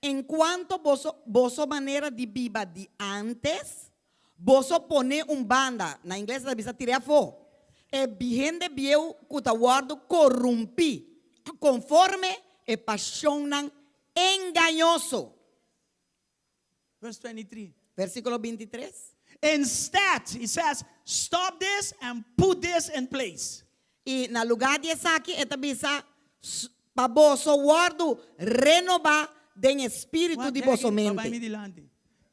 enquanto vosso maneira de viva de antes, vosso pone banda, na inglês da bisa tirar fo. E vigente vieu cutaguardo corrompi, conforme e paixão engañoso. Verse 23. Versículo 23. Instead, he says, stop this and put this in place. E na lugar de aqui, eta bisa pa vosso guardo renovar den espírito What, de Jacky? vosso Babay mente. mi dilante.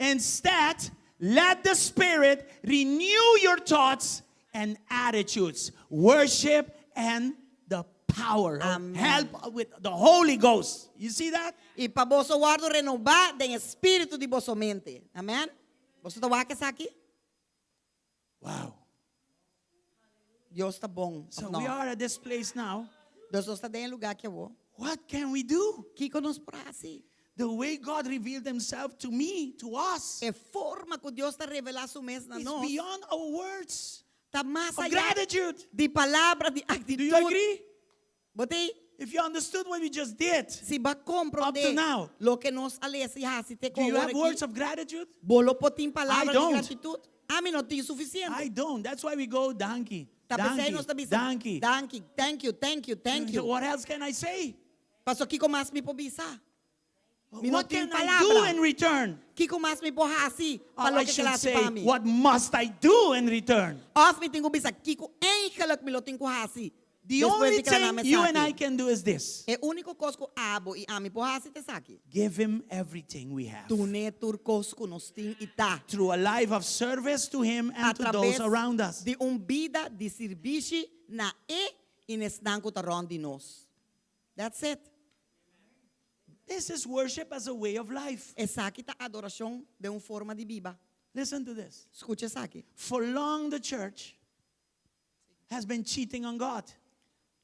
Instead, let the Spirit renew your thoughts and attitudes. Worship and the power. Amen. Help with the Holy Ghost. You see that? E para vosso guardo renovar den espírito de vosso mente. Amém? Você está aqui, aqui? Wow. Deus está bom. So we are at this place now. Deus está em lugar que eu vou. What can we do? Que nos praze. The way God revealed himself to me, to us, É forma que Deus está revelando su mês na is nós. beyond our words Está mais of allá gratitude. de palavra, de Do you atitude. agree? Botei? If you understood what we just did, Se va compreender Up to now. lo que nos alece, se te do you have aqui, words of gratitude? bolo potim palavra I de don't. gratitude. A mim não tem suficiente. I don't. That's why we go donkey. Tá pensando, nós Donkey. está Donkey. Donkey. Thank you, thank you, thank you. What else can I say? Pastor, que mais me pobisa? Me não What tem can I do in palavra. return? Que mais me porra assim? Or Para I que should classe say, para mim. what must I do in return? Of me tenho bisa. Kiko engeluk me lo tenho assim. The only thing you and I can do is this. É único coisa que abo e a mi porra assim te saque. Give him everything we have. Tu ne tur coisa que nos tem e tá. Through a life of service to him and to those around us. de vida de serviço na e nesdanco tá de nós. That's it. This is worship as a way of life. Essa aqui tá adoração de uma forma de vida. Listen to this. Escute essa aqui. For long the church has been cheating on God.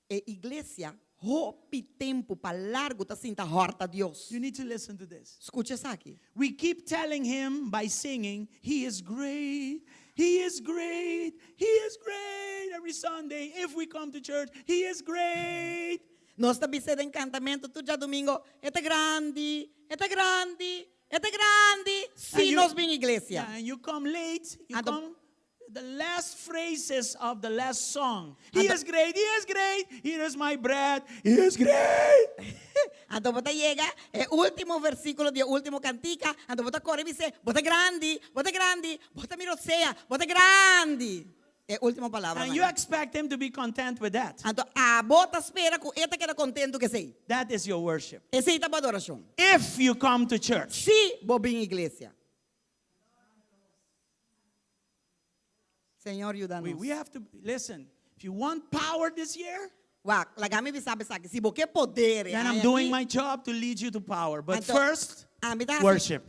E igreja, hopi tempo para largo tá sinta horta Deus. You need to listen to this. Escute essa aqui. We keep telling him by singing, he is great, he is great, he is great. Every Sunday, if we come to church, he is great. Nós tá bised encantamento tu já domingo. Eta grande, eta grande, eta grande. Se you- nós bem igreja. Yeah, and you come late, you And the- come the last phrases of the last song. And He the- is great, he is great, here is my bread, he is great. Então você chega, é último versículo de último cantica, então você corre e diz, bota grande, bota mirosea, bota grande. É última palavra. And you expect him to be content with that. Então a bota espera que ele queda contento que sei. That is your worship. Essa é a adoração. If you come to church. Se vou bem igreja. Senhor, ajuda-nos. We have to, listen, if you want power this year, Uau, lagami sabe sabe, se você poder, then I'm doing my job to lead you to power. But Então, first, a mim tá assim, worship.